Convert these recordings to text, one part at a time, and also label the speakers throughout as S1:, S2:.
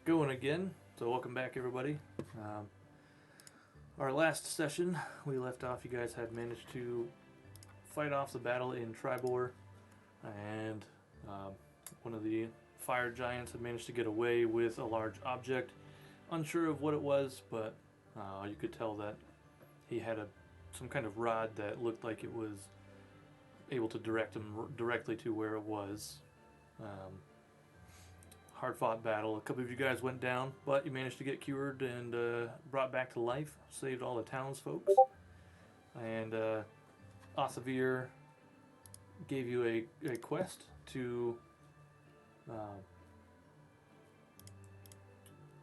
S1: going again. So welcome back, everybody. Our last session, we left off. You guys had managed to fight off the battle in Tribor, and one of the fire giants had managed to get away with a large object. Unsure of what it was, but you could tell that he had some kind of rod that looked like it was able to direct him directly to where it was. Hard-fought battle. A couple of you guys went down, but you managed to get cured and brought back to life. Saved all the townsfolk. And Ossavir gave you a quest to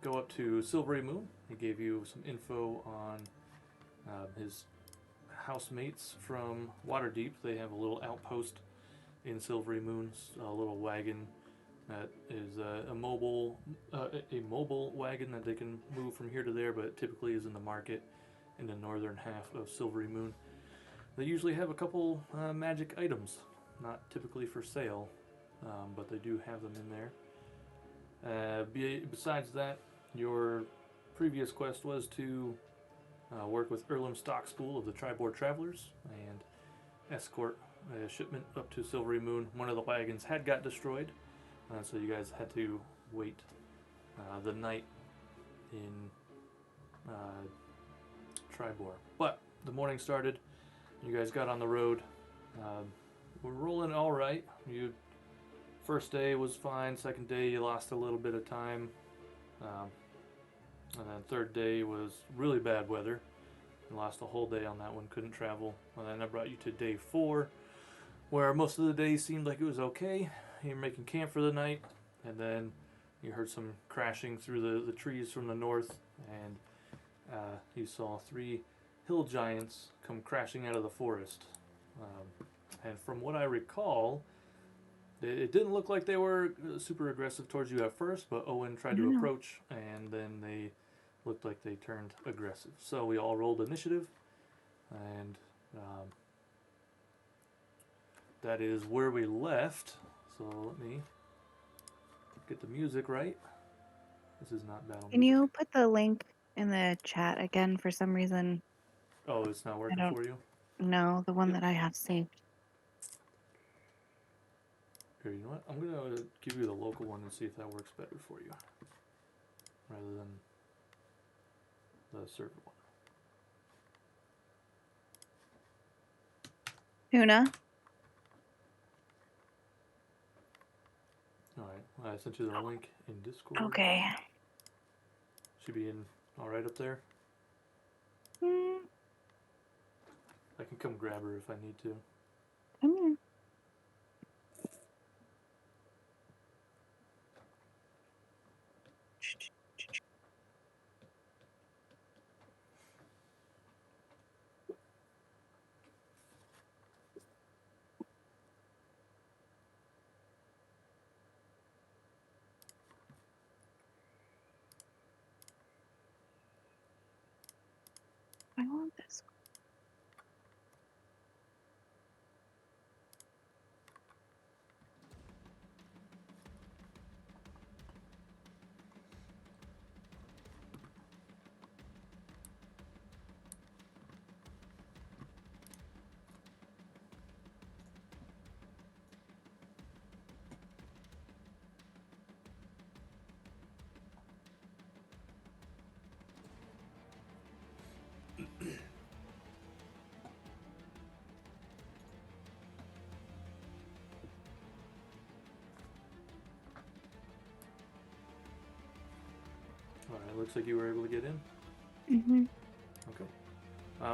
S1: go up to Silverymoon. He gave you some info on his housemates from Waterdeep. They have a little outpost in Silverymoon, a little wagon that is a mobile wagon that they can move from here to there, but typically is in the market in the northern half of Silverymoon. They usually have a couple magic items, not typically for sale, but they do have them in there. Besides that, your previous quest was to work with Erlem Stockspool of the Tribord Travelers and escort a shipment up to Silverymoon. One of the wagons had got destroyed, so you guys had to wait the night in Tribor. But the morning started. You guys got on the road. We're rolling all right. First day was fine. Second day you lost a little bit of time. And then third day was really bad weather. You lost a whole day on that one. Couldn't travel. And then I brought you to day 4, where most of the day seemed like it was okay. You're making camp for the night, and then you heard some crashing through the trees from the north, and you saw 3 hill giants come crashing out of the forest. And from what I recall, it didn't look like they were super aggressive towards you at first, but Owen tried to approach, and then they looked like they turned aggressive. So we all rolled initiative, and that is where we left. So let me get the music right. This is not battle
S2: Can
S1: music.
S2: you put the link in the chat again? For some reason,
S1: Oh, it's not
S2: I
S1: working
S2: don't
S1: for you?
S2: know the one
S1: Yep.
S2: that I have saved.
S1: Here, you know what? I'm going to give you the local one and see if that works better for you, rather than the server one.
S2: Tuna?
S1: Alright, I sent you the link in Discord.
S2: Okay.
S1: Should be in alright up there.
S2: Mm,
S1: I can come grab her if I need to.
S2: come here. I want this.
S1: Alright, looks like you were able to get in.
S2: Mm-hmm.
S1: Okay.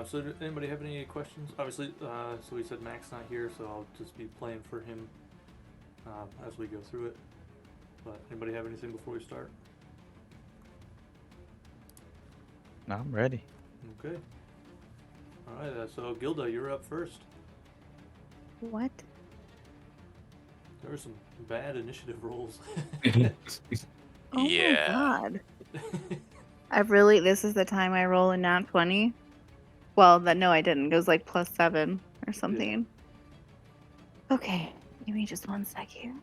S1: So did anybody have any questions? Obviously, so we said Mac's not here, so I'll just be playing for him as we go through it. But anybody have anything before we start?
S3: No, I'm ready.
S1: Okay. Alright, so Gilda, you're up first.
S2: What?
S1: There were some bad initiative rolls.
S2: Oh
S3: Yeah.
S2: my god. This is the time I roll a nat 20. Well, no, I didn't. It was like +7 or something. Yeah. Okay, give me just one sec here.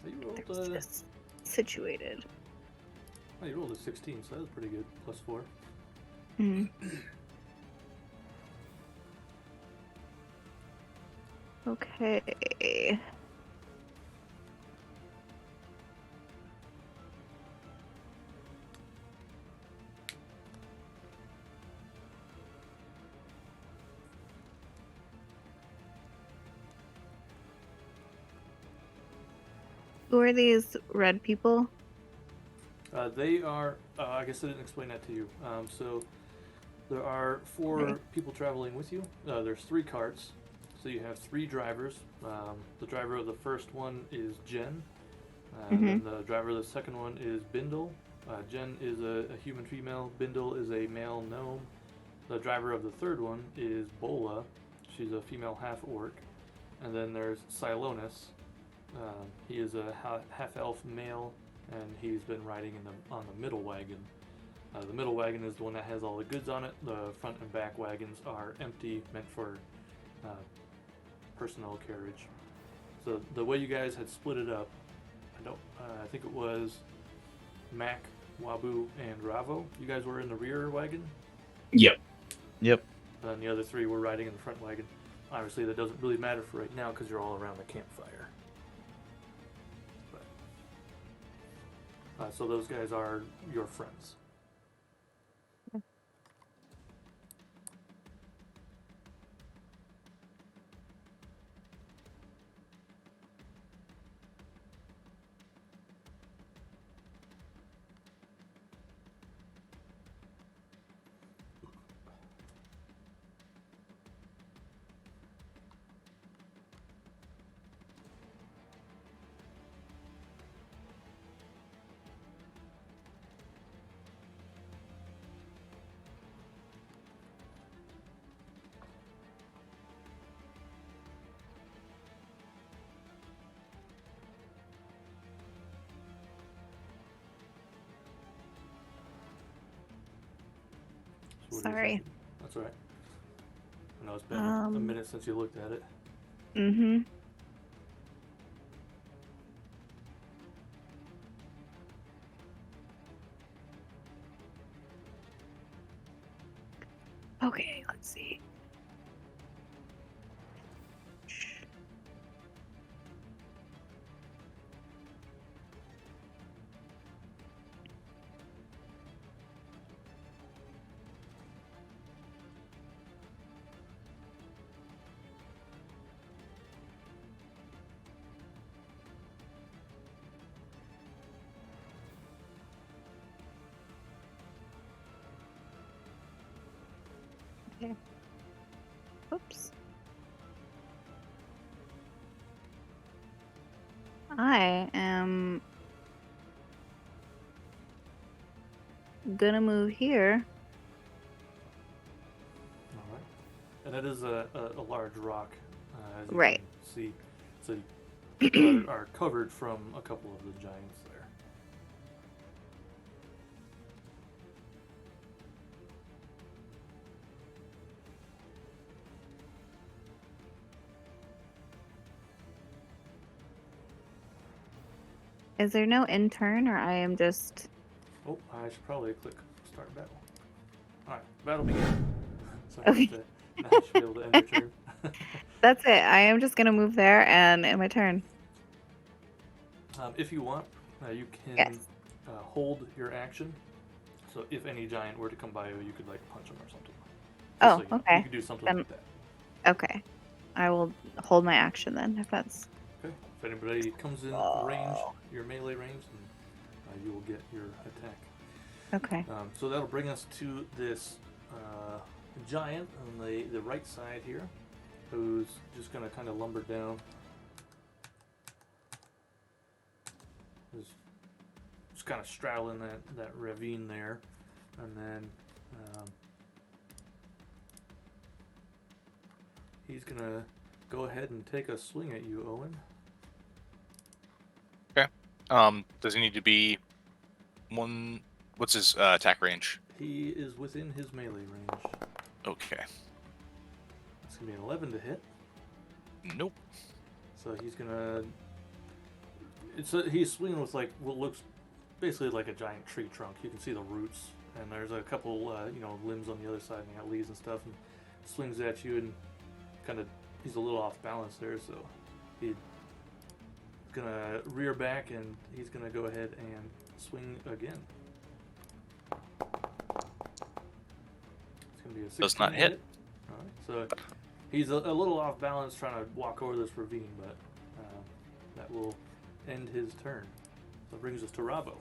S1: You rolled
S2: There's this situated.
S1: Oh, you rolled a 16, so that was pretty good. +4.
S2: Mm. Okay. Who are these red people?
S1: They are, I guess I didn't explain that to you. So there are 4
S2: Okay.
S1: people traveling with you. There's 3 carts. So you have 3 drivers. The driver of the first one is Jen. Then the driver of the second one is Bindle. Jen is a human female. Bindle is a male gnome. The driver of the third one is Bola. She's a female half-orc. And then there's Silonis. He is a half-elf male, and he's been riding on the middle wagon. The middle wagon is the one that has all the goods on it. The front and back wagons are empty, meant for personnel carriage. So the way you guys had split it up, I think it was Mac, Wabu, and Ravo. You guys were in the rear wagon,
S4: Yep.
S3: Yep.
S1: and the other 3 were riding in the front wagon. Obviously, that doesn't really matter for right now because you're all around the campfire. So those guys are your friends. So what do you
S2: Sorry.
S1: think? That's all right. I know it's been a minute since you looked at it.
S2: Mm-hmm. Okay, let's see. Okay. Oops. I am gonna move here.
S1: All right. And it is a large rock, as you
S2: Right.
S1: can see. So you are covered from a couple of the giants there.
S2: Is there no intern, or I am just...
S1: Oh, I should probably click start battle. All right, battle begin. Sorry
S2: Okay.
S1: about that. Now you should be able to end your turn.
S2: That's it. I am just gonna move there and end my turn.
S1: If you want, you can
S2: Yes.
S1: hold your action. So if any giant were to come by you, you could like punch them or something.
S2: Oh,
S1: so you know,
S2: okay.
S1: You could do something
S2: Then-
S1: like that.
S2: Okay. I will hold my action then, if that's...
S1: Okay. If anybody comes in range, your melee range, then you will get your attack.
S2: Okay.
S1: So that'll bring us to this giant on the right side here, who's just going to kind of lumber down. Just kind of straddling that ravine there, and then he's going to go ahead and take a swing at you, Owen.
S4: Does he need to be one? What's his attack range?
S1: He is within his melee range.
S4: Okay.
S1: It's going to be an 11 to hit.
S4: Nope.
S1: So he's gonna. He's swinging with like what looks basically like a giant tree trunk. You can see the roots, and there's a couple, limbs on the other side, and they got leaves and stuff, and swings at you, and kind of, he's a little off balance there, so he's gonna rear back, and he's gonna go ahead and swing again. It's gonna be a 16
S4: Does not hit.
S1: All right, so he's a little off balance trying to walk over this ravine, but that will end his turn. So that brings us to Ravo.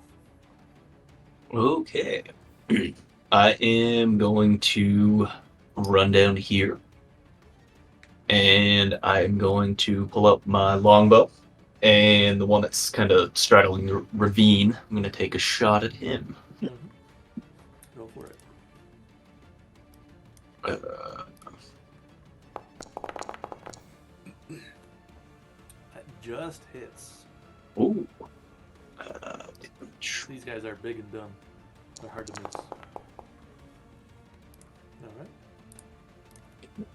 S5: Okay. I am going to run down here. And I'm going to pull up my longbow. And the one that's kind of straddling the ravine, I'm going to take a shot at him.
S1: Mm-hmm. Go for it. That just hits.
S5: Ooh.
S1: These guys are big and dumb. They're hard to miss. Alright,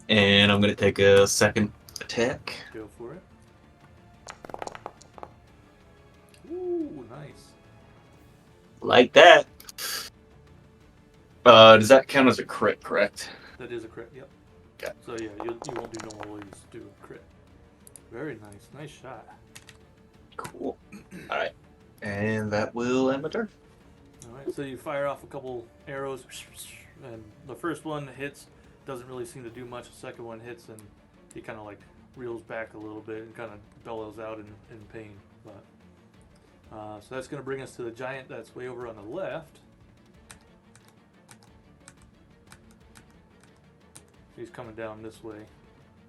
S5: And I'm going to take a second attack.
S1: go for it. Ooh, nice.
S5: Like that. Does that count as a crit, correct?
S1: That is a crit, yep.
S5: Okay.
S1: So yeah, you won't do normal, you just do a crit. Very nice. Nice shot.
S5: Cool. Alright. And that will end my turn.
S1: Alright, so you fire off a couple arrows, and the first one hits, doesn't really seem to do much. The second one hits, and he kind of like reels back a little bit and kind of bellows out in pain. But so that's going to bring us to the giant that's way over on the left. He's coming down this way.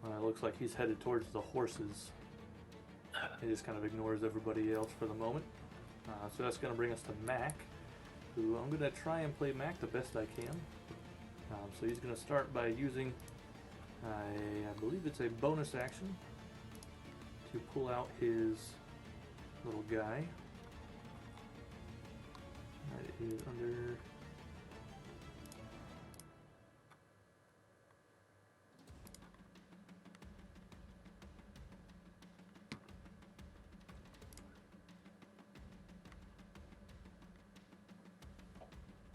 S1: It looks like he's headed towards the horses. He just kind of ignores everybody else for the moment. So that's going to bring us to Mac, who I'm going to try and play Mac the best I can. So he's going to start by using, I believe it's a bonus action, to pull out his little guy. Right, he is under...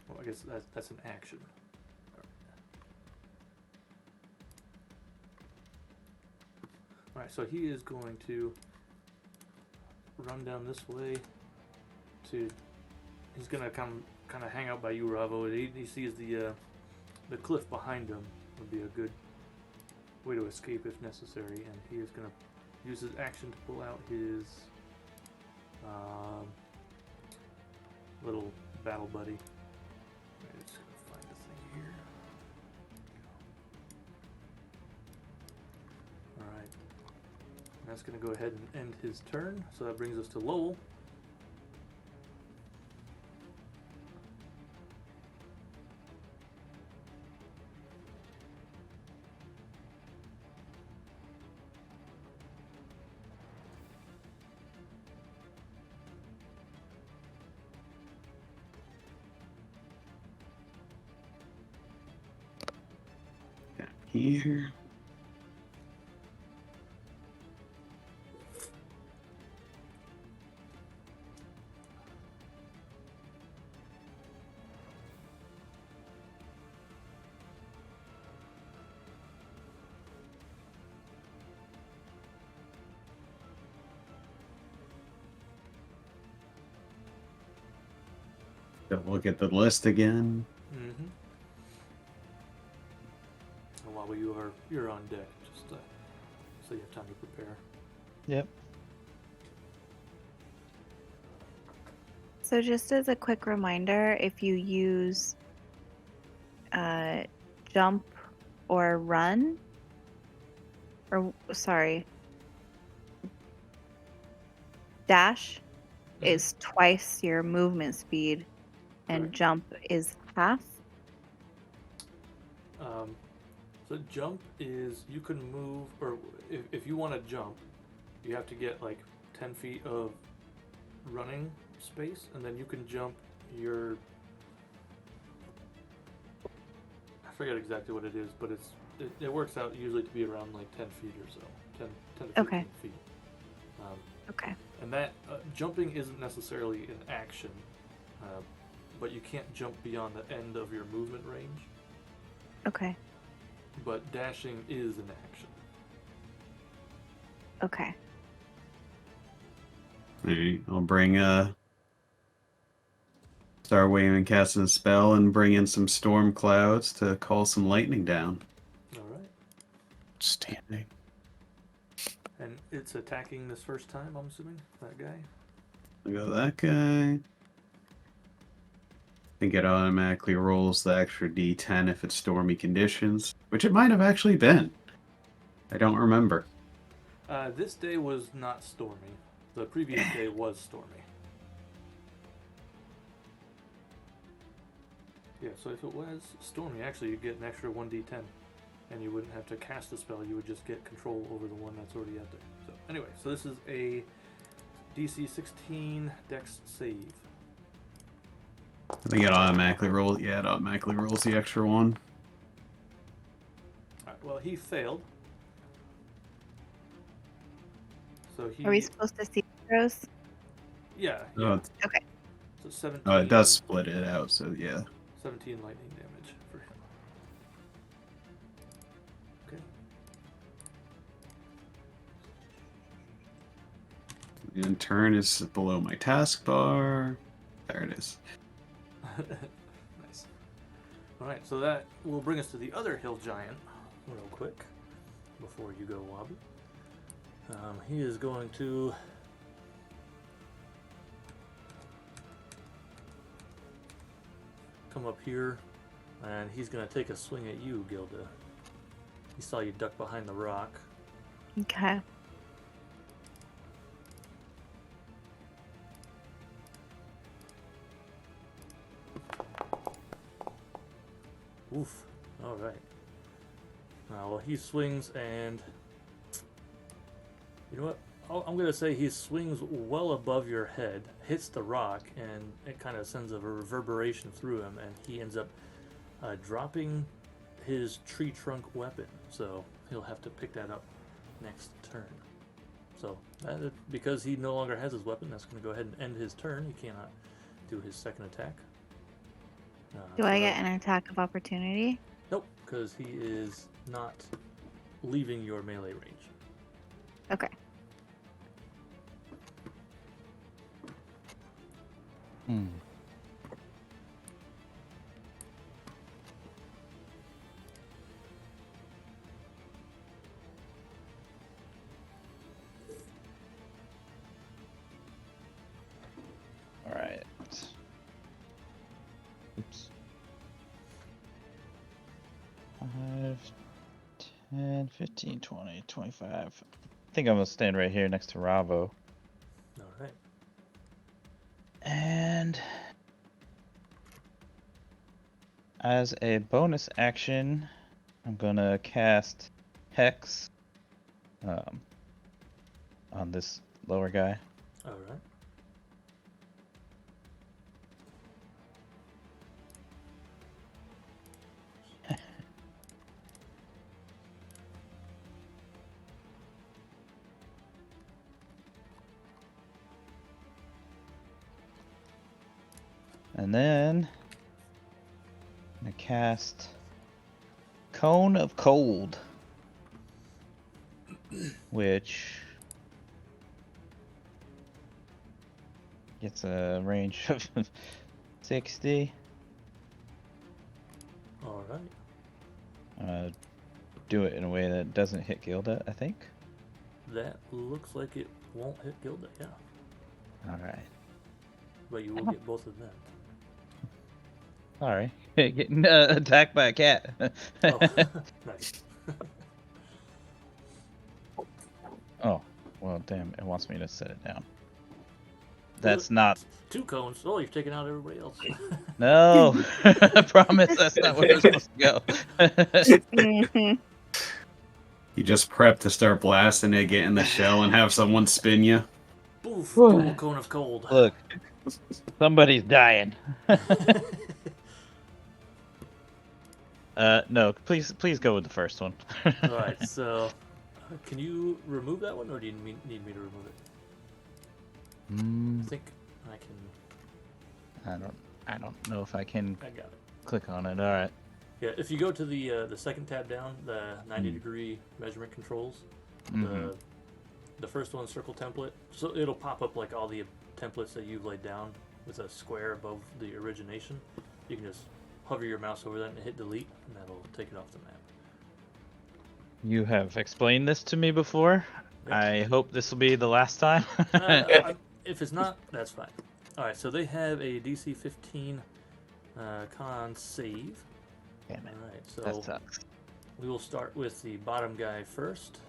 S1: Well, I guess that's an action. Alright, so he is going to run down this way to... He's going to kind of hang out by you, Ravo. He sees the cliff behind him would be a good way to escape if necessary, and he is going to use his action to pull out his little battle buddy. I'm just going to find the thing here. Alright. That's going to go ahead and end his turn, so that brings us to Lowell.
S6: Here. Look at the list again.
S1: Mm-hmm. And while you're on deck, just so you have time to prepare.
S3: Yep.
S2: So just as a quick reminder, if you use jump or run, or sorry, dash is twice your movement speed, and
S1: Correct.
S2: jump is half.
S1: So jump is, you can move, or if you want to jump, you have to get like 10 feet of running space, and then you can jump your, I forget exactly what it is, but it works out usually to be around like 10 feet or so, 10 to 15
S2: Okay.
S1: feet.
S2: Okay.
S1: And that jumping isn't necessarily an action. but you can't jump beyond the end of your movement range.
S2: Okay.
S1: But dashing is an action.
S2: Okay.
S6: Alright, I'll bring start waving, casting a spell, and bring in some storm clouds to call some lightning down.
S1: All right.
S4: Standing.
S1: And it's attacking this first time, I'm assuming? That guy?
S6: I go that guy. I think it automatically rolls the extra d10 if it's stormy conditions, which it might have actually been. I don't remember.
S1: This day was not stormy. The previous day was stormy. Yeah, so if it was stormy, actually you'd get an extra 1d10. And you wouldn't have to cast a spell, you would just get control over the one that's already out there. So anyway, so this is a DC 16 Dex save.
S6: I think it automatically rolls. Yeah, it automatically rolls the extra one.
S1: Alright, well he failed. So he...
S2: Are we supposed to see throws?
S1: Yeah,
S6: Oh,
S1: yeah.
S6: it's-
S2: Okay.
S1: So 17...
S6: oh, it does split it out, so yeah.
S1: 17 lightning damage for him. Okay.
S6: And turn is below my taskbar. There it is.
S1: Nice. Alright, so that will bring us to the other hill giant real quick before you go, Wobbly. He is going to come up here and he's going to take a swing at you, Gilda. He saw you duck behind the rock.
S2: Okay.
S1: Oof. Alright. Well, he swings and... You know what? I'm going to say he swings well above your head, hits the rock, and it kind of sends a reverberation through him, and he ends up dropping his tree trunk weapon. So he'll have to pick that up next turn. So because he no longer has his weapon, that's going to go ahead and end his turn. He cannot do his second attack.
S2: Do I get an attack of opportunity?
S1: Nope, because he is not leaving your melee range.
S2: Okay.
S3: Hmm. All right. Oops. 5, 10, 15, 20, 25. I think I'm gonna stand right here next to Ravo.
S1: Alright.
S3: And as a bonus action, I'm gonna cast Hex on this lower guy.
S1: Alright.
S3: And then I'm gonna cast Cone of Cold, which gets a range of 60.
S1: Alright.
S3: Do it in a way that doesn't hit Gilda, I think.
S1: That looks like it won't hit Gilda, yeah.
S3: Alright.
S1: But you will get both of them.
S3: Sorry. Getting attacked by a cat.
S1: Oh, nice.
S3: Oh, well, damn, it wants me to set it down. That's not...
S1: 2 cones. Oh, you've taken out everybody else.
S3: No! I promise that's not where it's supposed to go.
S2: Mhm.
S6: You just prep to start blasting it, get in the shell, and have someone spin you.
S1: Boof! Double cone of cold.
S3: Look, somebody's dying. No, please go with the first one.
S1: Alright, so can you remove that one, or do you need me to remove it? I think I can.
S3: I don't know if I can
S1: I got it.
S3: click on it. All right.
S1: Yeah, if you go to the second tab down, the 90-degree measurement controls,
S3: Mhm.
S1: the first one, circle template, so it'll pop up like all the templates that you've laid down with a square above the origination. You can just hover your mouse over that and hit delete, and that'll take it off the map.
S3: You have explained this to me before.
S1: Yep.
S3: I hope this will be the last time.
S1: If it's not, that's fine. All right, so they have a DC 15 con save.
S3: Damn it.
S1: All right, so
S3: That sucks.
S1: we will start with the bottom guy first.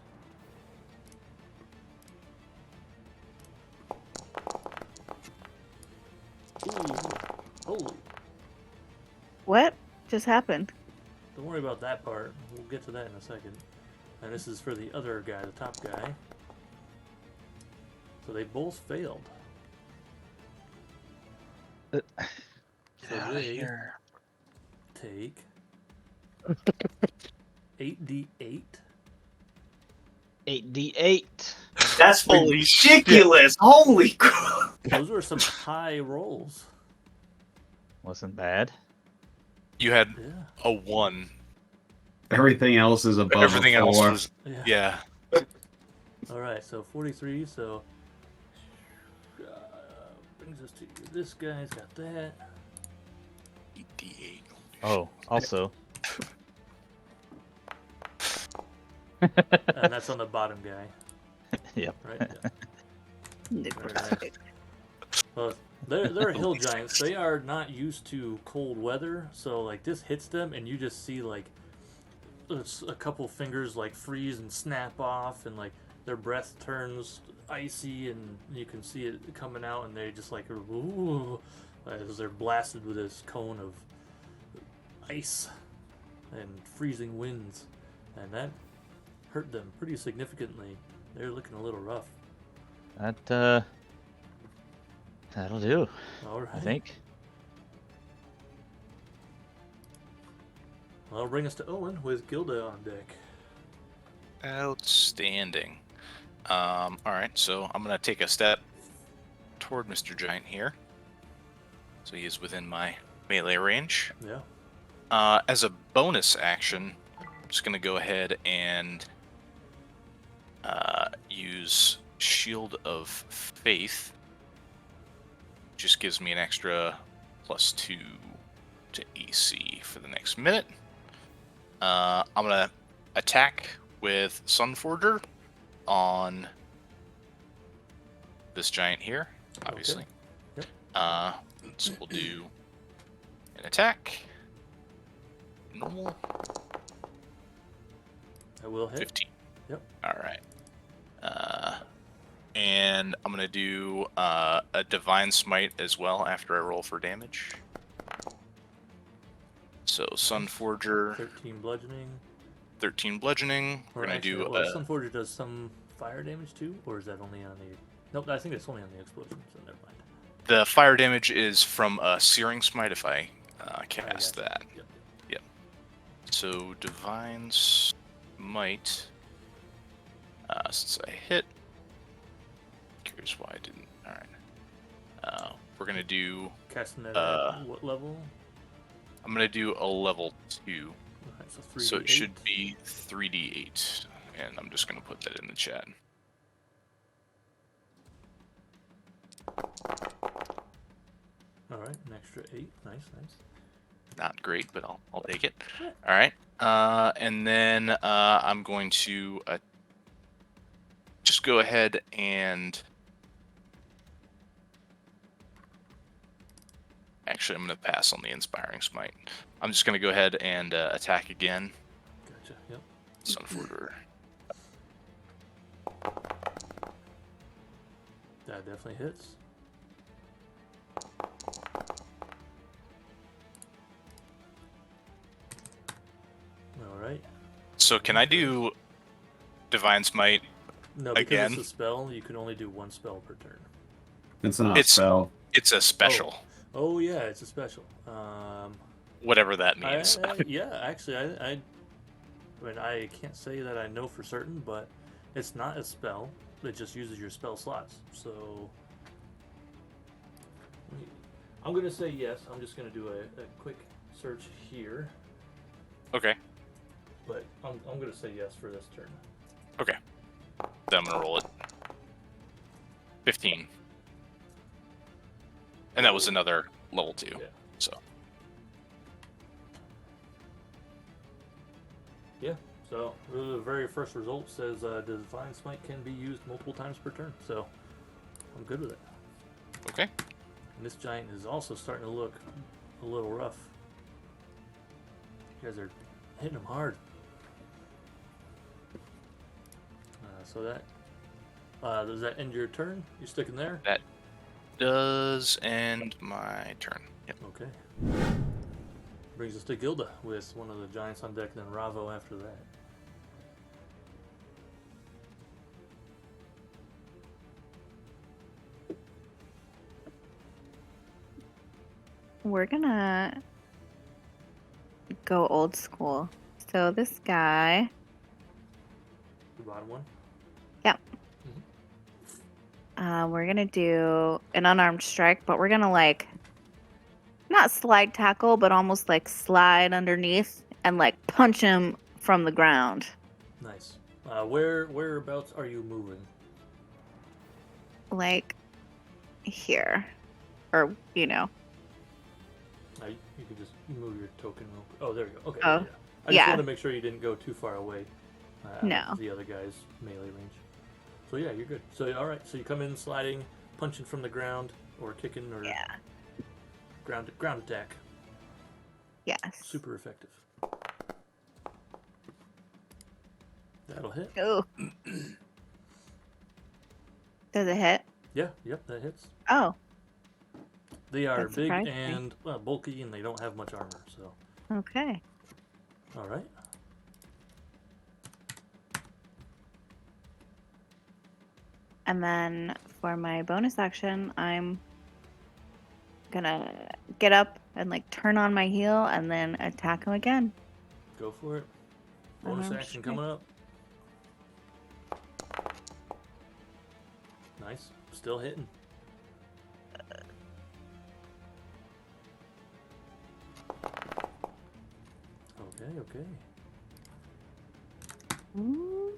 S1: Ooh, holy!
S2: What just happened?
S1: Don't worry about that part. We'll get to that in a second. And this is for the other guy, the top guy. So they both failed.
S3: Get
S1: So
S3: outta
S1: they
S3: here.
S1: take 8d8.
S3: 8d8.
S5: That's
S4: Holy
S5: ridiculous. Holy crap.
S1: Those were some high rolls.
S3: Wasn't bad.
S4: You had
S1: Yeah.
S4: a 1.
S6: Everything else is above
S4: Everything
S6: a
S4: else
S6: 4.
S4: was
S1: Yeah.
S4: yeah.
S1: All right, so 43. So brings us to this guy's got that.
S4: 8d8.
S3: Oh, also.
S1: And that's on the bottom guy,
S3: Yep.
S1: right? Yeah. Very nice. Well, they're hill giants. They are not used to cold weather, so like this hits them, and you just see like it's a couple fingers like freeze and snap off, and like their breath turns icy, and you can see it coming out, and they just like ooh, as they're blasted with this cone of ice and freezing winds, and that hurt them pretty significantly. They're looking a little rough.
S3: That'll do,
S1: All right.
S3: I think.
S1: Well, bring us to Owen with Gilda on deck.
S4: Outstanding. All right, so I'm gonna take a step toward Mr. Giant here. So he is within my melee range.
S1: Yeah.
S4: As a bonus action, I'm just gonna go ahead and use Shield of Faith. Just gives me an extra +2 to AC for the next minute. I'm gonna attack with Sunforger on this giant here, obviously.
S1: Yep.
S4: So we'll do an attack. Normal.
S1: I will hit.
S4: 15.
S1: Yep.
S4: All right. And I'm gonna do a Divine Smite as well after I roll for damage. So Sunforger,
S1: 13 bludgeoning.
S4: 13 bludgeoning. We're
S1: Or
S4: gonna
S1: actually,
S4: do
S1: well, Sunforger does some fire damage too, or is that only on the? Nope, I think it's only on the explosion. So never mind.
S4: the fire damage is from a Searing Smite if I cast
S1: gotcha.
S4: that.
S1: Yep.
S4: So Divine Smite. Since I hit. Curious why I didn't. All right. We're gonna do.
S1: Casting that
S4: Uh,
S1: at what level?
S4: I'm gonna do a level 2.
S1: Okay, so 3d8.
S4: So it should be 3d8, and I'm just gonna put that in the chat.
S1: All right, an extra 8. Nice, nice.
S4: Not great, but I'll take it. All right, and then I'm going to just go ahead and actually I'm gonna pass on the Inspiring Smite. I'm just gonna go ahead and attack again.
S1: Gotcha. Yep.
S4: Sunforger.
S1: That definitely hits. All right.
S4: So can I do Divine Smite?
S1: No, because
S4: Again?
S1: it's a spell, you can only do one spell per turn.
S6: It's not
S4: It's-
S6: a spell.
S4: It's a special,
S1: Oh yeah, it's a special.
S4: whatever that means.
S1: Yeah, actually, I mean, I can't say that I know for certain, but it's not a spell. It just uses your spell slots. So I'm gonna say yes. I'm just gonna do a quick search here,
S4: Okay.
S1: but I'm gonna say yes for this turn.
S4: Okay. Then I'm gonna roll it. 15. And that was another level 2.
S1: Yeah.
S4: So.
S1: Yeah. So the very first result says Divine Smite can be used multiple times per turn. So I'm good with it.
S4: Okay.
S1: And this giant is also starting to look a little rough. You guys are hitting him hard. So that does that end your turn? You sticking there?
S4: That does end my turn. Yep.
S1: Okay. Brings us to Gilda with one of the giants on deck, and then Ravo after that.
S2: We're gonna go old school. So this guy,
S1: The bottom one.
S2: we're gonna do an unarmed strike, but we're gonna like not slide tackle, but almost like slide underneath and like punch him from the ground.
S1: Nice. Whereabouts are you moving?
S2: Like here. Or, you know.
S1: You can just move your token real quick. Oh, there you go. Okay.
S2: Oh,
S1: Yeah. I just
S2: yeah.
S1: wanted to make sure you didn't go too far away. Out
S2: No.
S1: of the other guy's melee range. So yeah, you're good. So all right. So you come in sliding, punching from the ground, or kicking, or
S2: Yeah.
S1: ground attack.
S2: Yes.
S1: Super effective. That'll hit.
S2: Oh. Does it hit?
S1: Yeah. Yep. That hits.
S2: Oh.
S1: They are
S2: That
S1: big
S2: surprised me.
S1: and bulky, and they don't have much armor. So
S2: Okay.
S1: all right.
S2: And then for my bonus action, I'm gonna get up and like turn on my heel and then attack him again.
S1: Go for it. Bonus
S2: Unarmed
S1: action
S2: strike.
S1: coming up. Nice. Still hitting. Okay.
S2: Mm,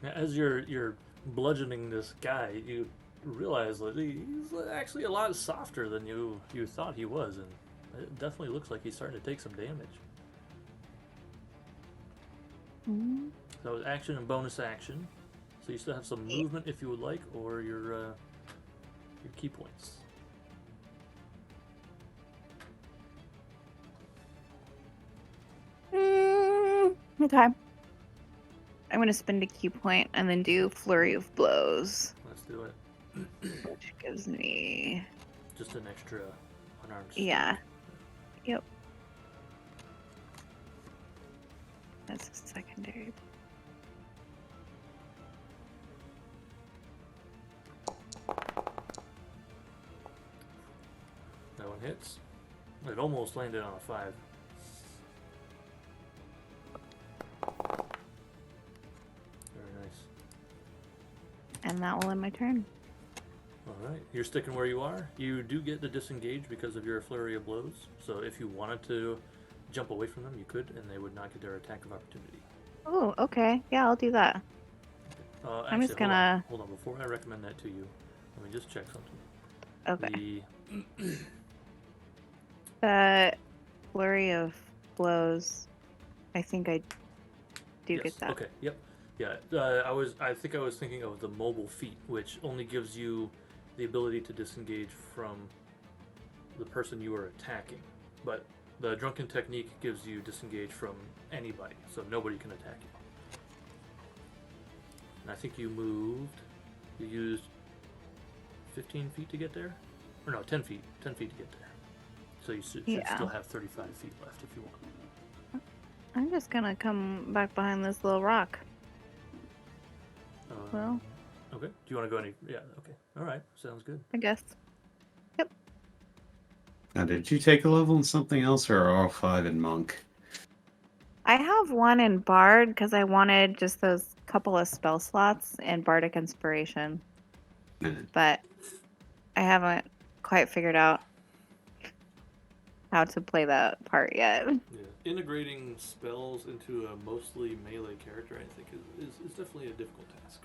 S1: Now, as you're bludgeoning this guy, you realize that he's actually a lot softer than you thought he was, and it definitely looks like he's starting to take some damage.
S2: mm.
S1: So action and bonus action. So you still have some movement if you would like, or your key points.
S2: Okay. I'm gonna spend a key point and then do flurry of blows,
S1: Let's do it.
S2: which gives me
S1: Just an extra unarmed strike.
S2: yeah. Yep. That's a secondary.
S1: That one hits. It almost landed on a 5. Very nice.
S2: And that will end my turn.
S1: Alright, you're sticking where you are. You do get to disengage because of your flurry of blows. So if you wanted to jump away from them, you could, and they would not get their attack of opportunity.
S2: Oh, okay. Yeah, I'll do that. I'm just
S1: Actually,
S2: gonna-
S1: hold on. Before I recommend that to you, let me just check something.
S2: Okay.
S1: The
S2: The flurry of blows. I think I do
S1: yes,
S2: get that.
S1: okay, yep, yeah. I think I was thinking of the mobile feat, which only gives you the ability to disengage from the person you are attacking, but the drunken technique gives you disengage from anybody, so nobody can attack you. And I think you used 15 feet to get there, or no, 10 feet to get there. So you should
S2: Yeah.
S1: still have 35 feet left if you want.
S2: I'm just gonna come back behind this little rock. Well.
S1: Okay. Do you want to go any? Yeah. Okay. All right. Sounds good.
S2: I guess.
S6: Now, did you take a level in something else, or are all 5 in Monk?
S2: I have one in Bard because I wanted just those couple of spell slots in Bardic Inspiration,
S6: Mm.
S2: but I haven't quite figured out how to play that part yet.
S1: Yeah. Integrating spells into a mostly melee character, I think, is definitely a difficult task.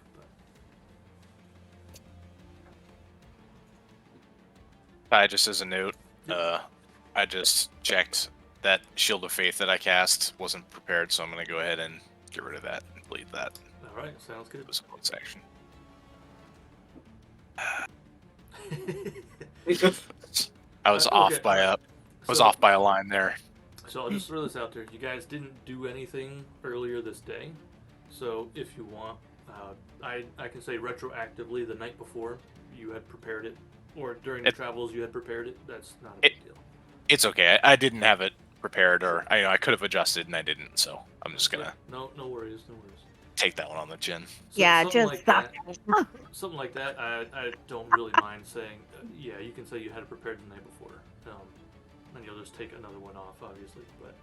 S1: But
S4: Just as a note, I just checked that Shield of Faith that I cast wasn't prepared, so I'm going to go ahead and get rid of that and delete that.
S1: all right, sounds good.
S4: It was a bonus action. I was off by a line there.
S1: So I'll just throw this out there. You guys didn't do anything earlier this day, so if you want, I can say retroactively the night before you had prepared it, or during the travels you had prepared it. That's not a big deal.
S4: It's okay. I didn't have it prepared, or I could have adjusted and I didn't. So I'm just gonna
S1: no worries.
S4: take that one on the chin.
S1: So
S2: Yeah,
S1: something
S2: just
S1: like
S2: stop.
S1: that, something like that. I don't really mind saying. Yeah, you can say you had it prepared the night before, and you'll just take another one off, obviously. But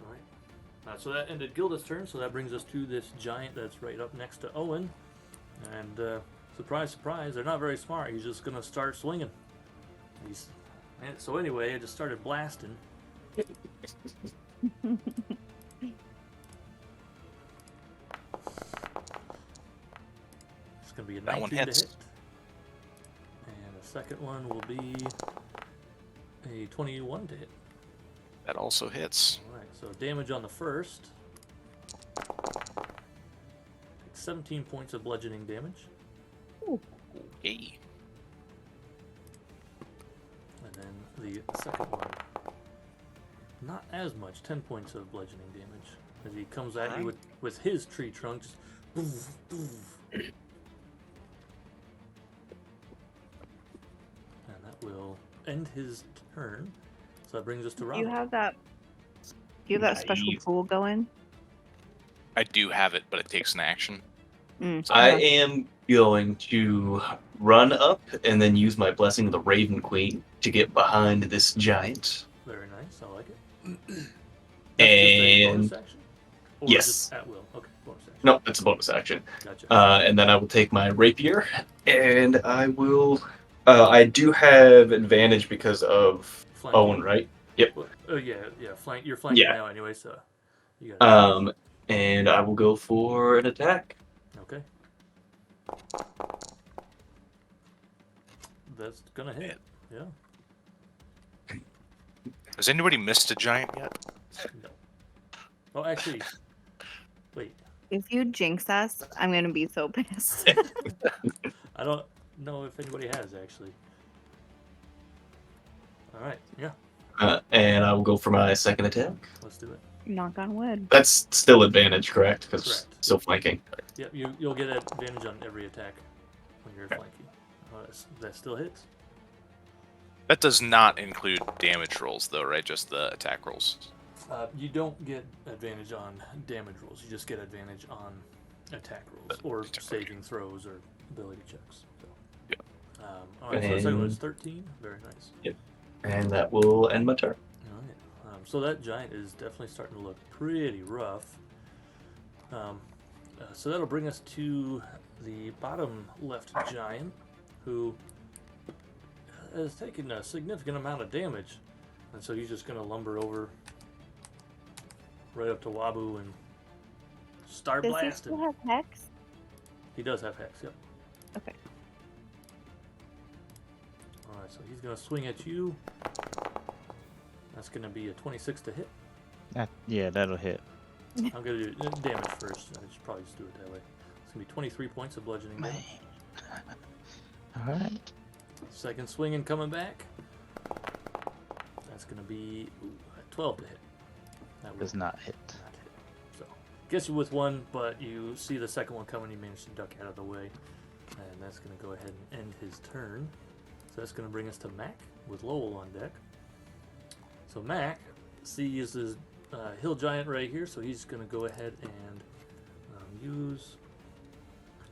S1: all right. So that ended Gilda's turn. So that brings us to this giant that's right up next to Owen, and surprise, surprise, they're not very smart. He's just gonna start swinging. So anyway, I just started blasting. It's gonna be a 19 to hit, and the second one will be a 21 to hit.
S4: That also hits.
S1: All right, so damage on the first. Take 17 points of bludgeoning damage.
S4: Okay.
S1: And then the second one, not as much, 10 points of bludgeoning damage. As he comes at you with his tree trunk, just boof, boof. And that will end his turn. So that brings us to Ravo.
S2: Do you have that special tool going?
S4: I do have it, but it takes an action.
S5: I am going to run up and then use my Blessing of the Raven Queen to get behind this giant.
S1: Very nice, I like it. That's
S5: And
S1: just a bonus action? Or
S5: yes.
S1: just at will? Okay, bonus action.
S5: No, that's a bonus action.
S1: Gotcha.
S5: And then I will take my rapier, and I will. I do have advantage because of
S1: Flanking.
S5: Owen, right? Yep.
S1: Well, oh yeah. You're flanking
S5: Yeah.
S1: now anyway, so you got.
S5: And I will go for an attack.
S1: Okay. That's gonna hit. Yeah.
S4: Has anybody missed a giant yet?
S1: No. Oh, actually, wait.
S2: If you jinx us, I'm gonna be so pissed.
S1: I don't know if anybody has actually. All right. Yeah.
S5: And I will go for my second attack.
S1: Let's do it.
S2: Knock on wood.
S5: That's still advantage, correct? Because
S1: Correct.
S5: still flanking.
S1: Yep. You'll get advantage on every attack when you're flanking. That still hits.
S4: That does not include damage rolls, though, right? Just the attack rolls.
S1: You don't get advantage on damage rolls. You just get advantage on attack rolls or saving throws or ability checks. So.
S4: Yep.
S1: All right. So the second one is 13. Very nice.
S5: Yep. And that will end my turn.
S1: All right. So that giant is definitely starting to look pretty rough. So that'll bring us to the bottom left giant, who has taken a significant amount of damage, and so he's just going to lumber over right up to Wabu and start
S2: Does he
S1: blasting.
S2: still have hex?
S1: He does have hex, yep.
S2: Okay.
S1: Alright, so he's going to swing at you. That's going to be a 26 to hit.
S3: Yeah, that'll hit.
S1: I'm going to do damage first. I should probably just do it that way. It's going to be 23 points of bludgeoning damage.
S3: Alright.
S1: Second swing and coming back. That's going to be 12 to hit. That will
S3: Does not hit.
S1: not hit. So, gets you with one, but you see the second one coming. You manage to duck out of the way. And that's going to go ahead and end his turn. So that's going to bring us to Mac with Lowell on deck. So Mac sees his hill giant right here, so he's going to go ahead and use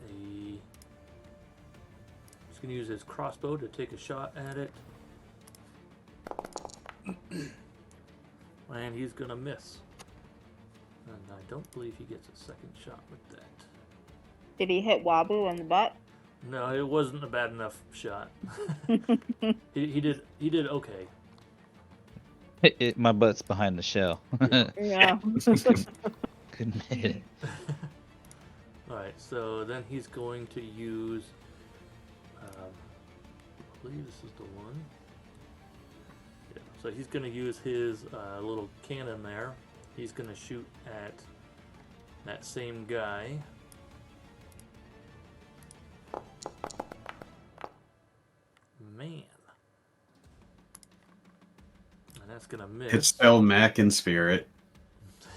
S1: a... He's going to use his crossbow to take a shot at it. And he's going to miss. And I don't believe he gets a second shot with that.
S2: Did he hit Wabu on the butt?
S1: No, it wasn't a bad enough shot. he did okay.
S3: My butt's behind the shell.
S2: Yeah.
S3: Couldn't hit it.
S1: Alright, so then he's going to use, I believe this is the one. Yeah, so he's going to use his little cannon there. He's going to shoot at that same guy. Man. And that's going to miss.
S6: It's spelled Mac in spirit.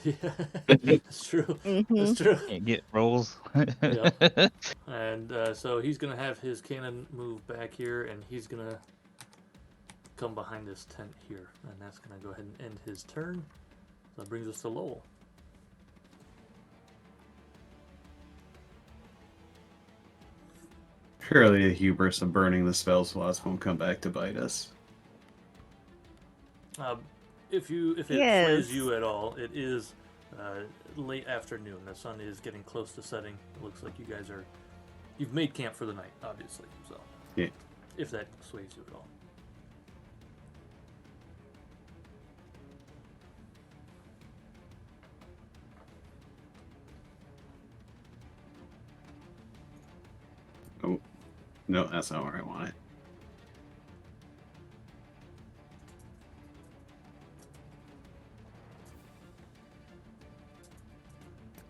S1: Yeah, that's true. That's true.
S3: Can't get rolls.
S1: Yep. And so he's going to have his cannon move back here, and he's going to come behind this tent here. And that's going to go ahead and end his turn. So that brings us to Lowell.
S6: Surely the hubris of burning the spell slots won't come back to bite us.
S1: If it
S2: Yes.
S1: sways you at all, it is late afternoon. The sun is getting close to setting. It looks like you've made camp for the night, obviously. So
S6: Yeah.
S1: if that sways you at all.
S6: Oh, no, that's not where I want it.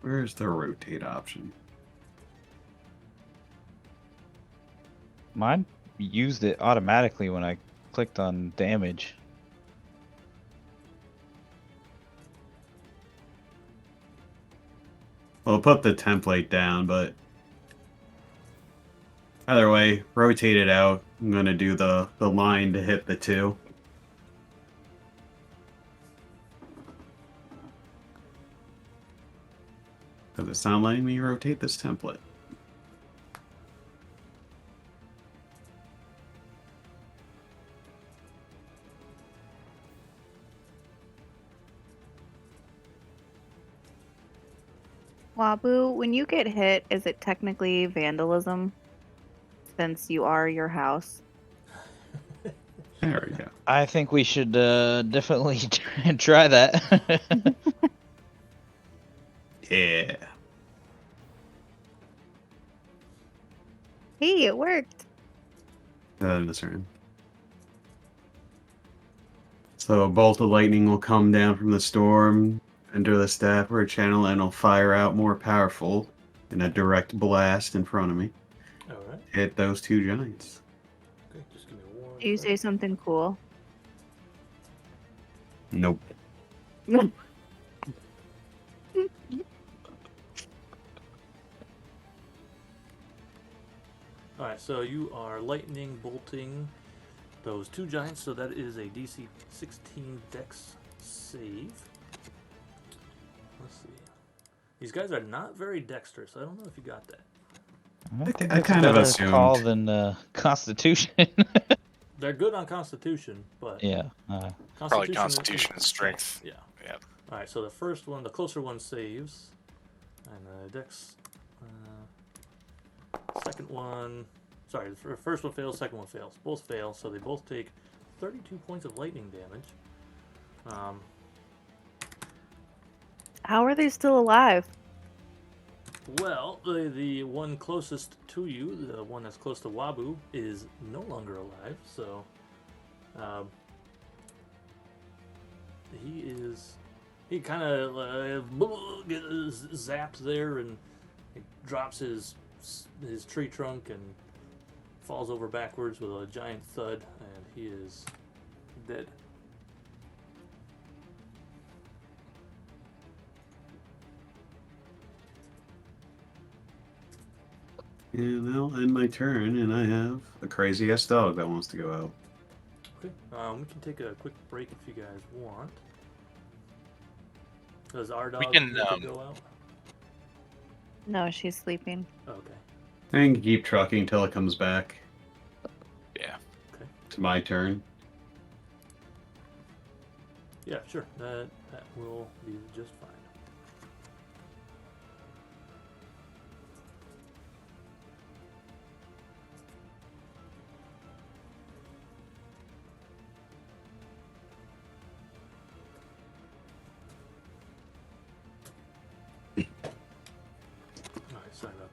S6: Where's the rotate option?
S3: Mine used it automatically when I clicked on damage.
S6: Well, put the template down, but either way, rotate it out. I'm gonna do the line to hit the 2. Because it's not letting me rotate this template.
S2: Wabu, when you get hit, is it technically vandalism? Since you are your house.
S6: There we go.
S3: I think we should definitely try that.
S6: Yeah.
S2: Hey, it worked.
S6: This round. So a bolt of lightning will come down from the storm, enter the staff or channel, and it'll fire out more powerful in a direct blast in front of me.
S1: Alright.
S6: Hit those 2 giants.
S1: Okay, just give me one.
S2: Do you say something cool?
S6: Nope.
S1: Alright, so you are lightning bolting those 2 giants, so that is a DC 16 Dex save. Let's see. These guys are not very dexterous. I don't know if you got that.
S3: think
S6: I
S3: that's
S6: kind of
S3: better
S6: assumed.
S3: call than Constitution.
S1: They're good on Constitution, but
S3: Yeah.
S4: Probably Constitution and Strength.
S1: Yeah.
S4: Yeah.
S1: All right. So the first one, the closer one, saves, and Dex. Second one, sorry, the first one fails. Second one fails. Both fail, so they both take 32 points of lightning damage.
S2: How are they still alive?
S1: Well, the one closest to you, the one that's close to Wabu, is no longer alive. So, he kind of gets zapped there, and he drops his tree trunk and falls over backwards with a giant thud, and he is dead.
S6: And that'll end my turn, and I have a crazy ass dog that wants to go out.
S1: Okay, we can take a quick break if you guys want. Does our dog
S4: can,
S1: need to go out?
S2: No, she's sleeping.
S1: Okay.
S6: I can keep trucking till it comes back.
S4: Yeah.
S6: It's my turn.
S1: Yeah, sure. That will be just fine.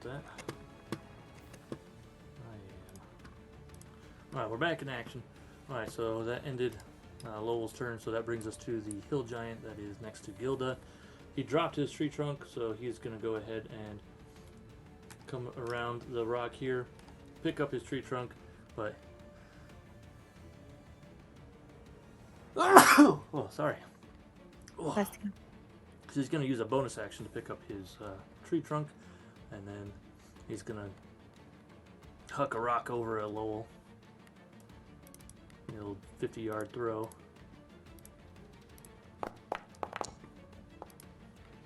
S1: that. Alright, we're back in action. Alright, so that ended Lowell's turn, so that brings us to the hill giant that is next to Gilda. He dropped his tree trunk, so he's going to go ahead and come around the rock here, pick up his tree trunk, but... oh, sorry. Oh.
S2: Let's go.
S1: So he's going to use a bonus action to pick up his tree trunk, and then he's going to huck a rock over at Lowell. The old 50-yard throw.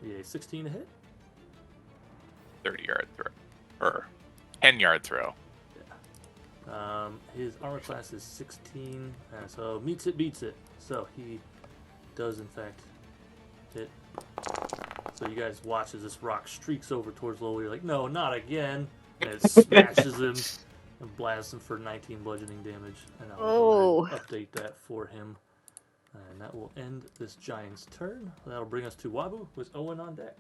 S1: Yeah, 16 to hit.
S4: 30-yard throw. Or 10-yard throw.
S1: Yeah. His armor class is 16, so meets it, beats it. So he does, in fact, hit. So you guys watch as this rock streaks over towards Lowell. You're like, no, not again. And it smashes him and blasts him for 19 bludgeoning damage. And I'll go ahead and update that for him. And that will end this giant's turn. That'll bring us to Wabu with Owen on deck.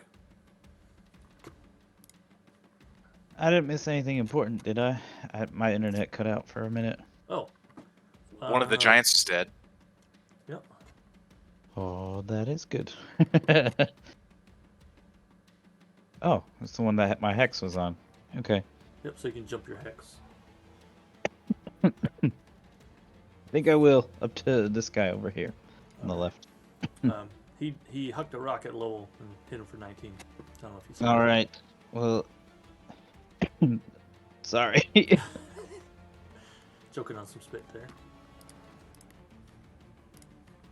S3: I didn't miss anything important, did I? My internet cut out for a minute.
S1: Oh.
S4: One of the giants is dead.
S1: Yep.
S3: Oh, that is good. Oh, it's the one that my hex was on. Okay.
S1: Yep, so you can jump your hex.
S3: I think I will, up to this guy over here on the left.
S1: He hucked a rock at Lowell and hit him for 19. I don't know if you saw
S3: All
S1: that.
S3: right. Well, sorry.
S1: Joking on some spit there.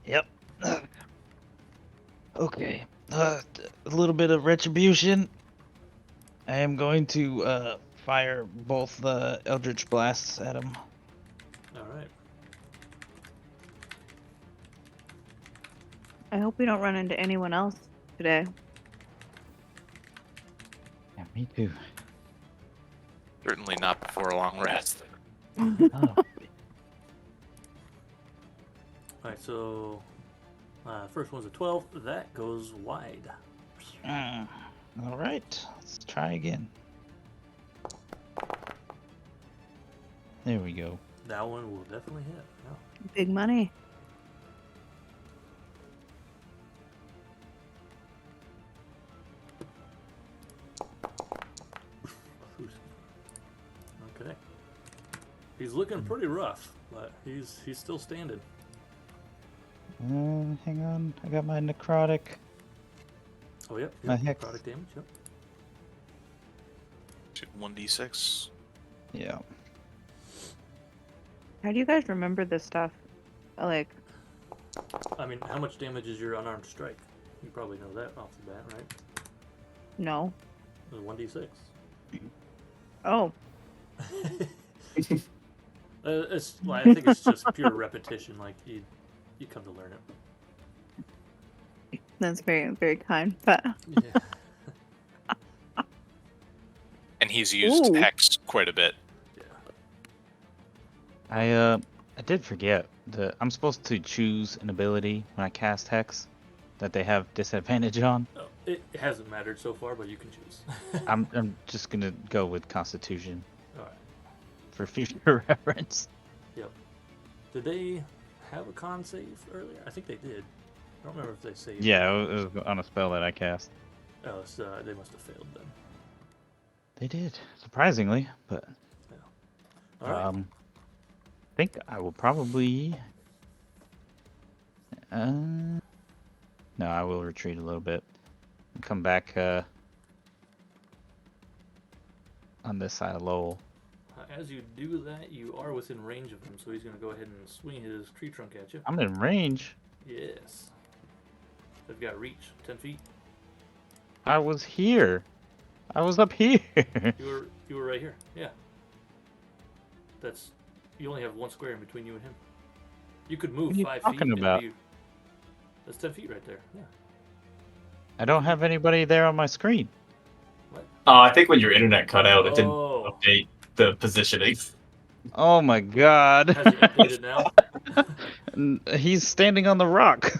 S3: Yep. Okay. A little bit of retribution. I am going to fire both the Eldritch Blasts at him.
S1: Alright.
S2: I hope we don't run into anyone else today.
S3: Yeah, me too.
S4: Certainly not before a long rest.
S3: Oh.
S1: Alright, so first one's a 12. That goes wide.
S3: All right. Let's try again. There we go.
S1: That one will definitely hit. Yeah.
S2: Big money.
S1: Okay. He's looking pretty rough, but he's still standing.
S3: Hang on. I got my necrotic.
S1: Oh, yep.
S3: My hex.
S1: Product damage, yep.
S4: 1d6.
S3: Yeah.
S2: How do you guys remember this stuff? Like,
S1: I mean, how much damage is your unarmed strike? You probably know that off the bat, right?
S2: no.
S1: It was 1d6.
S2: Oh,
S1: I think it's just pure repetition. Like you come to learn it.
S2: that's very, very kind. But
S1: Yeah.
S4: And he's used
S2: Ooh.
S4: hex quite a bit.
S1: Yeah.
S3: I did forget that I'm supposed to choose an ability when I cast Hex that they have disadvantage on.
S1: Oh, it hasn't mattered so far, but you can choose.
S3: I'm just gonna go with Constitution
S1: All right.
S3: for future reference.
S1: Yep. Did they have a con save earlier? I think they did. I don't remember if they saved.
S3: Yeah, it was on a spell that I cast.
S1: Oh, so they must have failed then.
S3: They did, surprisingly, but
S1: All right.
S3: I think I will probably. No, I will retreat a little bit and come back on this side of Lowell.
S1: As you do that, you are within range of him, so he's going to go ahead and swing his tree trunk at you.
S3: I'm in range.
S1: Yes. They've got reach, 10 feet.
S3: I was here. I was up here.
S1: You were right here. Yeah. You only have one square in between you and him. You could move
S3: What are you
S1: 5 feet.
S3: talking
S1: and
S3: about?
S1: That's 10 feet right there. Yeah.
S3: I don't have anybody there on my screen.
S1: What?
S5: I think when your internet cut out, it didn't
S1: Oh.
S5: update the positioning.
S3: Oh my god.
S1: Has it updated now?
S3: He's standing on the rock.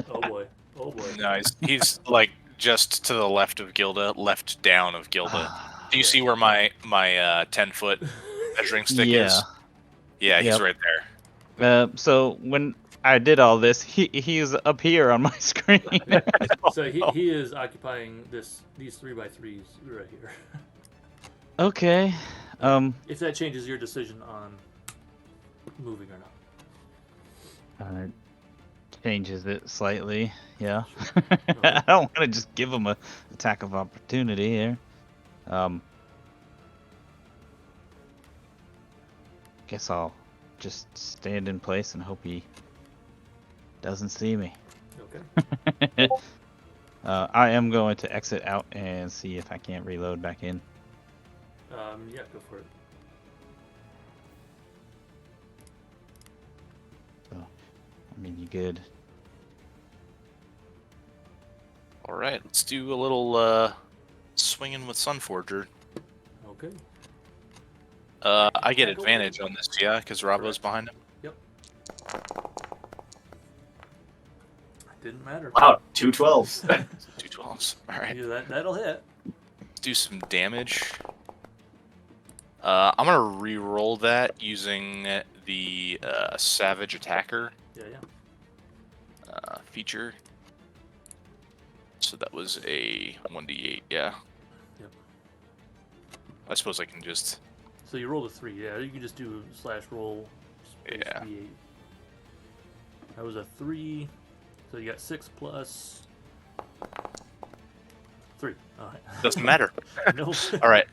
S1: Oh boy. Oh boy.
S4: No, he's like just to the left of Gilda, left down of Gilda. Do you see where my 10-foot measuring stick
S3: Yeah.
S4: is? Yeah, he's
S3: Yep.
S4: right there.
S3: So when I did all this, he's up here on my screen.
S1: So he is occupying these 3x3s right here.
S3: Okay.
S1: If that changes your decision on moving or not.
S3: Changes it slightly. Yeah.
S1: Sure.
S3: I don't want to just give him a attack of opportunity here. Guess I'll just stand in place and hope he doesn't see me.
S1: Okay.
S3: I am going to exit out and see if I can't reload back in.
S1: Yeah, go for it.
S3: I mean, you good?
S4: All right, let's do a little swinging with Sunforger.
S1: Okay.
S4: I get
S1: Tackle.
S4: advantage on this, yeah, because Ravo's
S1: Correct.
S4: behind him.
S1: Yep. Didn't matter.
S5: Wow, 2 12s.
S4: 2 12s. All right,
S1: Yeah, that'll hit.
S4: let's do some damage. I'm gonna re-roll that using the Savage Attacker
S1: Yeah.
S4: feature. So that was a 1d8, yeah.
S1: Yep.
S4: I suppose I can just.
S1: So you rolled a 3. Yeah, you can just do /roll. space
S4: Yeah.
S1: D8. That was a 3. So you got 6 plus 3. All right.
S4: Doesn't matter.
S1: No.
S4: All right.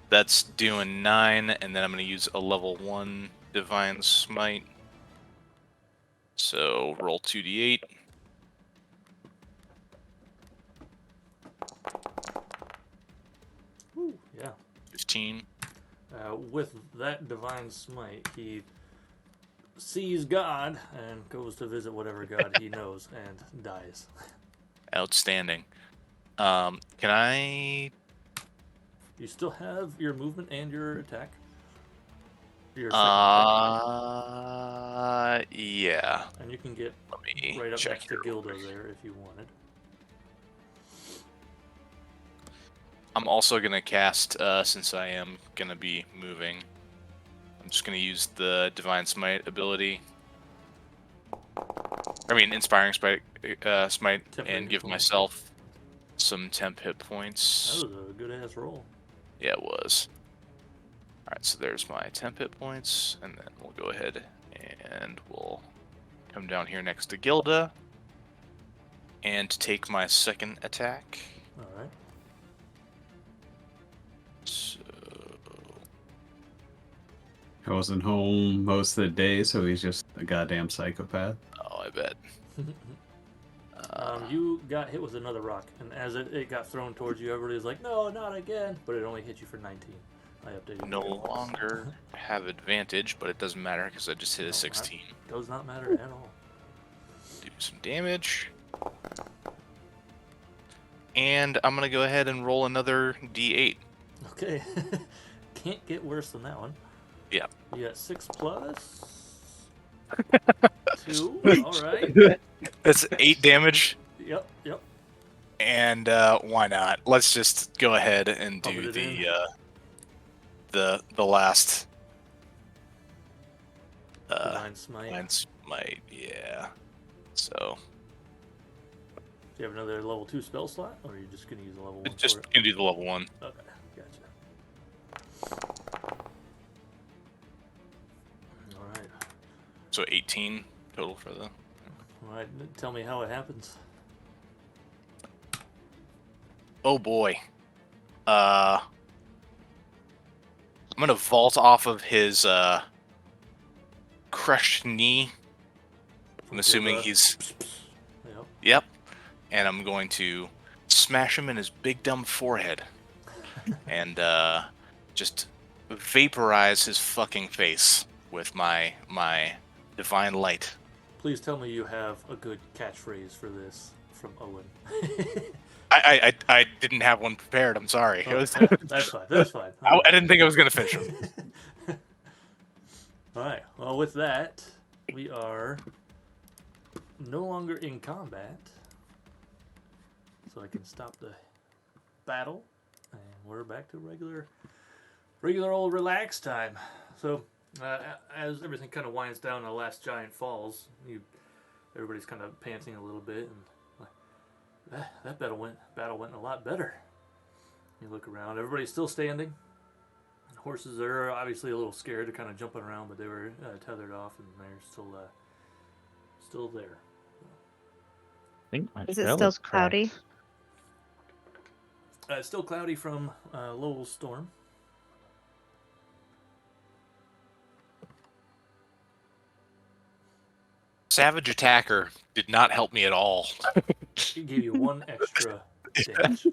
S4: That's doing 9, and then I'm going to use a level 1 Divine Smite. So roll 2d8.
S1: Woo, yeah.
S4: 15.
S1: With that divine smite, he sees God and goes to visit whatever God he knows and dies.
S4: Outstanding. Can I?
S1: You still have your movement and your attack. Your second attack.
S4: Yeah.
S1: And you can get
S4: Let me
S1: right up
S4: check
S1: next to
S4: here.
S1: Gilda there if you wanted.
S4: I'm also gonna cast, since I am gonna be moving. I'm just gonna use the Divine Smite ability. I mean, Inspiring Smite, and give
S1: Temporary
S4: myself some temp hit
S1: That
S4: points.
S1: was a good ass roll.
S4: Yeah, it was. Alright, so there's my temp hit points, and then we'll go ahead and we'll come down here next to Gilda and take my second attack.
S1: Alright.
S4: So,
S6: I wasn't home most of the day, so he's just a goddamn psychopath.
S4: oh, I bet.
S1: You got hit with another rock, and as it got thrown towards you, everybody was like, no, not again. But it only hit you for 19. I updated
S4: No
S1: it.
S4: longer have advantage, but it doesn't matter because I just hit a
S1: No,
S4: 16.
S1: Does not matter at all.
S4: Do some damage. And I'm going to go ahead and roll another d8.
S1: Okay. Can't get worse than that one.
S4: Yeah.
S1: You got 6 plus 2. Alright.
S4: That's 8 damage.
S1: Yep.
S4: And why not? Let's just go ahead and
S1: Pump
S4: do
S1: it in.
S4: the last
S1: Divine Smite.
S4: Divine Smite, yeah. So
S1: Do you have another level 2 spell slot, or are you just going to use a level 1
S4: just
S1: for it?
S4: gonna do the level 1.
S1: Okay, gotcha. Alright.
S4: So 18 total for the.
S1: Alright, tell me how it happens.
S4: Oh boy. I'm gonna vault off of his crushed knee. I'm assuming he's.
S1: Yep.
S4: Yep. And I'm going to smash him in his big dumb forehead. And just vaporize his fucking face with my divine light.
S1: Please tell me you have a good catchphrase for this from Owen.
S4: I didn't have one prepared. I'm sorry. It was,
S1: That's fine. That's fine.
S4: I didn't think I was gonna finish him.
S1: All right. Well, with that, we are no longer in combat, so I can stop the battle. And we're back to regular old relaxed time. So, as everything kind of winds down, the last giant falls. Everybody's kind of panting a little bit, and that battle went a lot better. You look around, everybody's still standing. The horses are obviously a little scared. They're kind of jumping around, but they were tethered off, and they're still there.
S3: I think my
S2: Is it
S3: spell
S2: still
S3: is cracked.
S2: cloudy?
S1: It's still cloudy from Lowell's storm.
S4: Savage Attacker did not help me at all.
S1: It gave you 1 extra damage.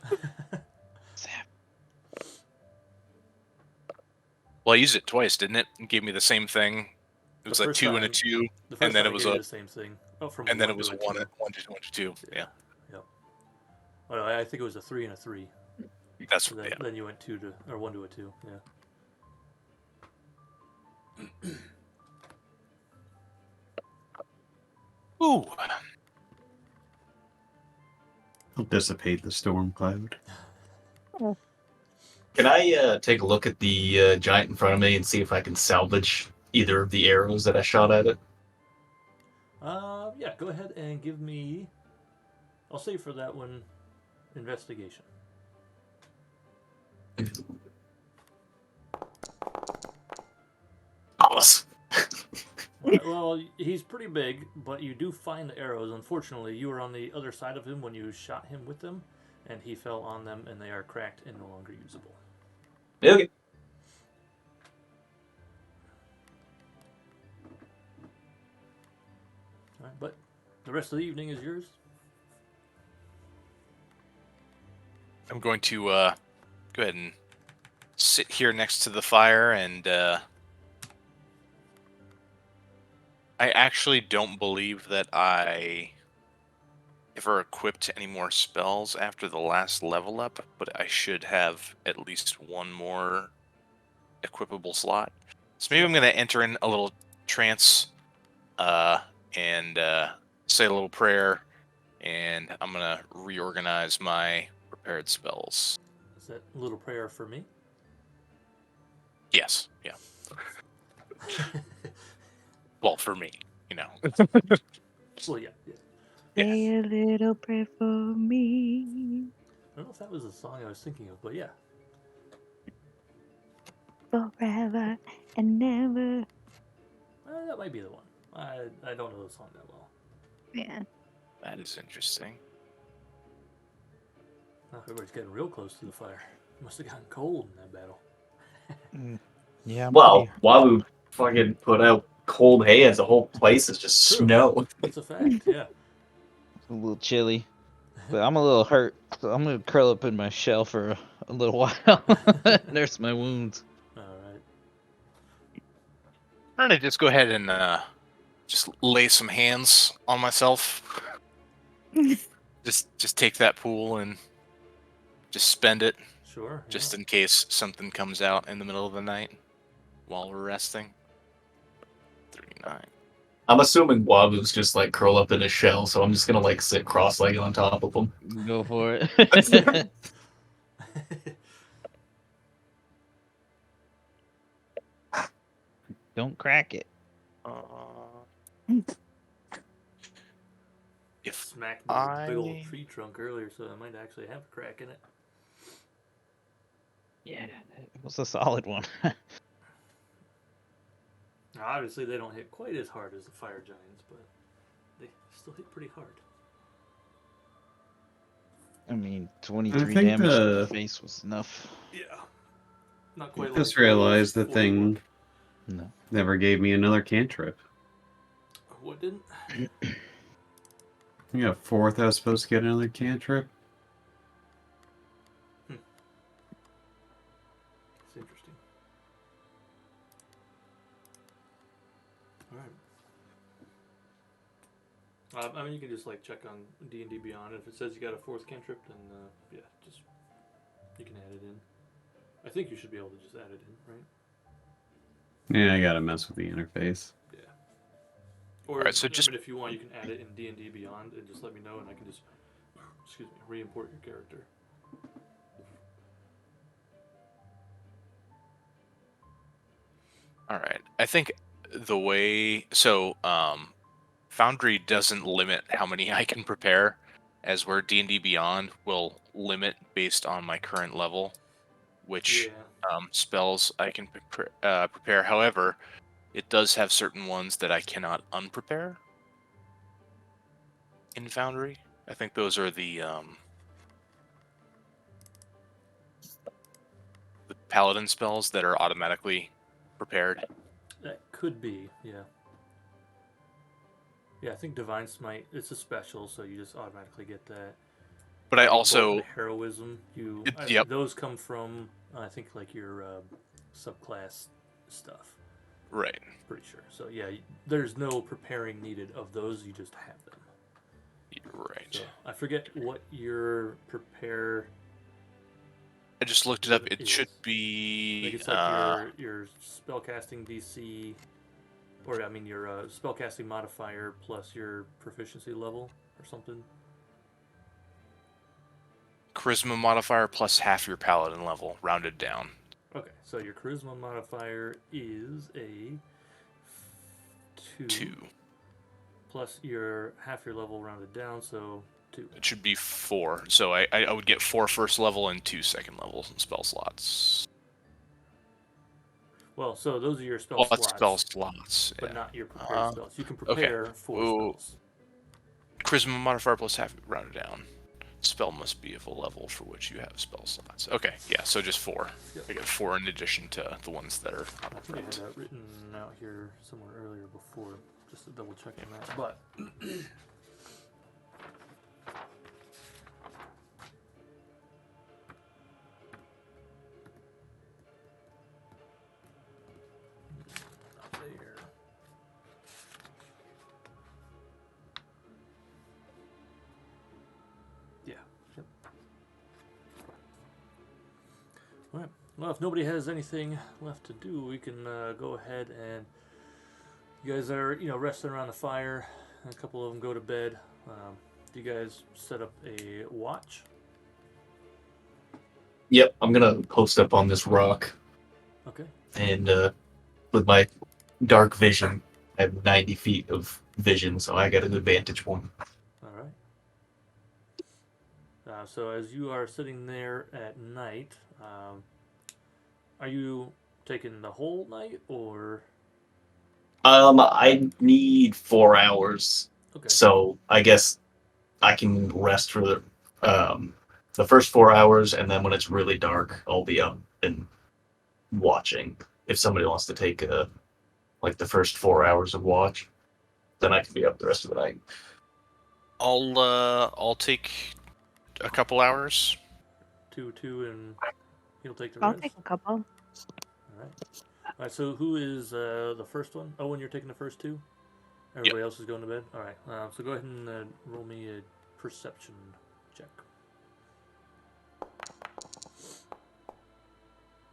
S4: Well, I used it twice, didn't it? It gave me the same thing. It was
S1: The
S4: a
S1: first
S4: 2 and a
S1: time-
S4: 2,
S1: The first
S4: and then
S1: time
S4: it was
S1: gave you
S4: a
S1: the same thing. Oh, from
S4: and then
S1: one
S4: it was
S1: to
S4: a
S1: a
S4: 1
S1: two.
S4: and 2. Yeah,
S1: Yep. Oh, no, I think it was a 3 and a 3.
S4: that's
S1: So then you went 1 to a 2. Yeah.
S4: Ooh.
S6: I'll dissipate the storm cloud.
S5: Can I take a look at the giant in front of me and see if I can salvage either of the arrows that I shot at it?
S1: Yeah, go ahead and give me. I'll say for that one, investigation.
S5: Awesome.
S1: Well, he's pretty big, but you do find the arrows. Unfortunately, you were on the other side of him when you shot him with them, and he fell on them, and they are cracked and no longer usable.
S5: Okay.
S1: All right, but the rest of the evening is yours.
S4: I'm going to go ahead and sit here next to the fire, and I actually don't believe that I ever equipped any more spells after the last level up, but I should have at least one more equipable slot. So maybe I'm going to enter in a little trance and say a little prayer, and I'm going to reorganize my prepared spells.
S1: Is that a little prayer for me?
S4: Yes, yeah. Well, for me, you know.
S1: Well, yeah.
S2: Say a little prayer for me.
S1: I don't know if that was the song I was thinking of, but yeah.
S2: Forever and never.
S1: That might be the one. I don't know the song that well.
S2: Yeah.
S4: That is interesting.
S1: Oh, everybody's getting real close to the fire. Must have gotten cold in that battle.
S3: Yeah. I'm
S5: Well,
S3: pretty-
S5: while we fucking put out cold hands, the whole place is just
S1: True.
S5: snow.
S1: That's a fact, yeah.
S3: a little chilly, but I'm a little hurt, so I'm gonna curl up in my shell for a little while, nurse my wounds.
S1: All right.
S4: I'm going to just go ahead and just lay some hands on myself. Just take that pool and just spend it,
S1: Sure.
S4: just
S1: yeah.
S4: in case something comes out in the middle of the night while we're resting. 39.
S5: I'm assuming Wabu's just like curl up in a shell, so I'm just gonna like sit cross-legged on top of him.
S3: Go for it. Don't crack it.
S4: If
S1: Smacked the big old tree trunk earlier, so I might actually have a crack in it.
S3: Yeah, it was a solid one.
S1: Now, obviously, they don't hit quite as hard as the fire giants, but they still hit pretty hard.
S3: I mean, 23
S6: I think
S3: damage to the
S6: the-
S3: face was enough.
S1: Yeah. Not quite.
S6: Just
S1: like
S6: realized the
S1: 41.
S6: thing
S3: No.
S6: never gave me another cantrip.
S1: What didn't?
S6: Yeah, 4th I was supposed to get another cantrip.
S1: It's interesting. All right. I mean, you can just like check on D&D Beyond. If it says you got a 4th cantrip, then yeah, just you can add it in. I think you should be able to just add it in, right?
S6: Yeah, I gotta mess with the interface.
S1: Yeah. Or
S4: Alright, so just-
S1: but if you want, you can add it in D&D Beyond and just let me know, and I can just, excuse me, re-import your character.
S4: All right. I think the way Foundry doesn't limit how many I can prepare, as where D&D Beyond will limit based on my current level, which spells I can prepare. However, it does have certain ones that I cannot unprepare in Foundry. I think those are the paladin spells that are automatically prepared.
S1: That could be, yeah. Yeah, I think Divine Smite, it's a special, so you just automatically get that.
S4: But I
S1: Bolt
S4: also...
S1: and Heroism,
S4: Yep.
S1: those come from, I think, like your subclass stuff.
S4: Right.
S1: Pretty sure. So, yeah, there's no preparing needed of those, you just have them.
S4: Right.
S1: So, I forget what your prepare...
S4: I just looked it up. It
S1: is.
S4: should be...
S1: I think it's like your spellcasting DC, or I mean your spellcasting modifier plus your proficiency level or something.
S4: Charisma modifier plus half your paladin level, rounded down.
S1: Okay, so your charisma modifier is a 2. Plus your half your level rounded down, so 2.
S4: It should be 4. So I would get 4 first level and 2 second level spell slots.
S1: Well, so those are your spell slots.
S4: Spell slots.
S1: But
S4: Yeah.
S1: not your prepared spells. You can prepare 4 spells.
S4: Charisma modifier plus half rounded down. Spell must be of a level for which you have spell slots. Okay, yeah, so just 4.
S1: Yep.
S4: I get 4 in addition to the ones that are
S1: I think I had that written out here somewhere earlier before, just to double check on that. But there. Yeah. Yep. All right. Well, if nobody has anything left to do, we can go ahead and you guys are, resting around the fire. And a couple of them go to bed. Do you guys set up a watch?
S5: Yep, I'm gonna post up on this rock,
S1: Okay.
S5: and with my dark vision, I have 90 feet of vision, so I got a good vantage point.
S1: All right. So as you are sitting there at night, are you taking the whole night or?
S5: I need 4 hours,
S1: Okay.
S5: so I guess I can rest for the first 4 hours, and then when it's really dark, I'll be up and watching. If somebody wants to take the first 4 hours of watch, then I can be up the rest of the night.
S4: I'll take a couple hours.
S1: 2, and he'll take the
S2: I'll
S1: rest.
S2: take a couple.
S1: All right. All right. So who is the first one? Oh, when you're taking the first 2. Everybody else is going to bed. All right. So go ahead and roll me a perception check.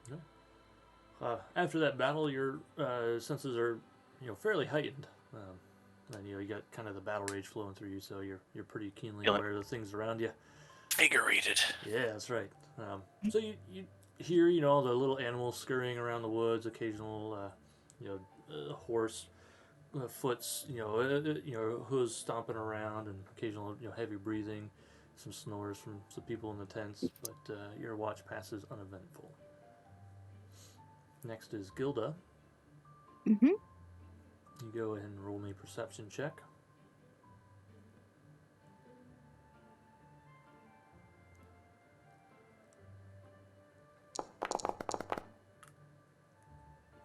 S1: Okay. After that battle, your senses are, fairly heightened, and you got kind of the battle rage flowing through you, so you're pretty keenly aware of the things around you.
S4: Invigorated.
S1: Yeah, that's right. So you hear, all the little animals scurrying around the woods, occasional, horse foots, hooves stomping around, and occasional, heavy breathing, some snores from some people in the tents. But your watch passes uneventful. Next is Gilda.
S2: Mm-hmm.
S1: You go ahead and roll me a perception check.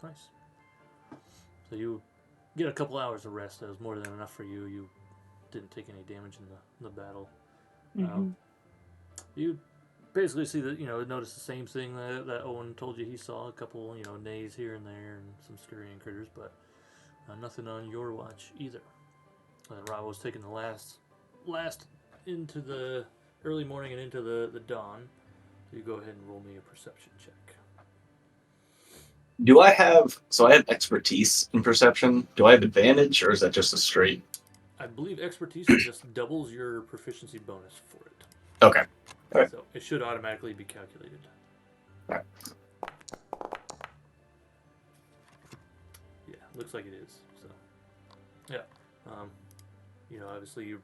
S1: Nice. So you get a couple hours of rest. That was more than enough for you. You didn't take any damage in the battle.
S2: Mm-hmm.
S1: You basically see that, notice the same thing that Owen told you he saw. A couple, nays here and there and some scurrying critters, but nothing on your watch either. Ravo's taking the last into the early morning and into the dawn. So you go ahead and roll me a perception check.
S5: Do I have expertise in perception? Do I have advantage, or is that just a straight?
S1: I believe expertise just doubles your proficiency bonus for it.
S5: Okay. All right.
S1: So it should automatically be calculated.
S5: All right.
S1: looks like it is. So, yeah. Obviously you're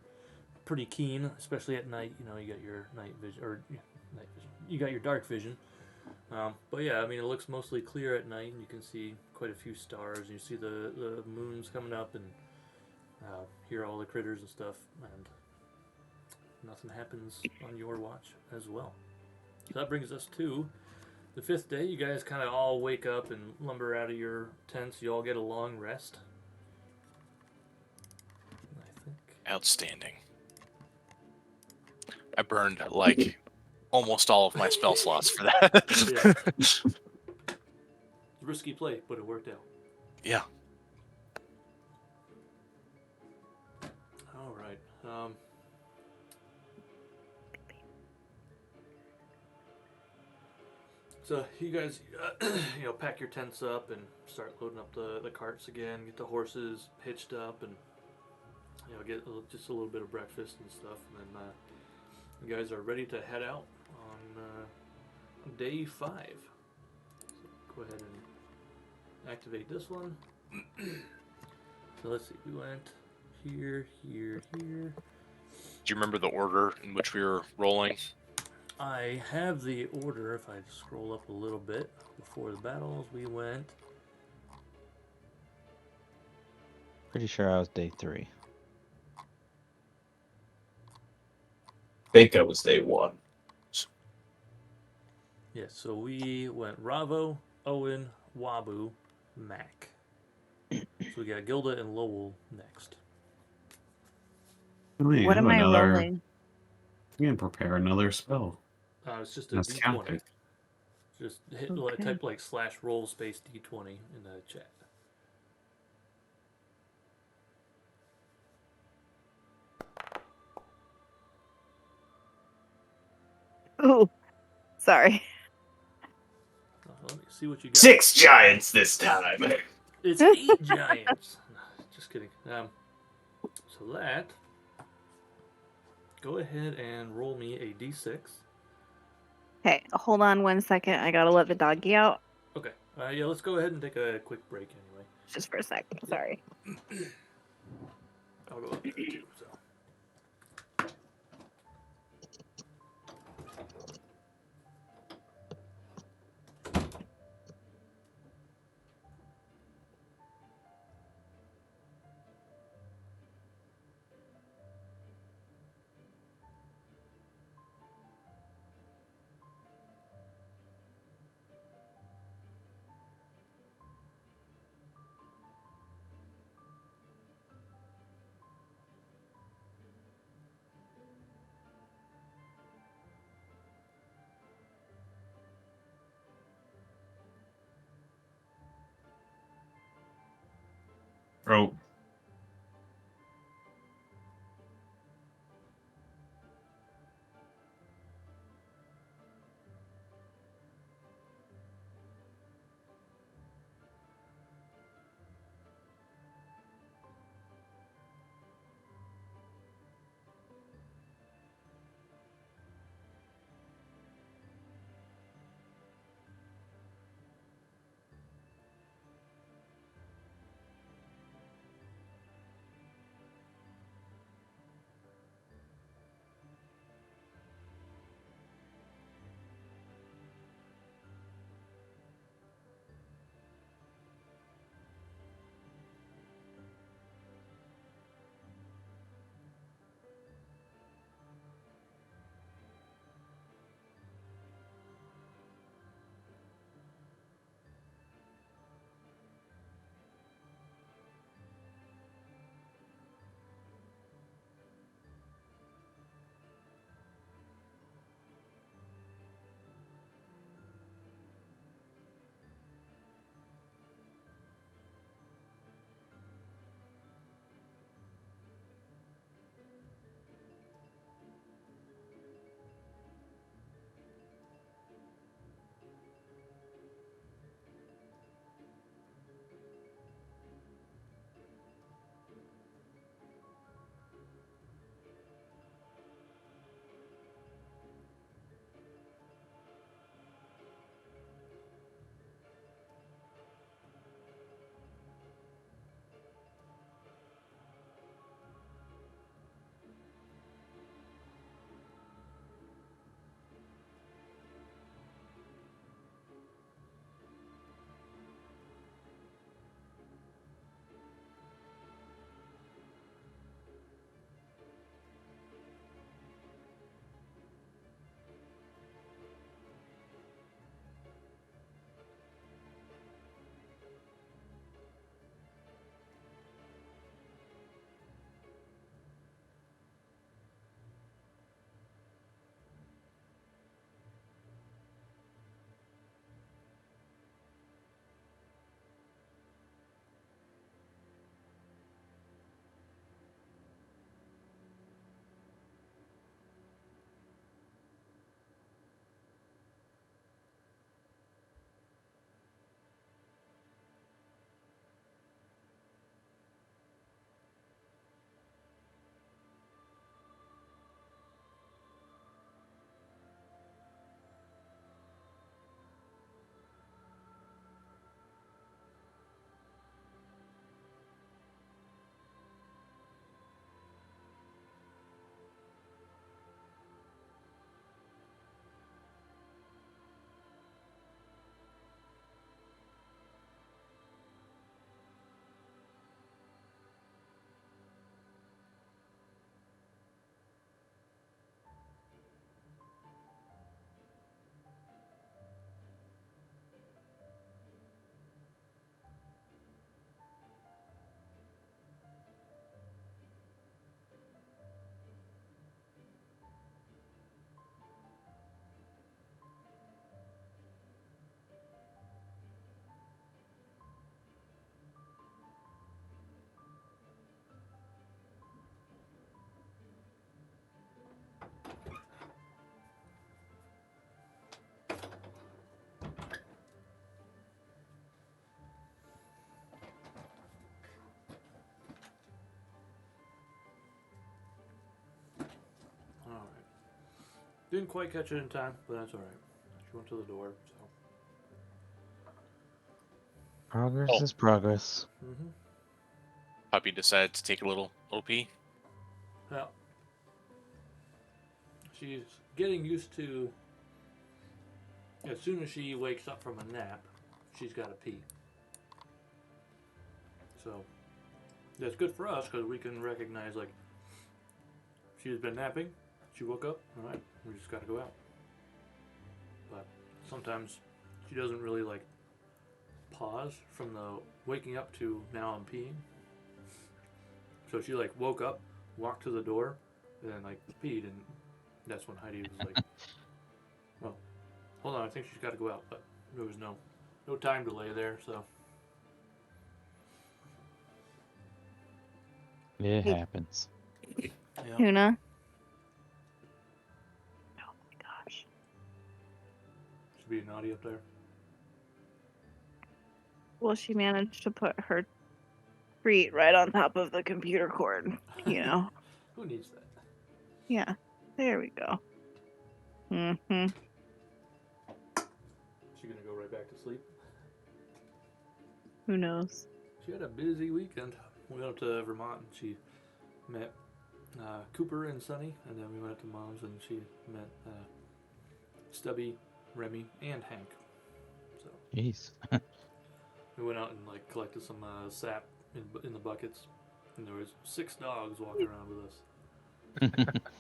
S1: pretty keen, especially at night. You got your night vision, or night vision. You got your dark vision. But yeah, it looks mostly clear at night, and you can see quite a few stars. And you see the moons coming up, and hear all the critters and stuff. And nothing happens on your watch as well. So that brings us to the 5th day. You guys kind of all wake up and lumber out of your tents. You all get a long rest. I think.
S4: Outstanding. I burned like almost all of my spell slots for that.
S1: Yeah. Risky play, but it worked out.
S4: Yeah.
S1: All right. So you guys, pack your tents up and start loading up the carts again. Get the horses hitched up, and get just a little bit of breakfast and stuff. And then you guys are ready to head out on day 5. So go ahead and activate this one. So let's see. We went here, here, here.
S4: Do you remember the order in which we were rolling?
S1: I have the order. If I scroll up a little bit, before the battles, we went.
S3: Pretty sure I was day 3.
S5: I think I was day 1.
S1: Yeah, so we went Ravo, Owen, Wabu, Mac. So we got Gilda and Lowell next.
S2: What am I rolling?
S6: You can prepare another spell.
S1: It's just a
S6: That's
S1: D20.
S6: counting.
S1: Just
S2: Okay.
S1: type like /roll space D20 in the chat.
S2: Ooh, sorry.
S1: Let me see what you got.
S5: 6 giants this time.
S1: It's 8 giants. Just kidding. So that. Go ahead and roll me a D6.
S2: Okay, hold on 1 second. I gotta let the doggy out
S1: Okay. Yeah, let's go ahead and take a quick break anyway.
S2: just for a second. Sorry.
S1: I'll go up there too. So.
S6: Oh,
S1: Didn't quite catch it in time, but that's alright. She went to the door, so.
S3: Progress
S4: Oh.
S3: is progress.
S1: Mm-hmm.
S4: Puppy decided to take a little pee.
S1: Yeah. She's getting used to, as soon as she wakes up from a nap, she's got to pee. So, that's good for us because we can recognize, like, she's been napping, she woke up, alright, we just got to go out. But sometimes she doesn't really, like, pause from the waking up to now I'm peeing. So she, like, woke up, walked to the door, and then, like, peed, and that's when Heidi was like, well, hold on, I think she's got to go out, but there was no time delay there, so.
S3: It happens.
S1: Yeah.
S2: Tuna. Oh my gosh.
S1: Should be naughty up there.
S2: Well, she managed to put her treat right on top of the computer cord, you know.
S1: Who needs that?
S2: Yeah. There we go. Mm-hmm.
S1: She gonna go right back to sleep?
S2: Who knows?
S1: She had a busy weekend. We went up to Vermont and she met Cooper and Sonny, and then we went up to Mom's and she met Stubby, Remy, and Hank. So
S3: Jeez.
S1: we went out and like collected some sap in the buckets, and there was 6 dogs walking around with us.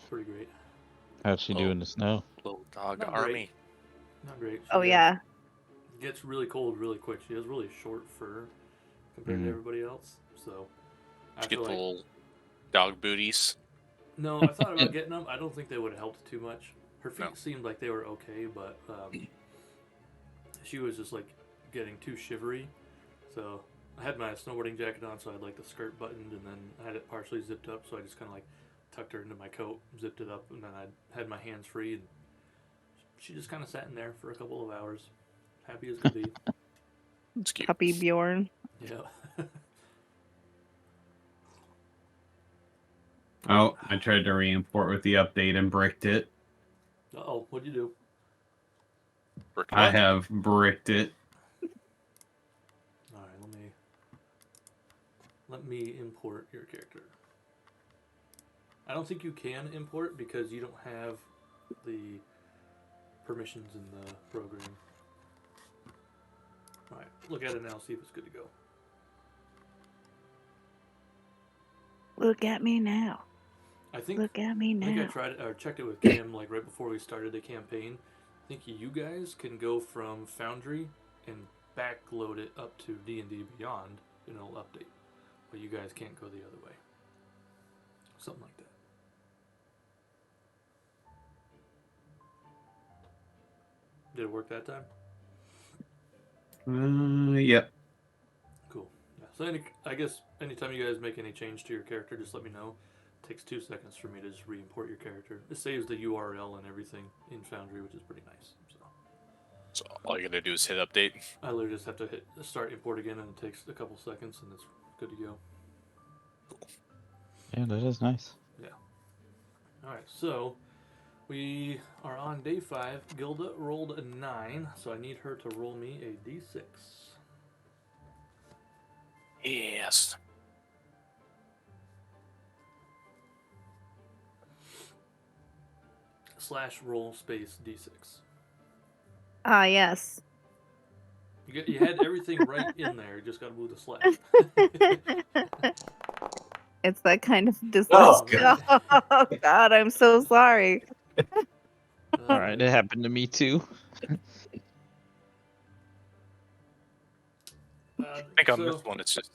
S1: Pretty great.
S3: How'd she do in the snow?
S4: Little dog
S1: Not
S4: army.
S1: great. Not great. She
S2: Oh yeah.
S1: gets really cold really quick. She has really short fur compared to everybody else. So I
S4: Did you
S1: feel
S4: get the
S1: like
S4: little dog booties?
S1: no, I thought about getting them. I don't think they would have helped too much. Her feet
S4: No.
S1: seemed like they were okay, but she was just like getting too shivery. So I had my snowboarding jacket on, so I had like the skirt buttoned, and then I had it partially zipped up. So I just kind of like tucked her into my coat, zipped it up, and then I had my hands free, and she just kind of sat in there for a couple of hours, happy as could be.
S4: It's cute.
S2: Puppy Bjorn.
S1: Yeah.
S6: Oh, I tried to re-import with the update and bricked it.
S1: Uh-oh, what'd you do?
S4: Brick
S6: I
S4: what?
S6: have bricked it.
S1: All right, let me import your character. I don't think you can import because you don't have the permissions in the program. All right, look at it now, see if it's good to go.
S2: Look at me now.
S1: I think
S2: Look at me
S1: I think I
S2: now.
S1: tried or checked it with Kim like right before we started the campaign. I think you guys can go from Foundry and backload it up to D&D Beyond and it'll update, but you guys can't go the other way. Something like that. Did it work that time?
S6: Yep.
S1: Cool. Yeah. So I guess anytime you guys make any change to your character, just let me know. It takes 2 seconds for me to just re-import your character. It saves the URL and everything in Foundry, which is pretty nice.
S4: So all you gotta do is hit update.
S1: I literally just have to hit start import again, and it takes a couple seconds, and it's good to go.
S3: Yeah, that is nice.
S1: All right, so we are on day 5. Gilda rolled a 9, so I need her to roll me a d6.
S4: Yes.
S1: / roll space d6.
S2: Ah, yes.
S1: You had everything right in there. You just got to move the slash.
S2: It's that kind of
S5: Oh,
S2: dyslexia. Oh, God, I'm so sorry.
S3: All right, it happened to me too.
S4: I think on this one it's just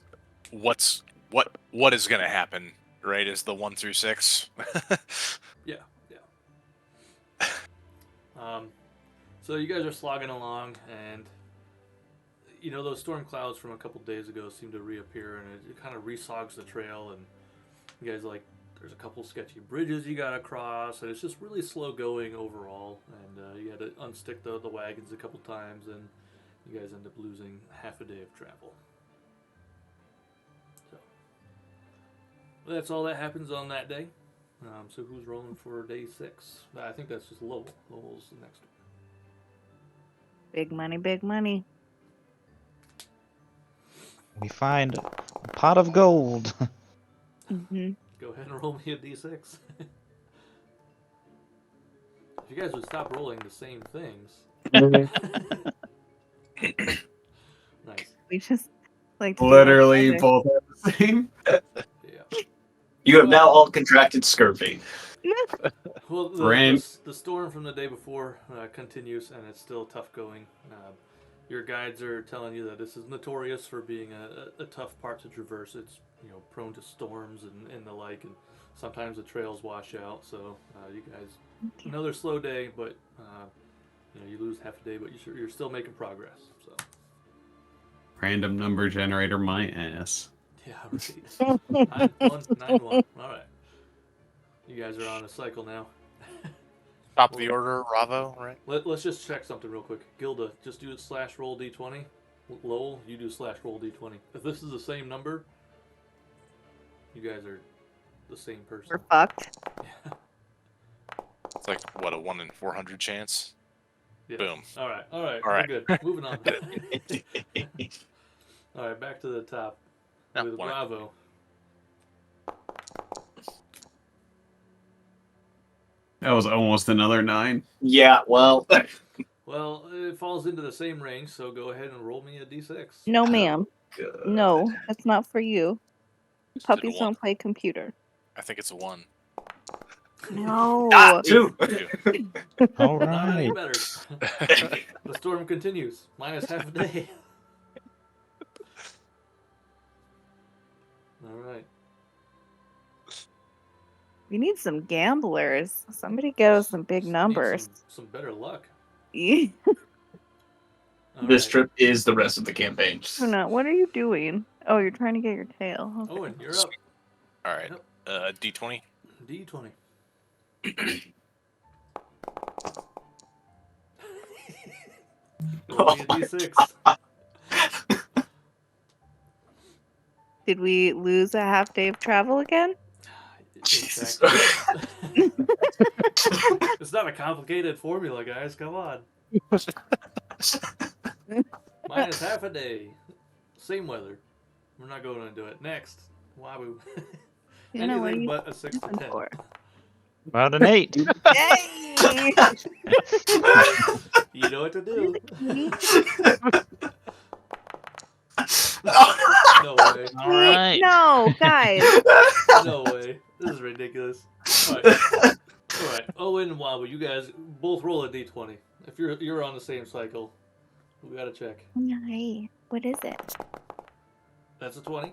S4: what is gonna happen, right? Is the 1 through 6.
S1: Yeah. So you guys are slogging along, and you know those storm clouds from a couple days ago seem to reappear, and it kind of resogs the trail. And you guys there's a couple sketchy bridges you gotta cross, and it's just really slow going overall. And you had to unstick the wagons a couple times, and you guys end up losing half a day of travel. So that's all that happens on that day. So who's rolling for day 6? I think that's just Lowell. Lowell's the next one.
S2: Big money, big money.
S3: We find a pot of gold.
S2: Mm-hmm.
S1: Go ahead and roll me a d6. If you guys would stop rolling the same things. Nice.
S2: We just like to do it
S6: Literally
S2: together.
S6: both have the same.
S1: Yeah.
S5: You have now all contracted scurvy.
S1: Well,
S6: Brand-
S1: the storm from the day before continues, and it's still tough going. Your guides are telling you that this is notorious for being a tough part to traverse. It's prone to storms and the like, and sometimes the trails wash out. So you guys, another slow day, but you lose half a day, but you're still making progress. So
S6: Random number generator, my ass.
S1: yeah, right. 9-1. All right, you guys are on a cycle now.
S4: Top of the order, Ravo, right?
S1: Let's just check something real quick. Gilda, just do / roll d20. Lowell, you do / roll d20. If this is the same number, you guys are the same person.
S2: We're fucked.
S1: Yeah.
S4: It's like, what, a 1 in 400 chance?
S1: Yeah.
S4: Boom.
S1: All right. We're
S4: right.
S1: good. Moving on. All right, back to the top
S4: No,
S1: with
S4: 1 in-
S1: Ravo.
S6: That was almost another 9.
S5: Yeah, well,
S1: Well, it falls into the same range, so go ahead and roll me a d6.
S2: No, ma'am.
S5: good.
S2: No, that's not for you.
S4: Just did a
S2: Puppies
S4: 1.
S2: don't play computer.
S4: I think it's a 1.
S2: No.
S5: Ah, 2.
S3: All
S1: Not any
S3: right.
S1: better. The storm continues. Minus half a day. All right.
S2: We need some gamblers. Somebody get us some big
S1: Need
S2: numbers.
S1: some better luck.
S2: Yeah.
S1: All
S5: This
S1: right.
S5: trip is the rest of the campaign.
S2: Luna, what are you doing? Oh, you're trying to get your tail. Okay.
S1: Owen, you're up.
S4: All right.
S1: Yep.
S4: D20.
S1: D20. Roll me a D6.
S2: Did we lose a half day of travel again?
S5: Jesus.
S1: It's not a complicated formula, guys. Come on. Minus half a day. Same weather. We're not going into it. Next. Wahoo.
S2: You know what
S1: Anything
S2: you
S1: but a 6 to 10.
S2: for?
S3: About an 8.
S2: Hey!
S1: You know what to do. No way.
S3: All right.
S2: No, guys.
S1: No way. This is ridiculous. Alright. Alright. Owen and Wahoo, you guys both roll a d20. If you're on the same cycle, we gotta check.
S2: Hey, what is it?
S1: That's a 20.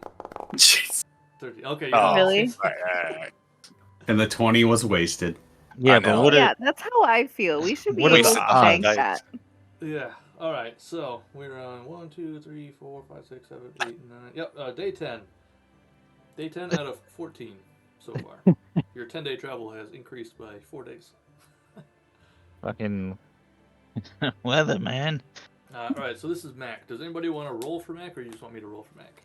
S5: Jeez.
S1: 30. Okay,
S4: Oh.
S2: Really?
S4: Right.
S6: And the 20 was wasted.
S3: Yeah,
S4: I
S3: but
S4: know.
S3: what
S2: Yeah,
S3: are
S2: that's how I feel. We should be
S3: What are
S2: able
S3: the
S2: to
S3: odds?
S2: bank
S4: Nice.
S2: that.
S1: Yeah. All right. So we're on 1, 2, 3, 4, 5, 6, 7, 8, 9. Yep. Day 10. Day 10 out of 14 so far. Your 10-day travel has increased by 4 days.
S3: fucking weather, man?
S1: All right. So this is Mac. Does anybody want to roll for Mac, or you just want me to roll for Mac?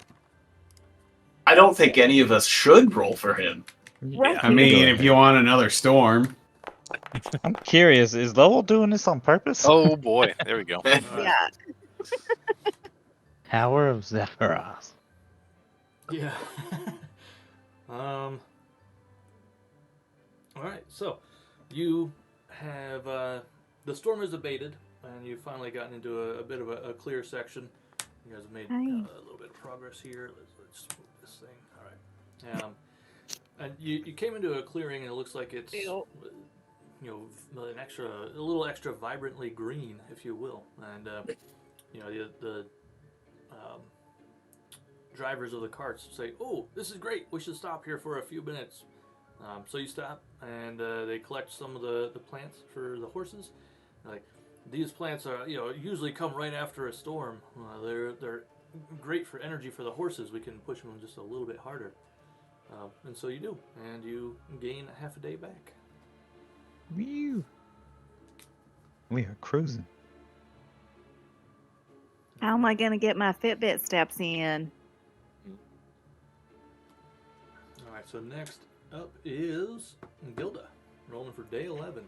S5: I don't think any of us should roll for him.
S2: Right.
S6: I mean, if you want another storm.
S3: I'm curious, is Lowell doing this on purpose?
S4: Oh boy, there we go.
S1: All right.
S2: Yeah.
S3: Tower of Zephyros.
S1: Yeah. All right. So you have the storm has abated, and you've finally gotten into a bit of a clear section. You guys have made
S2: Hi.
S1: a little bit of progress here. Let's move this thing. All right. And you came into a clearing, and it looks like it's
S2: Ew.
S1: a little extra vibrantly green, if you will. And the drivers of the carts say, "Oh, this is great. We should stop here for a few minutes." So you stop, and they collect some of the plants for the horses. Like, these plants are usually come right after a storm. They're great for energy for the horses. We can push them just a little bit harder. And so you do, and you gain half a day back.
S3: Whew. We are cruising.
S2: How am I gonna get my Fitbit steps in?
S1: All right, so next up is Gilda, rolling for day 11.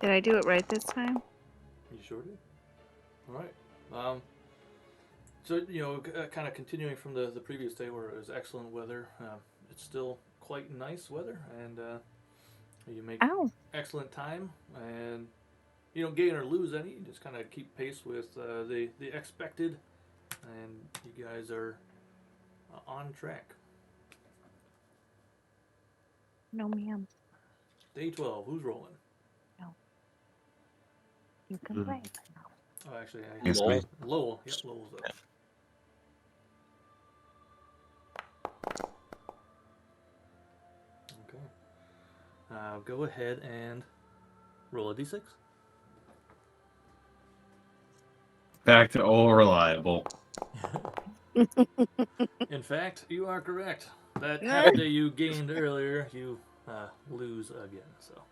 S2: Did I do it right this time?
S1: You sure did. All right. So, kind of continuing from the previous day where it was excellent weather, it's still quite nice weather, and you make
S2: Ow.
S1: excellent time, and you don't gain or lose any. You just kind of keep pace with the expected, and you guys are on track.
S2: No, ma'am.
S1: Day 12, who's rolling?
S2: You can
S6: Hmm.
S2: play.
S1: Oh, actually,
S6: Yes,
S4: Lowell.
S6: mate.
S1: Lowell. Yep, Lowell's up. Okay. Go ahead and roll a d6.
S6: Back to all reliable.
S1: In fact, you are correct. That half day you gained earlier, you lose again. So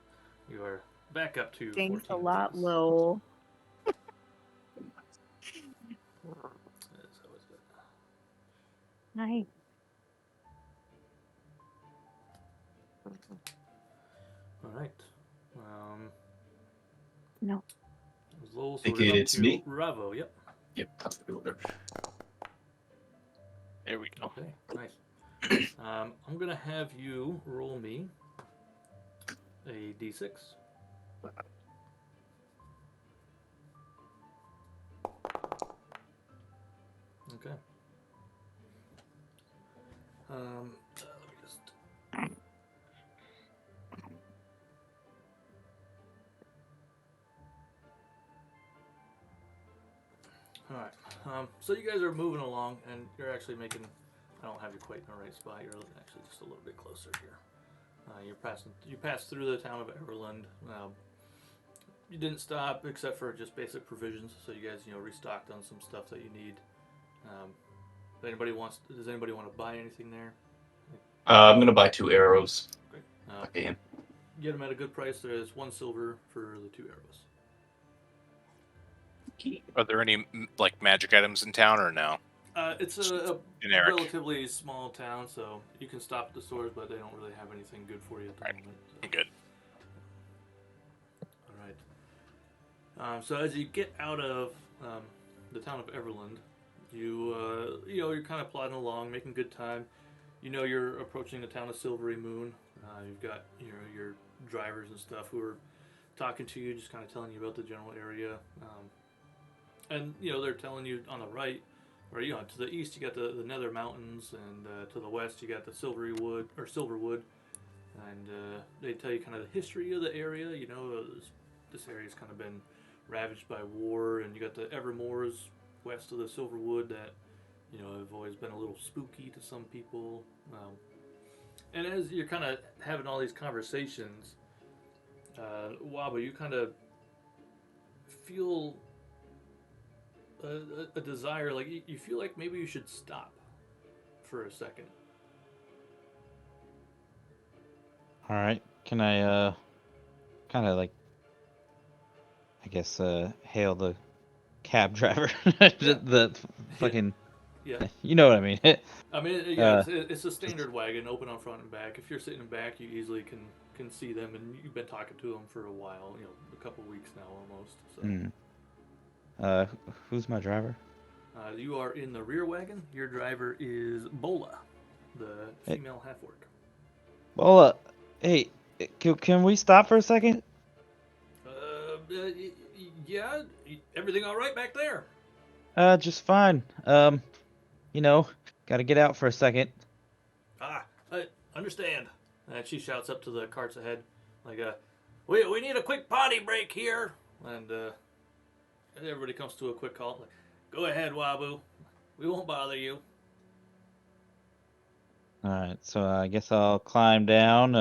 S1: you are back up to
S2: Thanks
S1: 14
S2: a lot,
S1: apiece.
S2: Lowell.
S1: That's always good.
S2: Nice.
S1: All right.
S2: No.
S1: It was Lowell, so
S5: Think
S1: we're up
S5: it's
S1: to
S5: me?
S1: Ravo. Yep.
S5: Yep. That's the builder.
S4: There we go.
S1: Okay. Nice. I'm gonna have you roll me a d6. Okay. Let me just. All right. So you guys are moving along, and you're actually making. I don't have you quite in the right spot. You're actually just a little bit closer here. You passed through the town of Everland. You didn't stop except for just basic provisions, so you guys restocked on some stuff that you need. Does anybody want to buy anything there?
S5: I'm gonna buy 2 arrows.
S1: Great.
S5: Okay.
S1: Get them at a good price. There's 1 silver for the 2 arrows.
S4: Are there any like magic items in town or no?
S1: It's a
S4: Generic.
S1: relatively small town, so you can stop at the stores, but they don't really have anything good for you at the
S4: Right.
S1: moment. So.
S4: Good.
S1: All right. So as you get out of the town of Everland, you're kind of plodding along, making good time. You're approaching the town of Silverymoon. You've got your drivers and stuff who are talking to you, just kind of telling you about the general area. And they're telling you on the right, or to the east you got the Nether Mountains, and to the west you got the Silverwood, and they tell you kind of the history of the area. This area's kind of been ravaged by war, and you got the Evermoors west of the Silverwood that have always been a little spooky to some people. And as you're kind of having all these conversations, Waba, you kind of feel a desire, like you feel like maybe you should stop for a second.
S3: All right. Can I kind of like I guess hail the cab driver? the fucking
S1: Yeah.
S3: you know what I mean.
S1: I mean, yeah, it's a standard wagon, open on front and back. If you're sitting in back, you easily can see them, and you've been talking to them for a while, a couple weeks now almost. So.
S3: Who's my driver?
S1: You are in the rear wagon. Your driver is Bola, the female half-orc.
S3: Well, hey, can we stop for a second?
S1: Yeah, everything all right back there?
S3: Just fine. Gotta get out for a second.
S1: I understand. And she shouts up to the carts ahead, like, we need a quick potty break here. And everybody comes to a quick halt. Like, go ahead, Wabu. We won't bother you.
S3: All right, so I guess I'll climb down.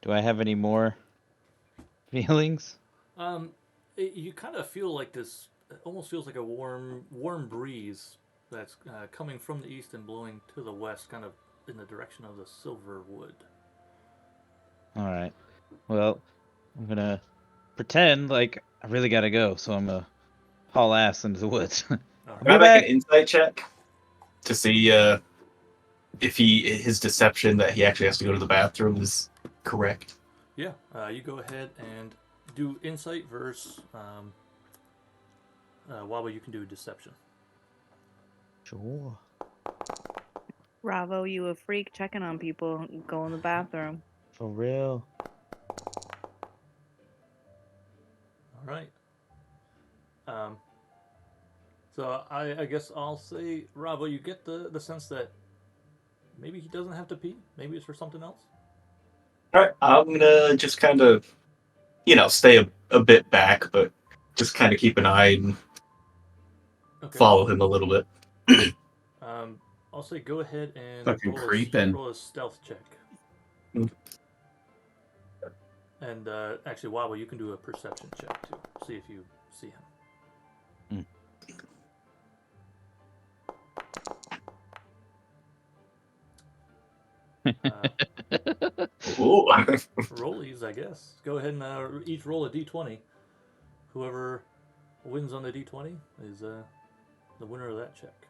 S3: Do I have any more feelings?
S1: You kind of feel like this. It almost feels like a warm breeze that's coming from the east and blowing to the west, kind of in the direction of the Silverwood.
S3: All right. Well, I'm gonna pretend like I really gotta go, so I'm gonna haul ass into the woods.
S1: All
S5: Can I make an insight check to see if his deception that he actually has to go to the bathroom is correct?
S1: Yeah, you go ahead and do insight versus Wabo. You can do deception.
S3: Sure.
S2: Ravo, you a freak checking on people. Go in the bathroom.
S3: For real.
S1: All right. So I guess I'll say, Ravo, you get the sense that maybe he doesn't have to pee. Maybe it's for something else.
S5: All right, I'm gonna just kind of, stay a bit back, but just kind of keep an eye and follow him a little bit.
S1: I'll say go ahead and
S6: Fucking creeping.
S1: roll a stealth check.
S5: Mm.
S1: And actually, Wabo, you can do a perception check too. See if you see him.
S5: Ooh.
S1: Rollies, I guess. Go ahead and each roll a d20. Whoever wins on the d20 is the winner of that check.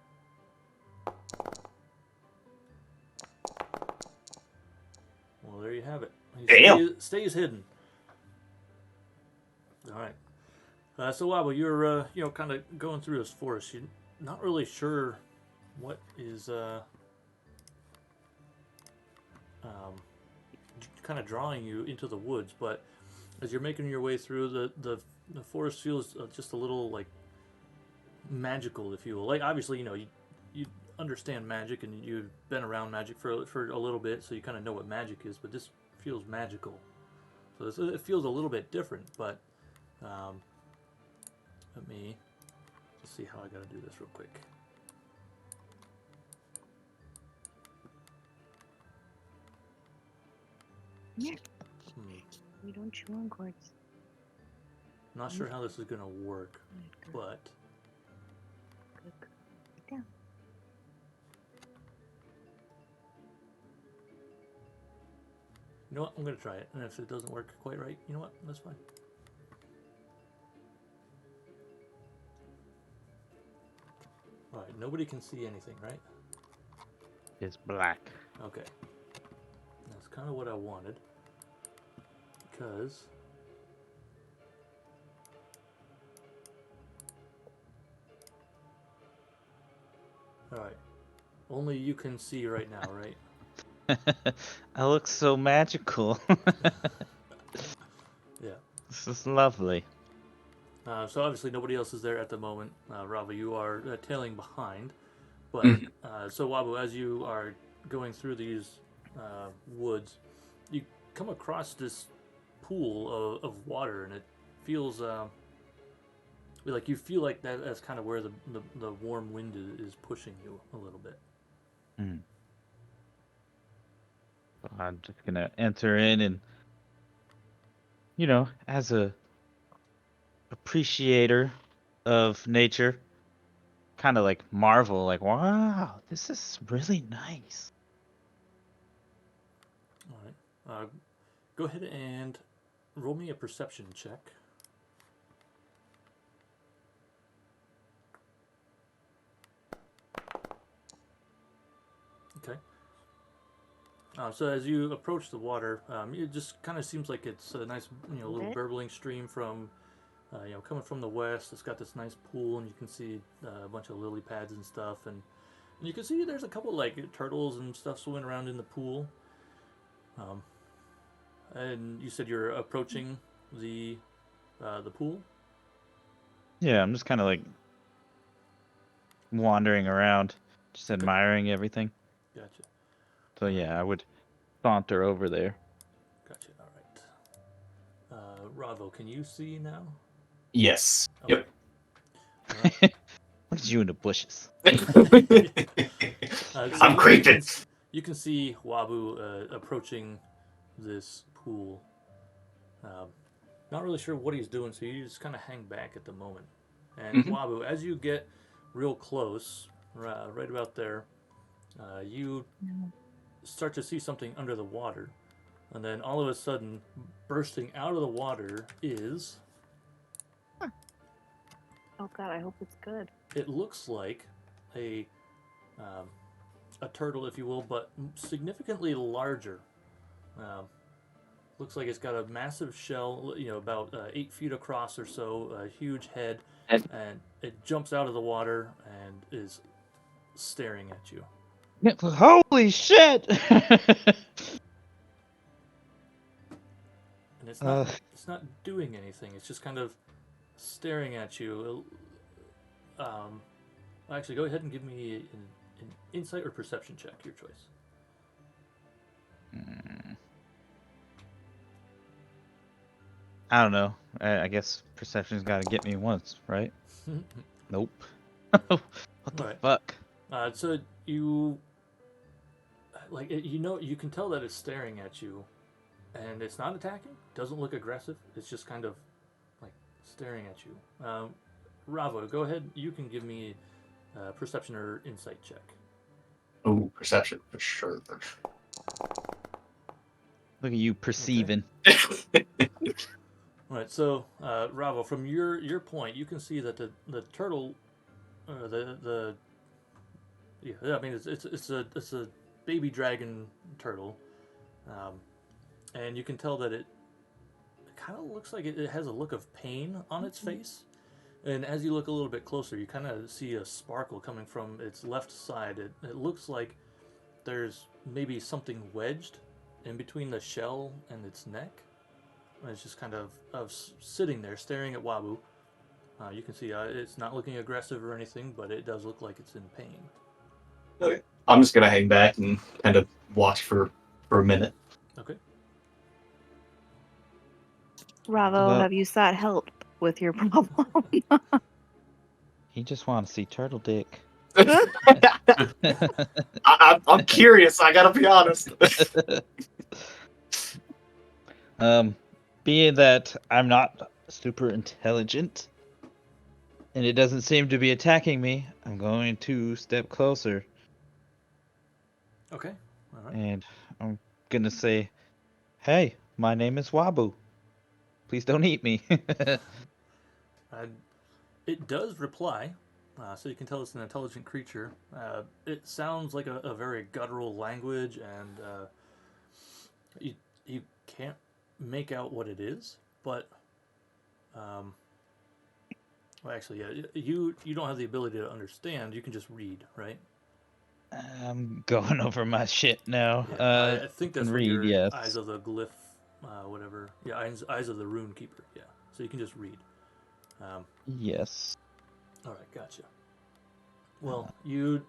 S1: Well, there you have it. He
S5: Damn.
S1: stays hidden. All right. So, Wabo, you're kind of going through this forest. You're not really sure what is kind of drawing you into the woods, but as you're making your way through, the forest feels just a little like magical, if you will. Like, obviously, you understand magic and you've been around magic for a little bit, so you kind of know what magic is, but this feels magical. So it feels a little bit different, but let me just see how I gotta do this real quick.
S2: Yeah. We don't chew on cords.
S1: Not sure how this is gonna work, but
S2: Down.
S1: you know what? I'm gonna try it, and if it doesn't work quite right, you know what? That's fine. All right, nobody can see anything, right?
S3: It's black.
S1: Okay. That's kind of what I wanted. Because alright. Only you can see right now, right?
S3: I look so magical.
S1: Yeah.
S3: This is lovely.
S1: So obviously nobody else is there at the moment. Ravo, you are tailing behind. But so Wabu, as you are going through these woods, you come across this pool of water, and it feels like you feel like that's kind of where the warm wind is pushing you a little bit.
S3: I'm just gonna enter in and, as a appreciator of nature, kind of like marvel, like, wow, this is really nice.
S1: All right. Go ahead and roll me a perception check. Okay. So as you approach the water, it just kind of seems like it's a nice, little burbling stream from, coming from the west. It's got this nice pool, and you can see a bunch of lily pads and stuff, and you can see there's a couple like turtles and stuff swimming around in the pool. And you said you're approaching the pool?
S3: Yeah, I'm just kind of like wandering around, just admiring everything.
S1: Gotcha.
S3: So yeah, I would saunter over there.
S1: Gotcha. All right. Ravo, can you see now?
S5: Yes.
S1: Okay.
S5: Yep.
S3: Look at you in the bushes.
S5: I'm creeping.
S1: You can see Wabu approaching this pool. Not really sure what he's doing, so you just kind of hang back at the moment. And Wabu, as you get real close, right about there, you start to see something under the water. And then all of a sudden, bursting out of the water is...
S2: Oh god, I hope it's good.
S1: it looks like a turtle, if you will, but significantly larger. Looks like it's got a massive shell, about 8 feet across or so, a huge head, and it jumps out of the water and is staring at you.
S3: Holy shit!
S1: And it's not doing anything. It's just kind of staring at you. Actually, go ahead and give me an insight or perception check, your choice.
S3: I don't know. I guess perception's got to get me once, right? Nope. What the
S1: Right.
S3: fuck?
S1: So you you can tell that it's staring at you, and it's not attacking. Doesn't look aggressive. It's just kind of like staring at you. Ravo, go ahead. You can give me a perception or insight check.
S5: Oh, perception for sure.
S3: Look at you perceiving.
S1: All right, so Ravo, from your point, you can see that the turtle, I mean it's a baby dragon turtle, and you can tell that it kind of looks like it has a look of pain on its face, and as you look a little bit closer, you kind of see a sparkle coming from its left side. It looks like there's maybe something wedged in between the shell and its neck. And it's just kind of sitting there staring at Wabu. You can see it's not looking aggressive or anything, but it does look like it's in pain.
S5: Okay. I'm just gonna hang back and kind of watch for a minute.
S1: Okay.
S2: Ravo, have you sought help with your problem?
S3: He just wants to see turtle dick.
S5: I'm curious. I gotta be honest.
S3: Being that I'm not super intelligent, and it doesn't seem to be attacking me, I'm going to step closer.
S1: Okay. All right.
S3: And I'm gonna say, "Hey, my name is Wabu. Please don't eat me."
S1: It does reply, so you can tell it's an intelligent creature. It sounds like a very guttural language, and you can't make out what it is, but well, actually, yeah, you don't have the ability to understand. You can just read, right?
S3: I'm going over my shit now.
S1: Yeah, I think that's
S3: can
S1: what
S3: read,
S1: your
S3: yes.
S1: Eyes of the Glyph, whatever. Yeah, eyes of the Rune Keeper. Yeah, so you can just read.
S3: Yes.
S1: All right, gotcha. Well, you.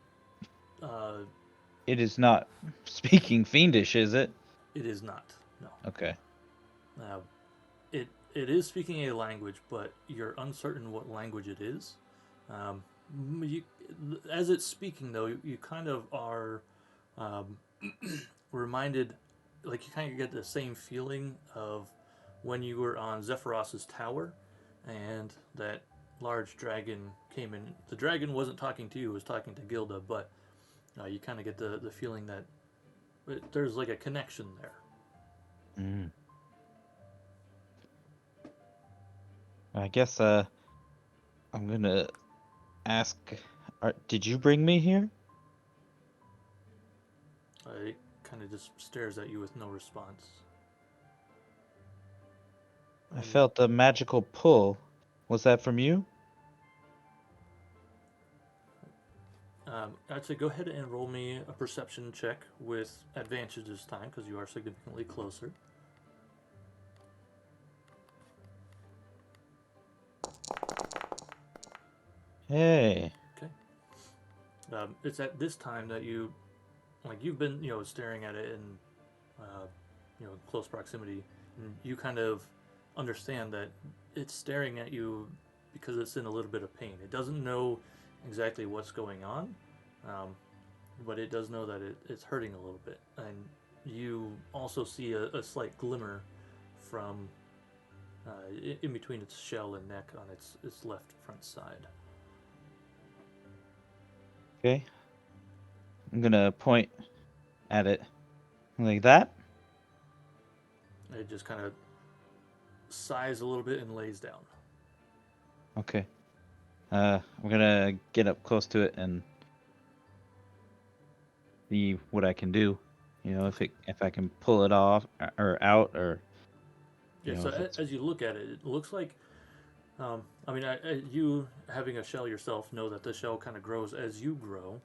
S3: It is not speaking fiendish, is it?
S1: It is not. No.
S3: Okay.
S1: It is speaking a language, but you're uncertain what language it is. As it's speaking, though, you kind of are reminded, like you kind of get the same feeling of when you were on Zephyros's tower, and that large dragon came in. The dragon wasn't talking to you; it was talking to Gilda, but you kind of get the feeling that there's like a connection there.
S3: Mm. I guess I'm gonna ask. Did you bring me here?
S1: It kind of just stares at you with no response.
S3: I felt a magical pull. Was that from you?
S1: I'd say go ahead and roll me a perception check with advantage this time because you are significantly closer.
S3: Hey.
S1: Okay. It's at this time that you've been, staring at it in, close proximity, and you kind of understand that it's staring at you because it's in a little bit of pain. It doesn't know exactly what's going on, but it does know that it's hurting a little bit. And you also see a slight glimmer from in between its shell and neck on its left front side.
S3: Okay. I'm gonna point at it like that.
S1: It just kind of sighs a little bit and lays down.
S3: Okay. I'm gonna get up close to it and see what I can do. You know, if I can pull it off or out, or
S1: Yeah.
S3: you know,
S1: So
S3: if it's
S1: as you look at it, it looks like. I mean, you having a shell yourself know that the shell kind of grows as you grow,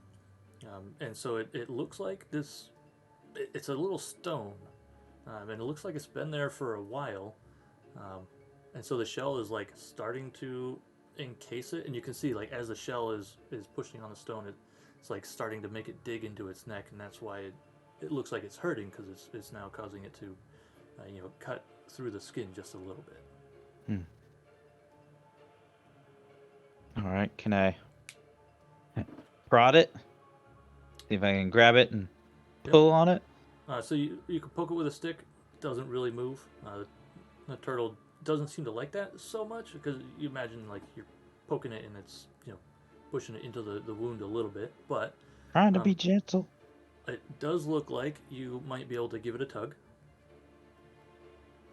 S1: and so it looks like this. It's a little stone, and it looks like it's been there for a while, and so the shell is like starting to encase it, and you can see like as the shell is pushing on the stone, it's like starting to make it dig into its neck, and that's why it looks like it's hurting because it's now causing it to, cut through the skin just a little bit.
S3: all right. Can I prod it? See if I can grab it and
S1: Yep.
S3: pull on it.
S1: So you can poke it with a stick. It doesn't really move. The turtle doesn't seem to like that so much because you imagine like you're poking it and it's pushing it into the wound a little bit. But
S3: Trying to
S1: um,
S3: be gentle.
S1: it does look like you might be able to give it a tug.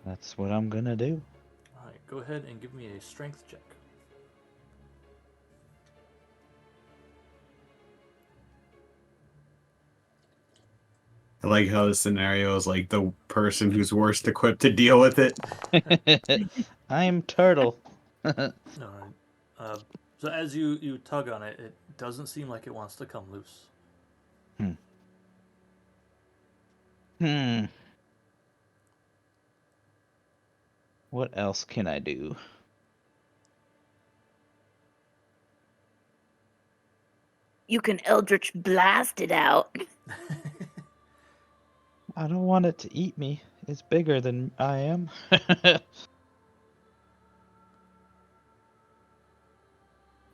S3: That's what I'm gonna do.
S1: All right, go ahead and give me a strength check.
S6: I like how the scenario is like the person who's worst equipped to deal with it.
S3: I'm turtle.
S1: All right. So as you tug on it, it doesn't seem like it wants to come loose.
S3: What else can I do?
S2: You can Eldritch blast it out.
S3: I don't want it to eat me. It's bigger than I am.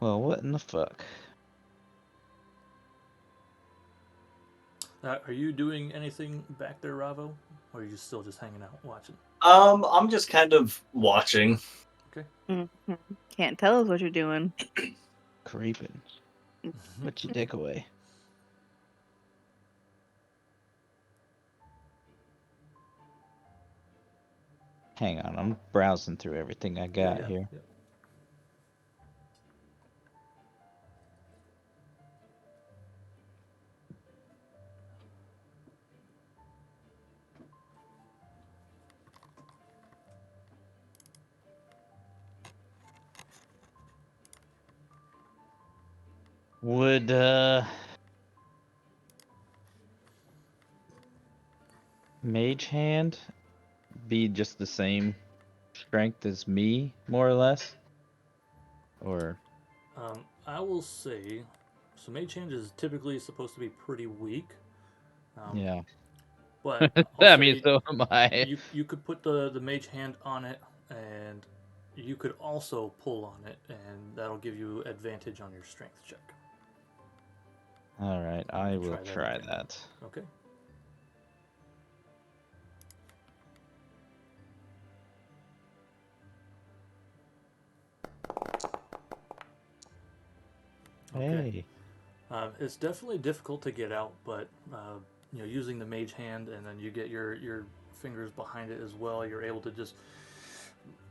S3: Well, what in the fuck?
S1: Are you doing anything back there, Ravo? Or are you still just hanging out watching?
S5: I'm just kind of watching.
S2: Mhm. Can't tell us what you're doing.
S3: Creeping. Put your dick away. Hang on, I'm browsing through everything I got here.
S1: Yeah.
S3: Would Mage Hand be just the same strength as me, more or less? Or
S1: I will say, so Mage Hand is typically supposed to be pretty weak.
S3: yeah.
S1: But I'll
S3: I mean,
S1: say
S3: so am I.
S1: you could put the Mage Hand on it, and you could also pull on it, and that'll give you advantage on your strength check.
S3: All right, I will
S1: Try that
S3: try
S1: again.
S3: that.
S1: Okay.
S3: Hey.
S1: It's definitely difficult to get out, but using the Mage Hand, and then you get your fingers behind it as well, you're able to just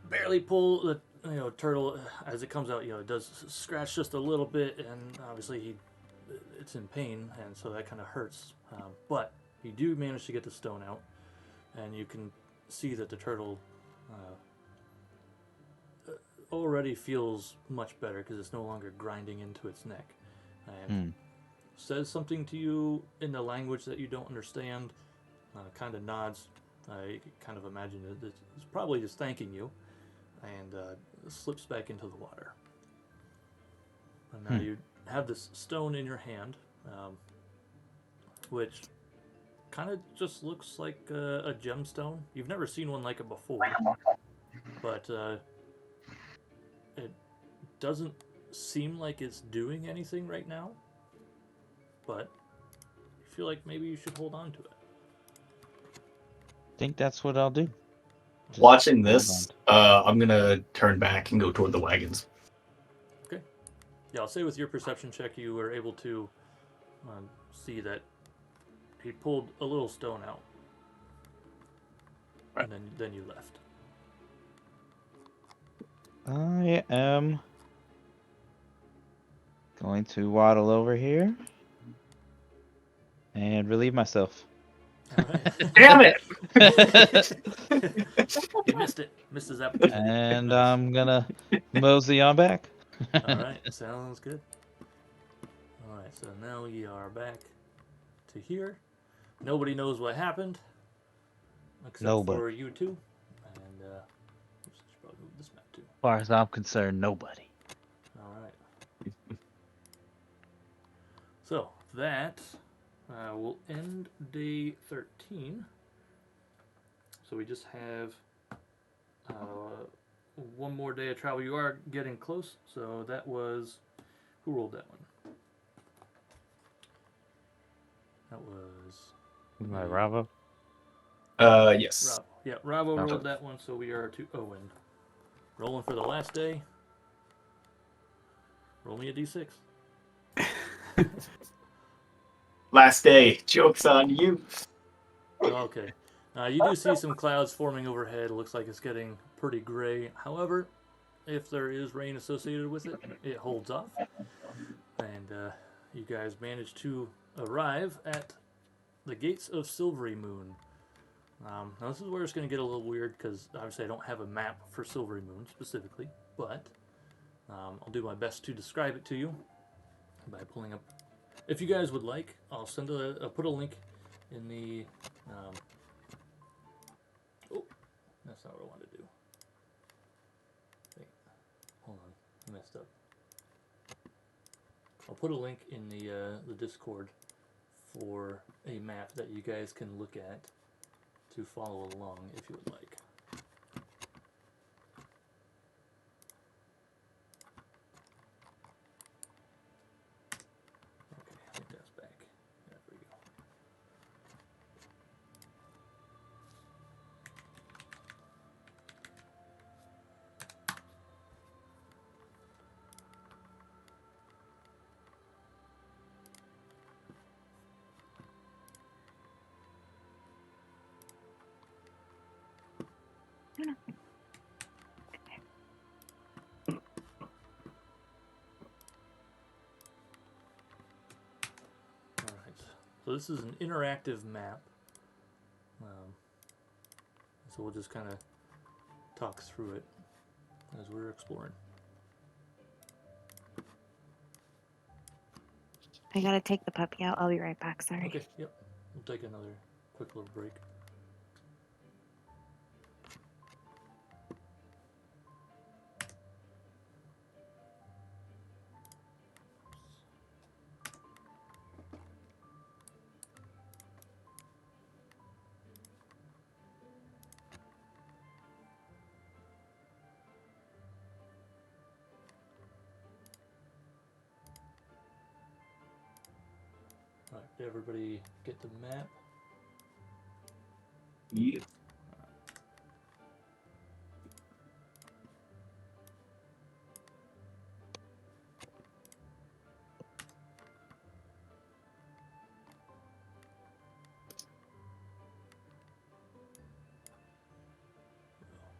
S1: barely pull the turtle as it comes out. It does scratch just a little bit, and obviously it's in pain, and so that kind of hurts. But you do manage to get the stone out, and you can see that the turtle already feels much better because it's no longer grinding into its neck, and says something to you in the language that you don't understand. Kind of nods. You can kind of imagine it's probably just thanking you, and slips back into the water. And now you have this stone in your hand, which kind of just looks like a gemstone. You've never seen one like it before, but it doesn't seem like it's doing anything right now. But I feel like maybe you should hold on to it.
S3: Think that's what I'll do. Just
S5: Watching
S3: hold
S5: this, I'm gonna turn back and go toward the wagons.
S1: Okay. Yeah, I'll say with your perception check, you were able to see that he pulled a little stone out,
S4: Right.
S1: and then you left.
S3: I am Going to waddle over here and relieve myself.
S1: All right.
S5: Damn it!
S1: He missed it. Missed his opportunity.
S3: And
S1: Nice.
S3: I'm gonna mosey on back.
S1: All right, sounds good. All right, so now we are back to here. Nobody knows what happened except
S3: Nobody.
S1: for you two. And oops, I should probably move this map too.
S3: As far as I'm concerned, nobody.
S1: All right. So that will end day 13. So we just have one more day of travel. You are getting close. So that was, who rolled that one? That was
S3: My Ravo.
S5: Yes.
S1: Ravo. Yeah, Ravo
S3: Okay.
S1: rolled that one. So we are to Owen. Rolling for the last day. Roll me a d6.
S5: Last day. Joke's on you.
S1: Okay. You do see some clouds forming overhead. It looks like it's getting pretty gray. However, if there is rain associated with it, it holds off. And you guys manage to arrive at the gates of Silverymoon. Now this is where it's going to get a little weird because obviously I don't have a map for Silverymoon specifically, but I'll do my best to describe it to you by pulling up. If you guys would like, I'll put a link in the. Oh, that's not what I wanted to do. Wait, hold on, I messed up. I'll put a link in the Discord for a map that you guys can look at to follow along if you would like. Okay, I think that's back. There we go. Alright, so this is an interactive map. So we'll just kind of talk through it as we're exploring.
S2: I gotta take the puppy out. I'll be right back. Sorry.
S1: Okay, yep. We'll take another quick little break. Alright, did everybody get the map?
S5: Yeah.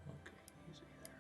S1: Okay, easy there.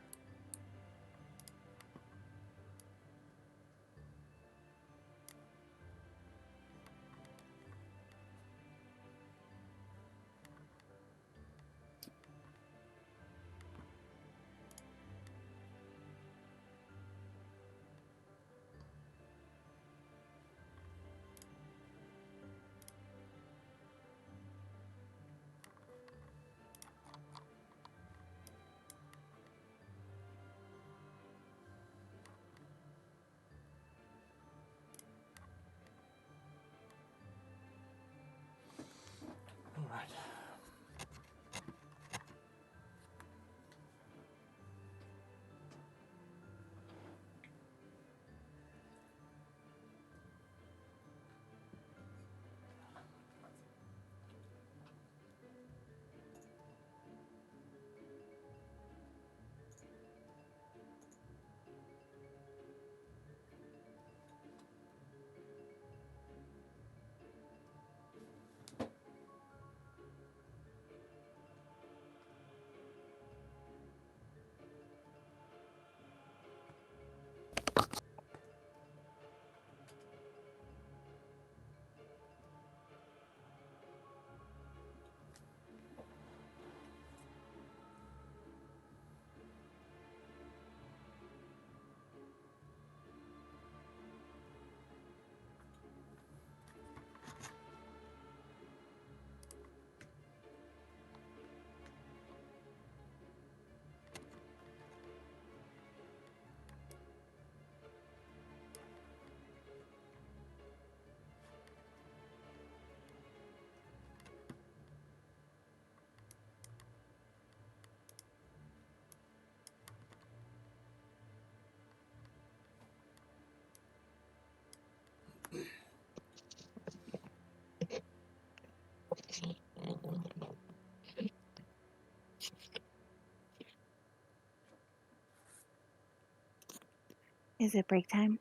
S2: Is it break time?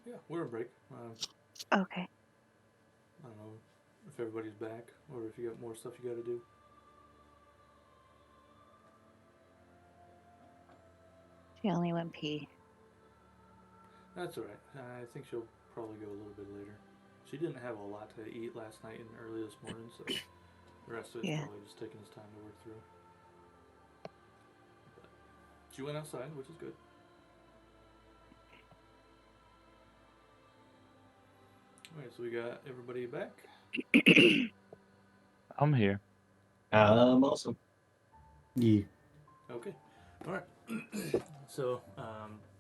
S1: Yeah, we're on break.
S2: Okay.
S1: I don't know if everybody's back or if you got more stuff you got to do.
S2: She only went pee.
S1: That's alright. I think she'll probably go a little bit later. She didn't have a lot to eat last night and early this morning, so the rest of it's
S2: Yeah.
S1: probably just taking his time to work through. But she went outside, which is good. Alright, so we got everybody back.
S3: I'm here.
S5: Awesome.
S6: Yeah.
S1: Okay. Alright. So,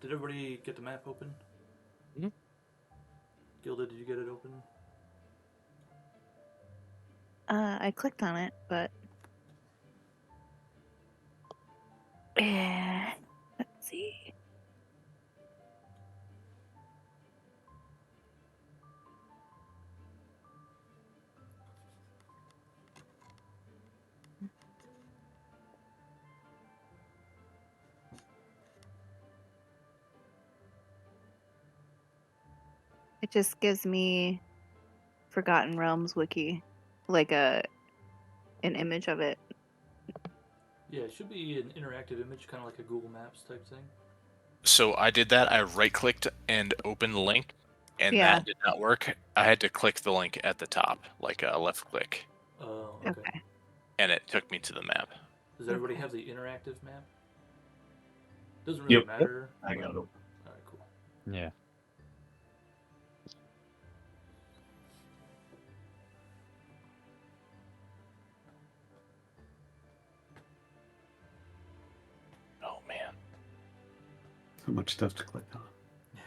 S1: did everybody get the map open?
S4: Mhm.
S1: Gilda, did you get it open?
S2: I clicked on it, but yeah. Let's see. It just gives me Forgotten Realms wiki, like an image of it.
S1: Yeah, it should be an interactive image, kind of like a Google Maps type thing.
S4: So I did that. I right-clicked and opened the link, and
S2: Yeah.
S4: that did not work. I had to click the link at the top, like a left click,
S1: Oh, okay.
S2: Okay.
S4: and it took me to the map.
S1: Does everybody
S2: Okay.
S1: have the interactive map? Doesn't really
S5: Yep.
S1: matter.
S5: I
S1: but-
S5: got it.
S1: Alright, cool.
S3: Yeah.
S4: Oh man.
S6: So much stuff to click on.
S1: Yeah.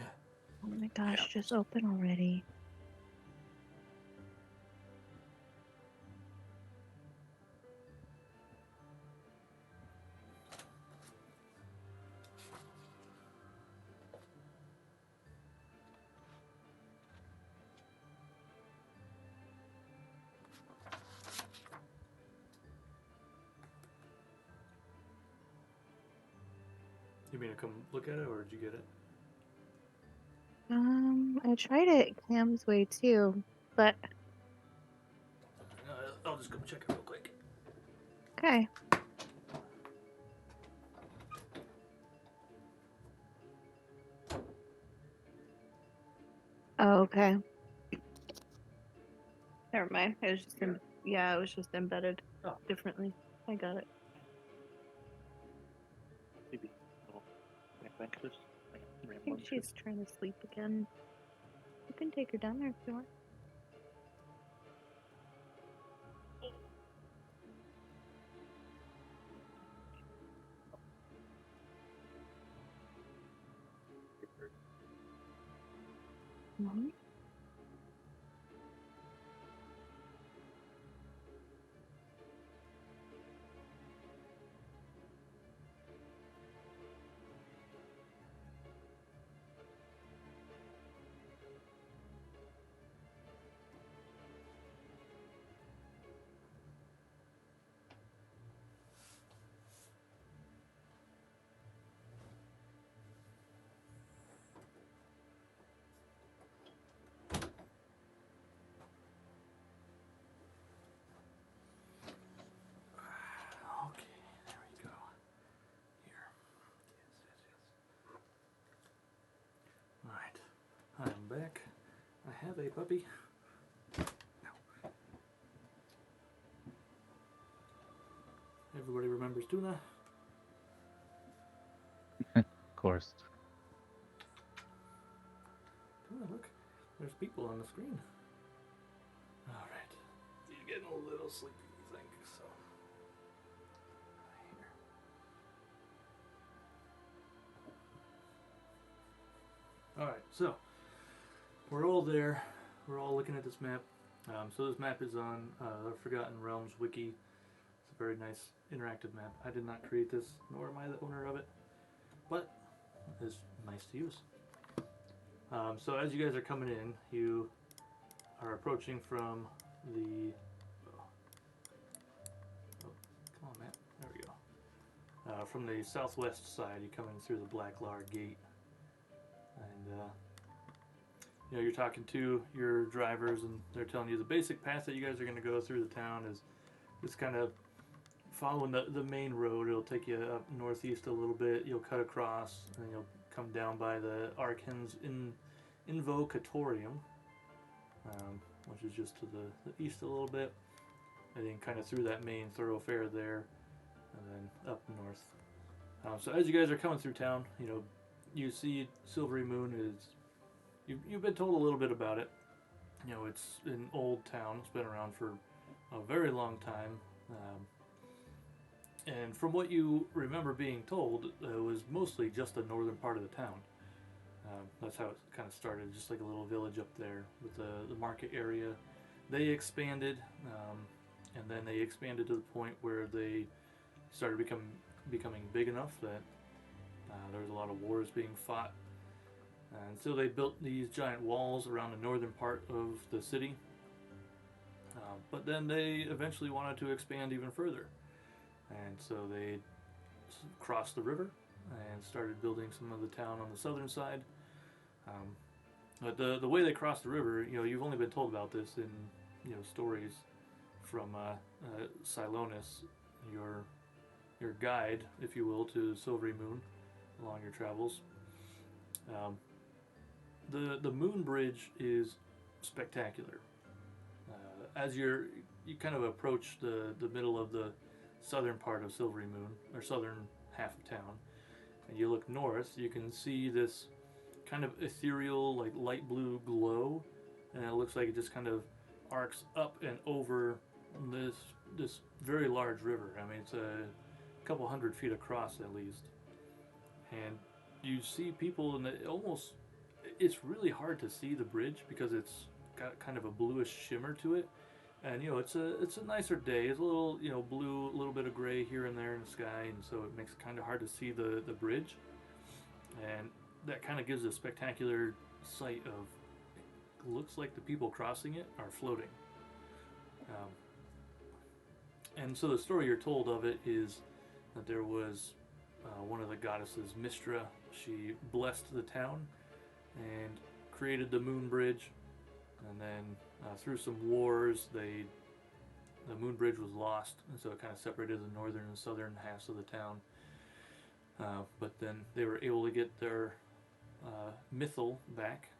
S2: Oh my gosh, just open already.
S1: You mean to come look at it, or did you get it?
S2: I tried it Cam's way too, but
S1: I'll just go check it real quick.
S2: okay. Oh, okay. Never mind. It was just yeah, it was just embedded
S1: Oh.
S2: differently. I got it.
S7: Maybe little adventures.
S2: I think she's trying to sleep again. You can take her down there if you want. Mm-hmm.
S1: Okay, there we go. Here. Yes. Alright. I'm back. I have a puppy. Everybody remembers Tuna.
S3: Of course.
S1: Tuna, look. There's people on the screen. Alright. He's getting a little sleepy, I think, so. Alright, so we're all there. We're all looking at this map. So this map is on the Forgotten Realms wiki. It's a very nice interactive map. I did not create this, nor am I the owner of it, but it's nice to use. So as you guys are coming in, you are approaching from the... Oh, come on, Matt. There we go. From the southwest side, you're coming through the Black Lar Gate. you know, you're talking to your drivers, and they're telling you the basic path that you guys are going to go through the town is just kind of following the main road. It'll take you up northeast a little bit. You'll cut across, and you'll come down by the Arkhan's Invocatorium, which is just to the east a little bit, and then kind of through that main thoroughfare there, and then up north. So as you guys are coming through town, you know, you see Silverymoon is. You've been told a little bit about it. You know, it's an old town. It's been around for a very long time. And from what you remember being told, it was mostly just the northern part of the town. That's how it kind of started, just like a little village up there with the market area. They expanded, and then they expanded to the point where they started becoming big enough that there was a lot of wars being fought. And so they built these giant walls around the northern part of the city. But then they eventually wanted to expand even further. And so they crossed the river and started building some of the town on the southern side. But the way they crossed the river, you know, you've only been told about this in, you know, stories from Silonis, your guide, if you will, to Silverymoon along your travels. The moon bridge is spectacular. As you kind of approach the middle of the southern part of Silverymoon, or southern half of town, and you look north, you can see this kind of ethereal, like light blue glow, and it looks like it just kind of arcs up and over this very large river. I mean, it's a couple 100 feet across at least, and you see people, and it's really hard to see the bridge because it's got kind of a bluish shimmer to it. And you know, it's a nicer day. It's a little, you know, blue, a little bit of gray here and there in the sky, and so it makes it kind of hard to see the bridge. And that kind of gives a spectacular sight of. It looks like the people crossing it are floating. And so the story you're told of it is that there was one of the goddesses, Mistra. She blessed the town and created the moon bridge, and then through some wars the moon bridge was lost, and so it kind of separated the northern and southern halves of the town. But then they were able to get their MidiQOL back,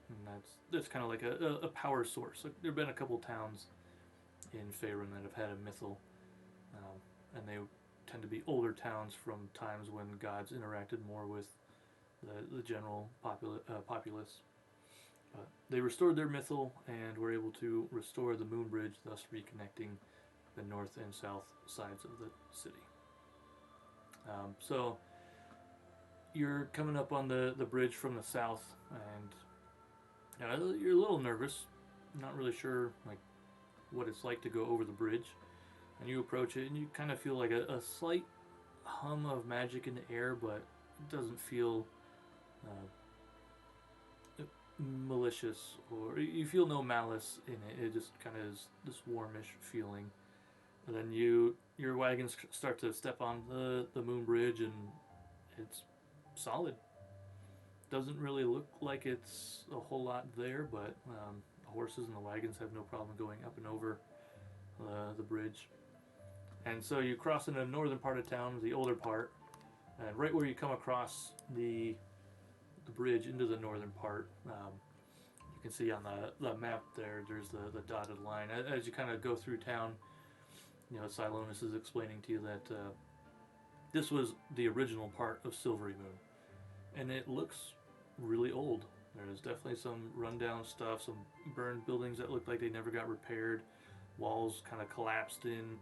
S1: and that's kind of like a power source. Like, there have been a couple towns in Faerun that have had a MidiQOL, and they tend to be older towns from times when gods interacted more with the general populace. But they restored their MidiQOL and were able to restore the moon bridge, thus reconnecting the north and south sides of the city. So you're coming up on the bridge from the south, and you're a little nervous, not really sure like what it's like to go over the bridge. And you approach it, and you kind of feel like a slight hum of magic in the air, but it doesn't feel malicious, or you feel no malice in it. It just kind of is this warmish feeling. And then your wagons start to step on the moon bridge, and it's solid. Doesn't really look like it's a whole lot there, but the horses and the wagons have no problem going up and over the bridge. And so you cross into the northern part of town, the older part, and right where you come across the bridge into the northern part, you can see on the map there's the dotted line. As you kind of go through town, you know, Silonis is explaining to you that this was the original part of Silverymoon, and it looks really old. There's definitely some rundown stuff, some burned buildings that look like they never got repaired, walls kind of collapsed in,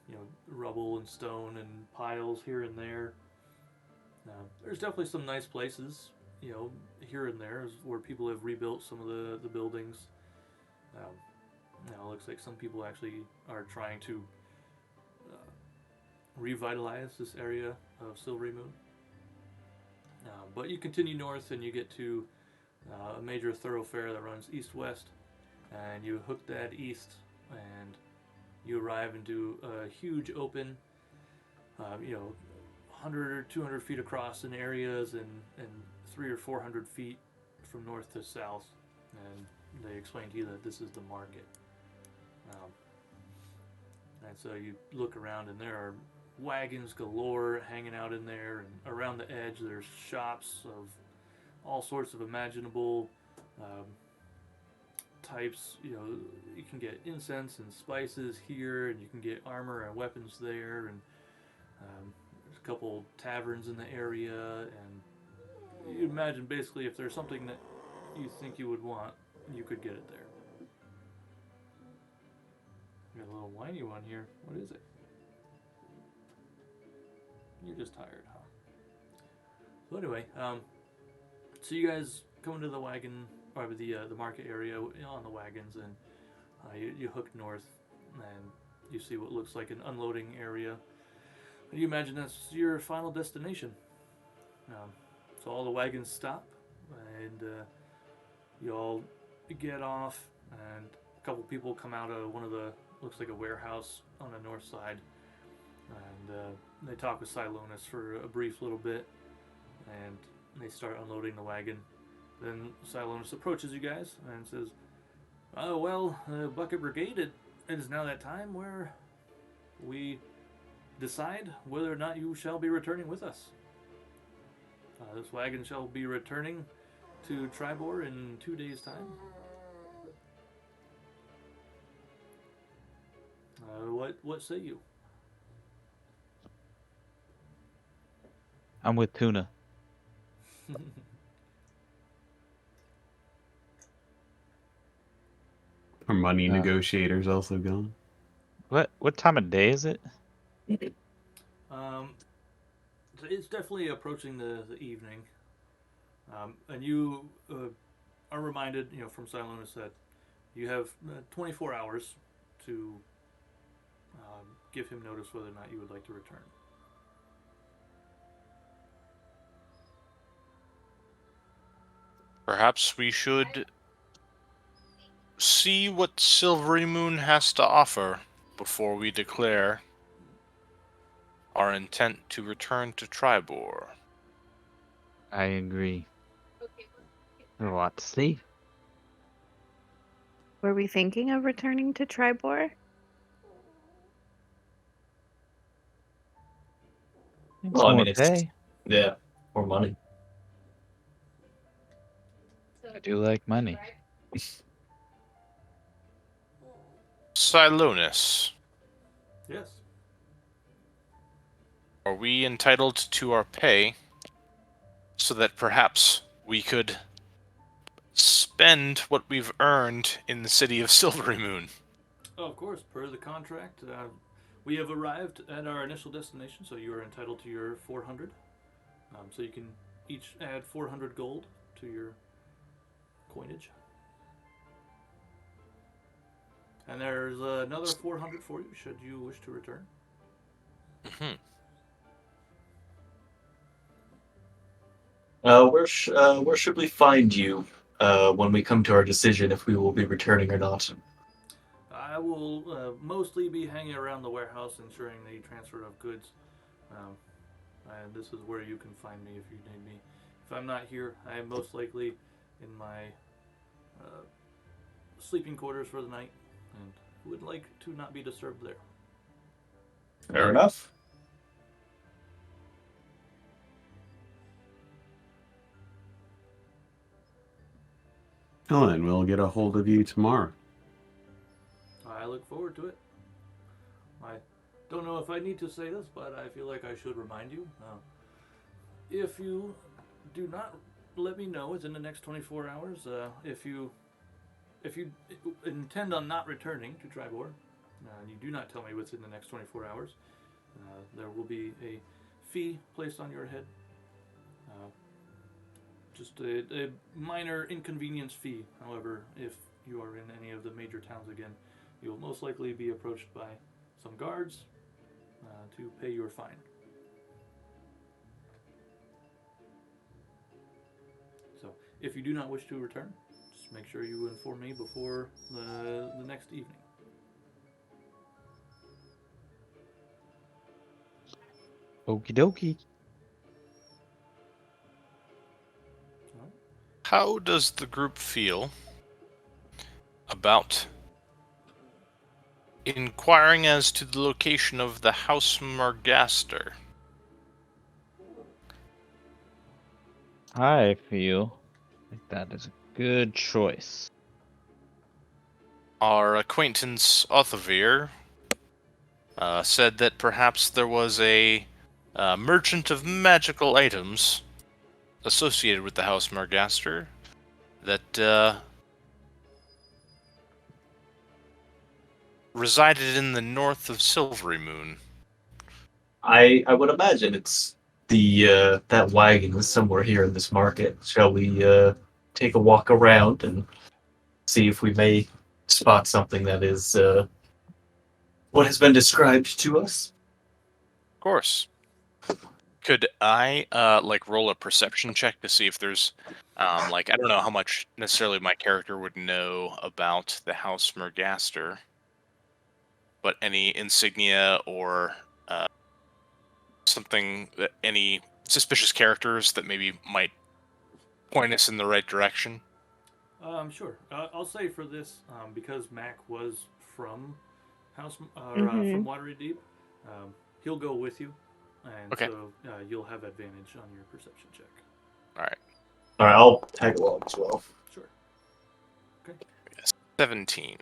S1: you know, rubble and stone and piles here and there. There's definitely some nice places, you know, here and there where people have rebuilt some of the buildings. You know, it looks like some people actually are trying to revitalize this area of Silverymoon. But you continue north and you get to a major thoroughfare that runs east-west, and you hook that east, and you arrive into a huge open, you know, 100 or 200 feet across in areas, and 300 or 400 feet from north to south, and they explain to you that this is the market. And so you look around, and there are wagons galore hanging out in there, and around the edge there's shops of all sorts of imaginable types. You know, you can get incense and spices here, and you can get armor and weapons there, and there's a couple taverns in the area, and you imagine basically if there's something that you think you would want, you could get it there. Got a little whiny one here. What is it? You're just tired, huh? So anyway, so you guys go into the wagon, or the market area on the wagons, and you hook north, and you see what looks like an unloading area. And you imagine that's your final destination. So all the wagons stop, and you all get off, and a couple people come out of one of the, looks like a warehouse on the north side, and they talk with Silonis for a brief little bit, and they start unloading the wagon. Then Silonis approaches you guys and says, "Oh well, Bucket Brigade, it is now that time where we decide whether or not you shall be returning with us. This wagon shall be returning to Tribor in 2 days' time. What say you?"
S3: I'm with Tuna.
S6: Our money
S3: Uh.
S6: negotiators also gone.
S3: What time of day is it?
S1: So it's definitely approaching the evening, and you are reminded, from Silonis that you have 24 hours to give him notice whether or not you would like to return.
S4: Perhaps we should see what Silverymoon has to offer before we declare our intent to return to Tribor.
S3: I agree. There's a lot to see.
S2: Were we thinking of returning to Tribor?
S3: It's
S5: Well, I
S3: more
S5: mean, it's
S3: pay.
S5: yeah, more money.
S3: I do like money.
S4: Silonis,
S1: Yes.
S4: are we entitled to our pay so that perhaps we could spend what we've earned in the city of Silverymoon?
S1: Oh, of course, per the contract, we have arrived at our initial destination, so you are entitled to your 400. So you can each add 400 gold to your coinage. And there's another 400 for you, should you wish to return.
S4: Mm-hmm.
S5: Where should we find you when we come to our decision if we will be returning or not?
S1: I will mostly be hanging around the warehouse, ensuring the transfer of goods. And this is where you can find me if you need me. If I'm not here, I am most likely in my sleeping quarters for the night, and would like to not be disturbed there.
S5: Fair enough.
S6: Helen, we'll get a hold of you tomorrow.
S1: I look forward to it. I don't know if I need to say this, but I feel like I should remind you. If you do not let me know within the next 24 hours, if you intend on not returning to Tribor, and you do not tell me within the next 24 hours, there will be a fee placed on your head. Just a minor inconvenience fee. However, if you are in any of the major towns again, you will most likely be approached by some guards to pay your fine. So, if you do not wish to return, just make sure you inform me before the next evening.
S3: Okie dokie.
S4: how does the group feel about inquiring as to the location of the House Margaster?
S3: I feel like that is a good choice.
S4: Our acquaintance Othavir said that perhaps there was a merchant of magical items associated with the House Margaster that resided in the north of Silverymoon.
S5: I would imagine it's the that wagon is somewhere here in this market. Shall we take a walk around and see if we may spot something that is what has been described to us?
S4: Of course. Could I like roll a perception check to see if there's like I don't know how much necessarily my character would know about the House Margaster, but any insignia or something that any suspicious characters that maybe might point us in the right direction?
S1: Sure. I'll say for this, because Mac was from from
S2: Mhm.
S1: Watery Deep, he'll go with you, and
S4: Okay.
S1: so you'll have advantage on your perception check.
S4: All right.
S5: All right, I'll tag along as well.
S1: Sure.
S4: 17.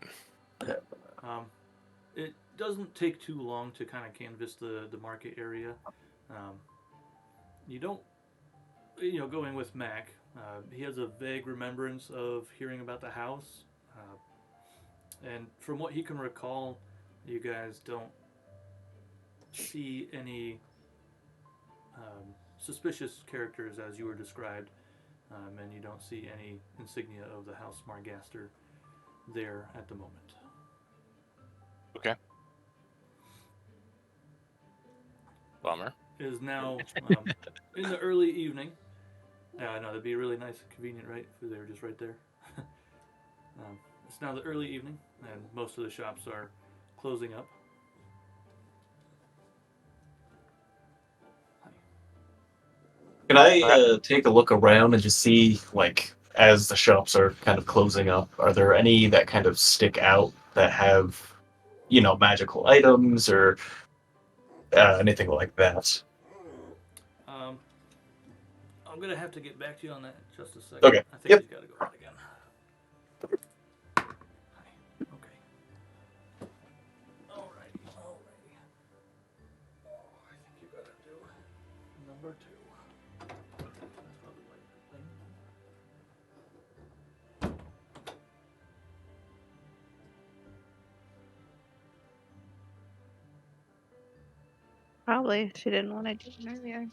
S1: It doesn't take too long to kind of canvass the market area. You don't, going with Mac, he has a vague remembrance of hearing about the house, and from what he can recall, you guys don't see any suspicious characters as you were described, and you don't see any insignia of the House Margaster there at the moment.
S4: Okay. Bummer.
S1: It is now in the early evening. Yeah, I know that'd be really nice and convenient, right? If they were just right there. It's now the early evening, and most of the shops are closing up.
S5: Can I take a look around and just see, like, as the shops are kind of closing up, are there any that kind of stick out that have, magical items or anything like that?
S1: I'm gonna have to get back to you on that in just a second.
S5: Okay.
S1: I think
S5: Yep.
S1: he's got to go out again. Hi. Okay. Alrighty. Oh, I think you gotta do number 2. That's probably like the thing.
S2: Probably she didn't want to do it earlier.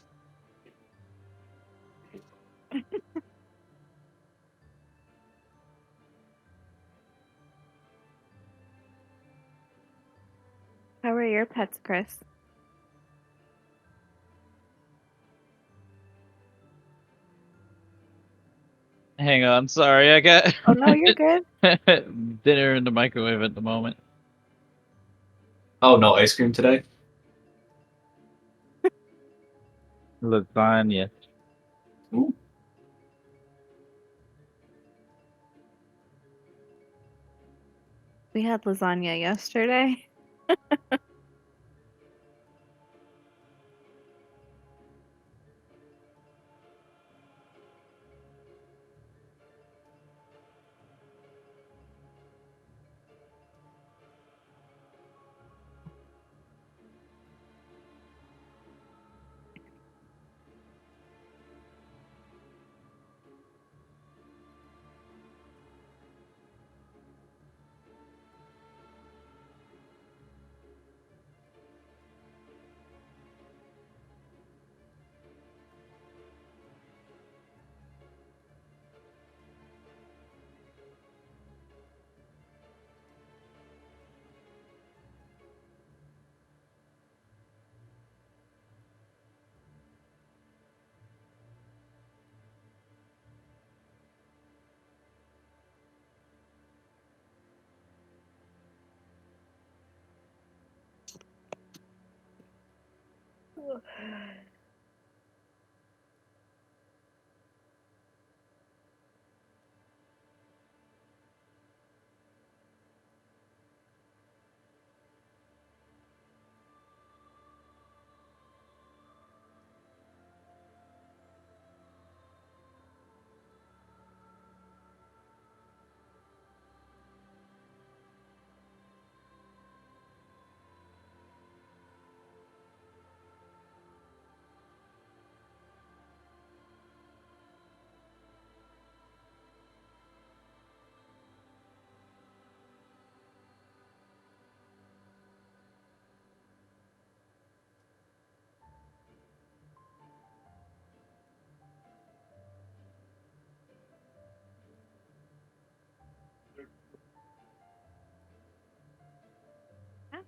S2: How are your pets, Chris?
S3: Hang on, sorry, I got
S2: Oh no, you're good.
S3: dinner in the microwave at the moment.
S5: Oh, no ice cream today?
S3: Lasagna.
S5: Ooh.
S2: We had lasagna yesterday.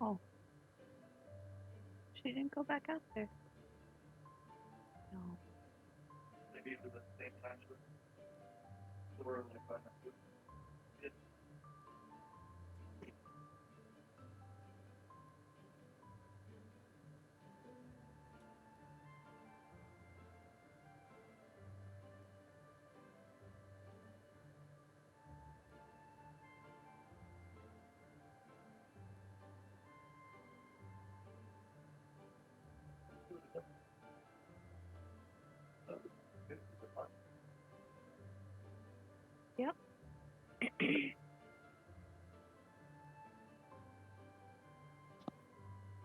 S2: Oh. She didn't go back out there. No.
S7: Maybe for the same time. Or like
S2: Yep.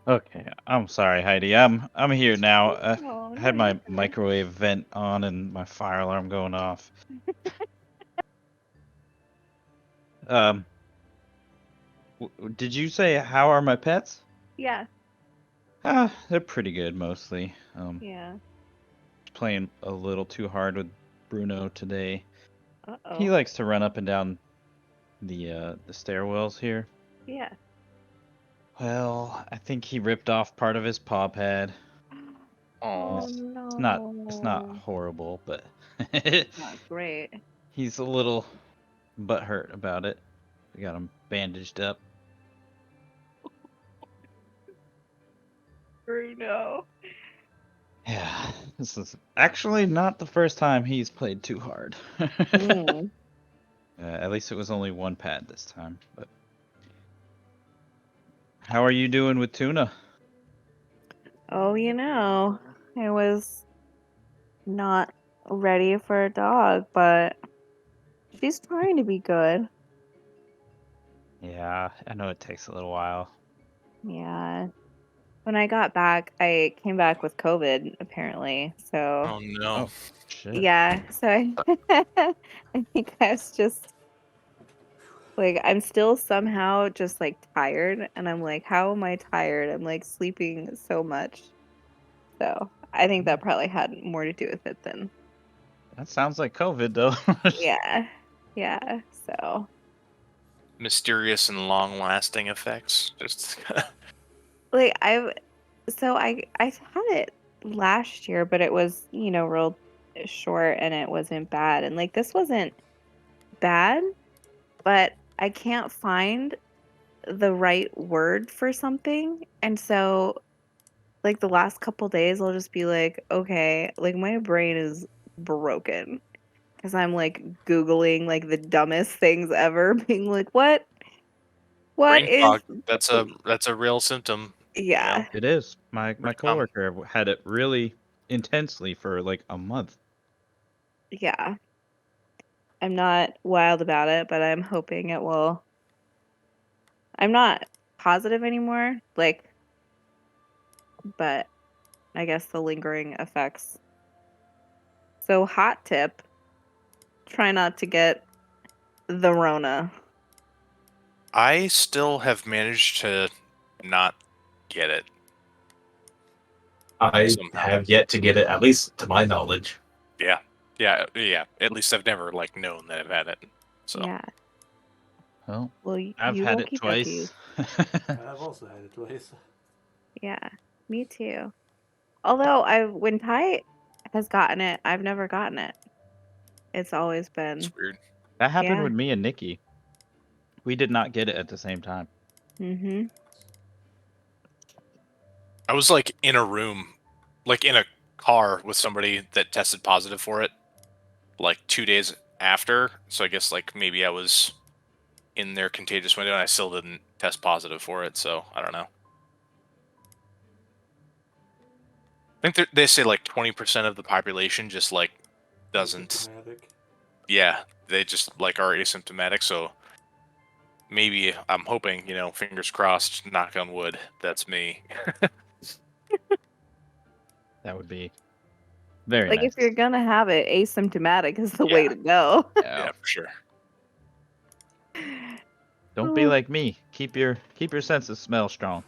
S3: Okay, I'm sorry, Heidi. I'm here now.
S2: Oh,
S3: I had
S2: no,
S3: my
S2: you're fine.
S3: microwave vent on and my fire alarm going off. Um, did you say how are my pets?
S2: Yeah.
S3: They're pretty good mostly.
S2: Yeah.
S3: Playing a little too hard with Bruno today.
S2: Uh-oh.
S3: He likes to run up and down the stairwells here.
S2: Yeah.
S3: Well, I think he ripped off part of his paw pad.
S2: Oh,
S4: Oh,
S2: no.
S3: It's not horrible, but
S2: Not great.
S3: he's a little butthurt about it. We got him bandaged up.
S2: Bruno.
S3: Yeah, this is actually not the first time he's played too hard.
S2: Mm.
S3: At least it was only one pad this time. But how are you doing with Tuna?
S2: Oh, I was not ready for a dog, but she's trying to be good.
S3: Yeah, I know it takes a little while.
S2: Yeah. When I got back, I came back with COVID, apparently. So,
S4: oh no.
S3: Oh, shit.
S2: yeah. So I think I was just like, I'm still somehow just like tired. And I'm like, how am I tired? I'm like sleeping so much. So I think that probably had more to do with it than,
S3: That sounds like COVID, though.
S2: yeah. Yeah. So,
S4: Mysterious and long-lasting effects. Just
S2: like, I had it last year, but it was, real short and it wasn't bad. And like, this wasn't bad, but I can't find the right word for something. And so, like, the last couple days, I'll just be like, okay, like, my brain is broken because I'm like Googling like the dumbest things ever, being like, what
S4: brain
S2: is,
S4: fog. That's a real symptom.
S2: yeah,
S3: It is. My
S4: Pretty common.
S3: coworker had it really intensely for like a month.
S2: yeah. I'm not wild about it, but I'm hoping it will. I'm not positive anymore, like, but I guess the lingering effects. So, hot tip, try not to get the Rona.
S4: I still have managed to not get it.
S5: I
S4: Somehow.
S5: have yet to get it, at least to my knowledge.
S4: Yeah. At least I've never like known that I've had it. So
S2: Yeah.
S3: Well,
S2: Well,
S3: I've
S2: you
S3: had
S2: won't
S3: it
S2: keep that to you.
S3: twice.
S1: I've also had it twice.
S2: Yeah, me too. Although when Ty has gotten it, I've never gotten it. It's always
S4: it's
S2: been,
S4: weird.
S3: That happened
S2: yeah.
S3: with me and Nikki. We did not get it at the same time.
S2: Mm-hmm.
S4: I was like in a room, like in a car with somebody that tested positive for it, like 2 days after. So I guess like maybe I was in their contagious window and I still didn't test positive for it. So I don't know. I think they say like 20% of the population just like doesn't.
S1: Asymptomatic.
S4: Yeah, they just like are asymptomatic. So maybe I'm hoping, fingers crossed, knock on wood, that's me.
S3: That would be very
S2: Like,
S3: nice.
S2: if you're gonna have it, asymptomatic is the
S4: Yeah.
S2: way to go.
S4: Yeah, for sure.
S3: Don't be like me. Keep your sense of smell strong.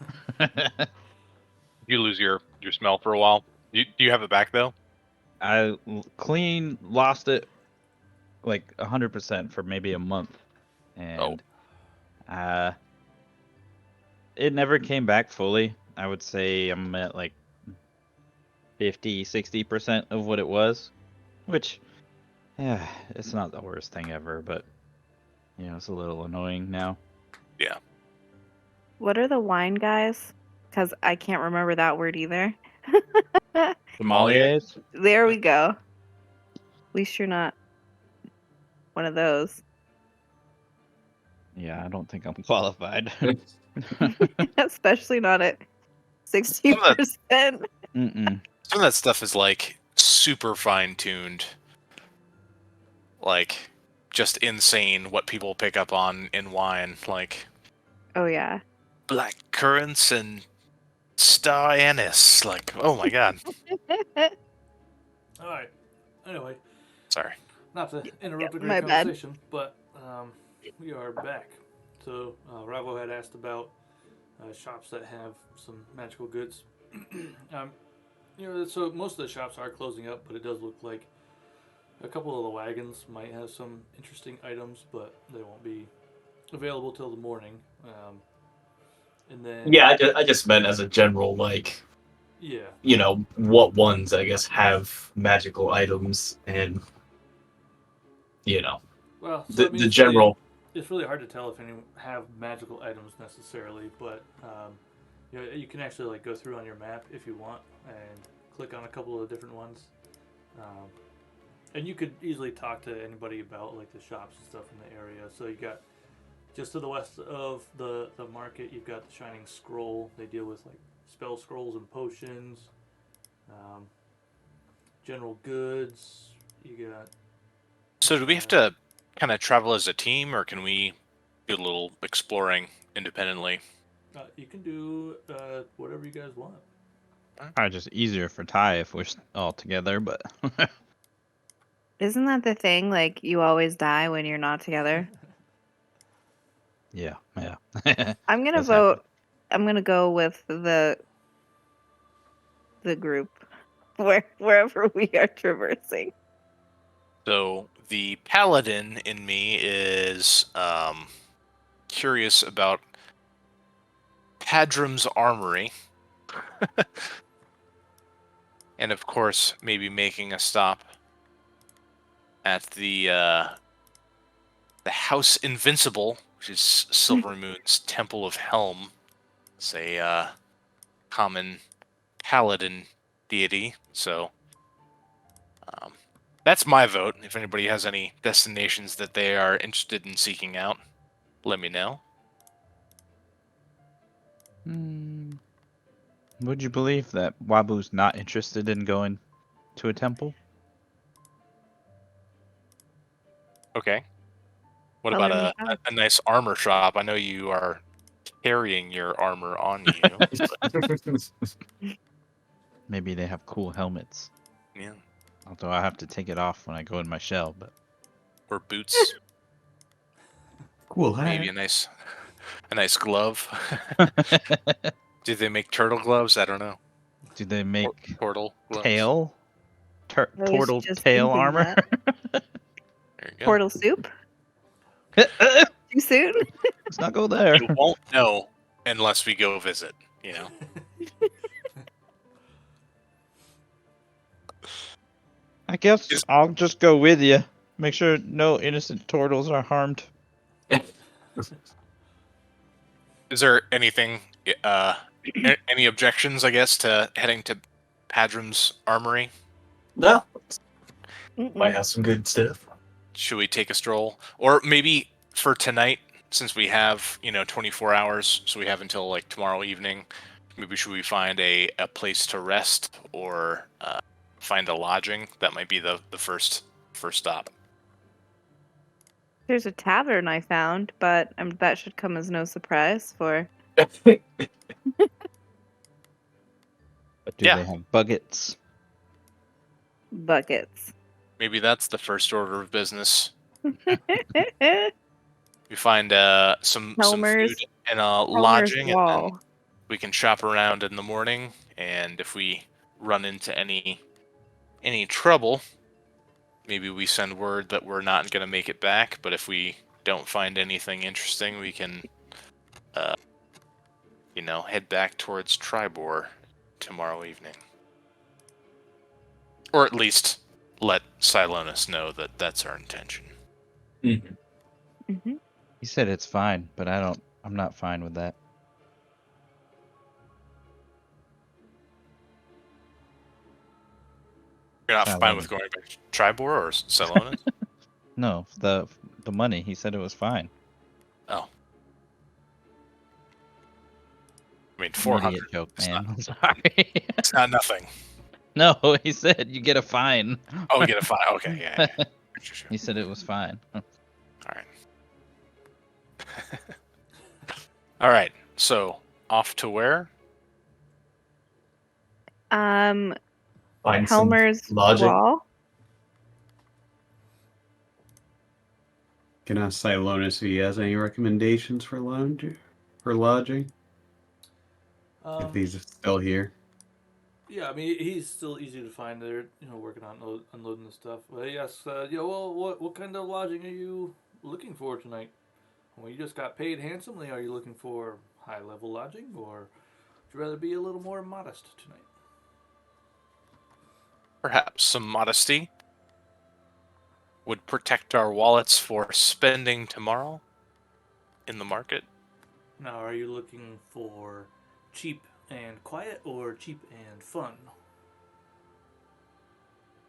S4: You lose your smell for a while. Do you have it back though?
S3: I lost it like 100% for maybe a month, and it never came back fully. I would say I'm at like 50-60% of what it was, which, yeah, it's not the worst thing ever, but it's a little annoying now.
S4: Yeah.
S2: What are the wine guys? Because I can't remember that word either.
S4: Sommelier?
S2: There we go. At least you're not one of those.
S3: Yeah, I don't think I'm qualified.
S2: Especially not at 60%.
S3: Mm-mm.
S4: Some of that stuff is like super fine tuned, like just insane what people pick up on in wine, like
S2: Oh, yeah.
S4: black currants and star anise. Like, oh my god.
S1: All right. Anyway,
S4: Sorry.
S1: not to interrupt a
S2: my
S1: great
S2: bad.
S1: conversation, but we are back. So Ravo had asked about shops that have some magical goods. So most of the shops are closing up, but it does look like a couple of the wagons might have some interesting items, but they won't be available till the morning. And then
S5: Yeah, I just meant as a general, like,
S1: yeah,
S5: what ones, I guess, have magical items and,
S1: well, so
S5: the,
S1: I mean,
S5: the general.
S1: It's really hard to tell if any have magical items necessarily, but you can actually like go through on your map if you want and click on a couple of different ones, and you could easily talk to anybody about like the shops and stuff in the area. So you got just to the west of the market, you've got the Shining Scroll. They deal with like spell scrolls and potions, general goods. You got.
S4: So do we have to kind of travel as a team, or can we do a little exploring independently?
S1: You can do whatever you guys want.
S3: Probably just easier for Ty if we're all together, but
S2: Isn't that the thing? Like, you always die when you're not together?
S3: yeah.
S2: I'm going to
S3: Does
S2: vote.
S3: happen.
S2: I'm going to go with the group wherever we are traversing.
S4: So the paladin in me is curious about Padrim's armory. And of course, maybe making a stop at the House Invincible, which is Silverymoon's Temple of Helm. It's a common paladin deity. So that's my vote. If anybody has any destinations that they are interested in seeking out, let me know.
S3: Would you believe that Wabu's not interested in going to a temple?
S4: Okay. What
S2: Color
S4: about
S2: me out.
S4: a nice armor shop? I know you are carrying your armor on you.
S3: Maybe they have cool helmets.
S4: Yeah.
S3: Although I have to take it off when I go in my shell, but
S4: Or boots.
S6: Cool hat.
S4: Maybe a nice glove. Do they make turtle gloves? I don't know.
S3: do they make
S4: Turtle gloves.
S3: tail?
S2: I was
S3: Turtle
S2: just
S3: tail
S2: thinking
S3: armor?
S4: There you go.
S2: Portal soup? Too soon?
S3: Let's not go there.
S4: You won't know unless we go visit,
S3: I guess I'll just go with you. Make sure no innocent turtles are harmed.
S4: Is there anything, any objections, I guess, to heading to Padrim's armory?
S5: No,
S2: Mm-mm.
S5: might have some good stuff.
S4: Should we take a stroll? Or maybe for tonight, since we have, 24 hours, so we have until like tomorrow evening, maybe should we find a place to rest or find a lodging? That might be the first stop.
S2: There's a tavern I found, but that should come as no surprise for...
S3: Do
S4: Yeah.
S3: they have buckets?
S2: buckets.
S4: Maybe that's the first order of business. We find some
S2: Helmer's-
S4: food and a
S2: Helmer's
S4: lodging, and then
S2: Wall.
S4: we can shop around in the morning. And if we run into any trouble, maybe we send word that we're not going to make it back. But if we don't find anything interesting, we can, head back towards Tribor tomorrow evening. Or at least let Silonis know that that's our intention.
S5: Mhm.
S2: Hmm.
S3: He said it's fine, but I'm not fine with that.
S4: You're not fine with
S3: Silonis.
S4: going back to Tribor or Silonis?
S3: No, the money. He said it was fine.
S4: Oh. I mean,
S3: An
S4: 400.
S3: idiot joke,
S4: It's
S3: man.
S4: not,
S3: I'm sorry.
S4: it's not nothing.
S3: No, he said you get a fine.
S4: Oh, we get a fine. Okay, yeah. Sure.
S3: He said it was fine.
S4: All right. All right. So, off to where?
S5: Find some
S2: Helmer's
S5: lodging.
S2: Wall.
S6: Can ask Silonis if he has any recommendations for lodging, if he's still here.
S1: Yeah, I mean he's still easy to find. They're working on unloading the stuff. But yes, well, what kind of lodging are you looking for tonight? Well, you just got paid handsomely. Are you looking for high level lodging, or would you rather be a little more modest tonight?
S4: Perhaps some modesty would protect our wallets for spending tomorrow in the market.
S1: Now, are you looking for cheap and quiet, or cheap and fun?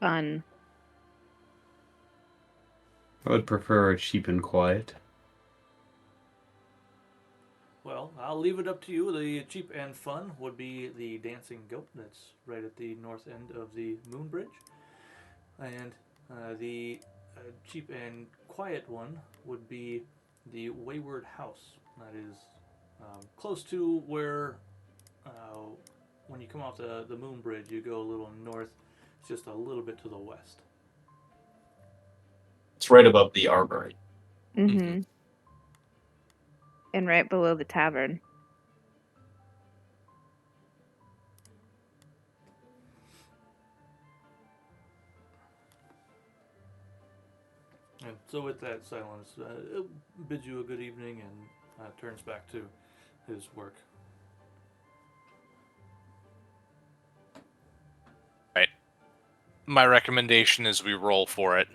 S2: Fun.
S6: I would prefer cheap and quiet.
S1: Well, I'll leave it up to you. The cheap and fun would be the Dancing Goat that's right at the north end of the Moon Bridge. And the cheap and quiet one would be the Wayward House. That is close to where, when you come off the Moon Bridge, you go a little north. It's just a little bit to the west.
S5: It's right above the armory.
S2: Mm-hmm. And right below the tavern.
S1: And so with that silence, it bids you a good evening and turns back to his work.
S4: Right. My recommendation is we roll for it.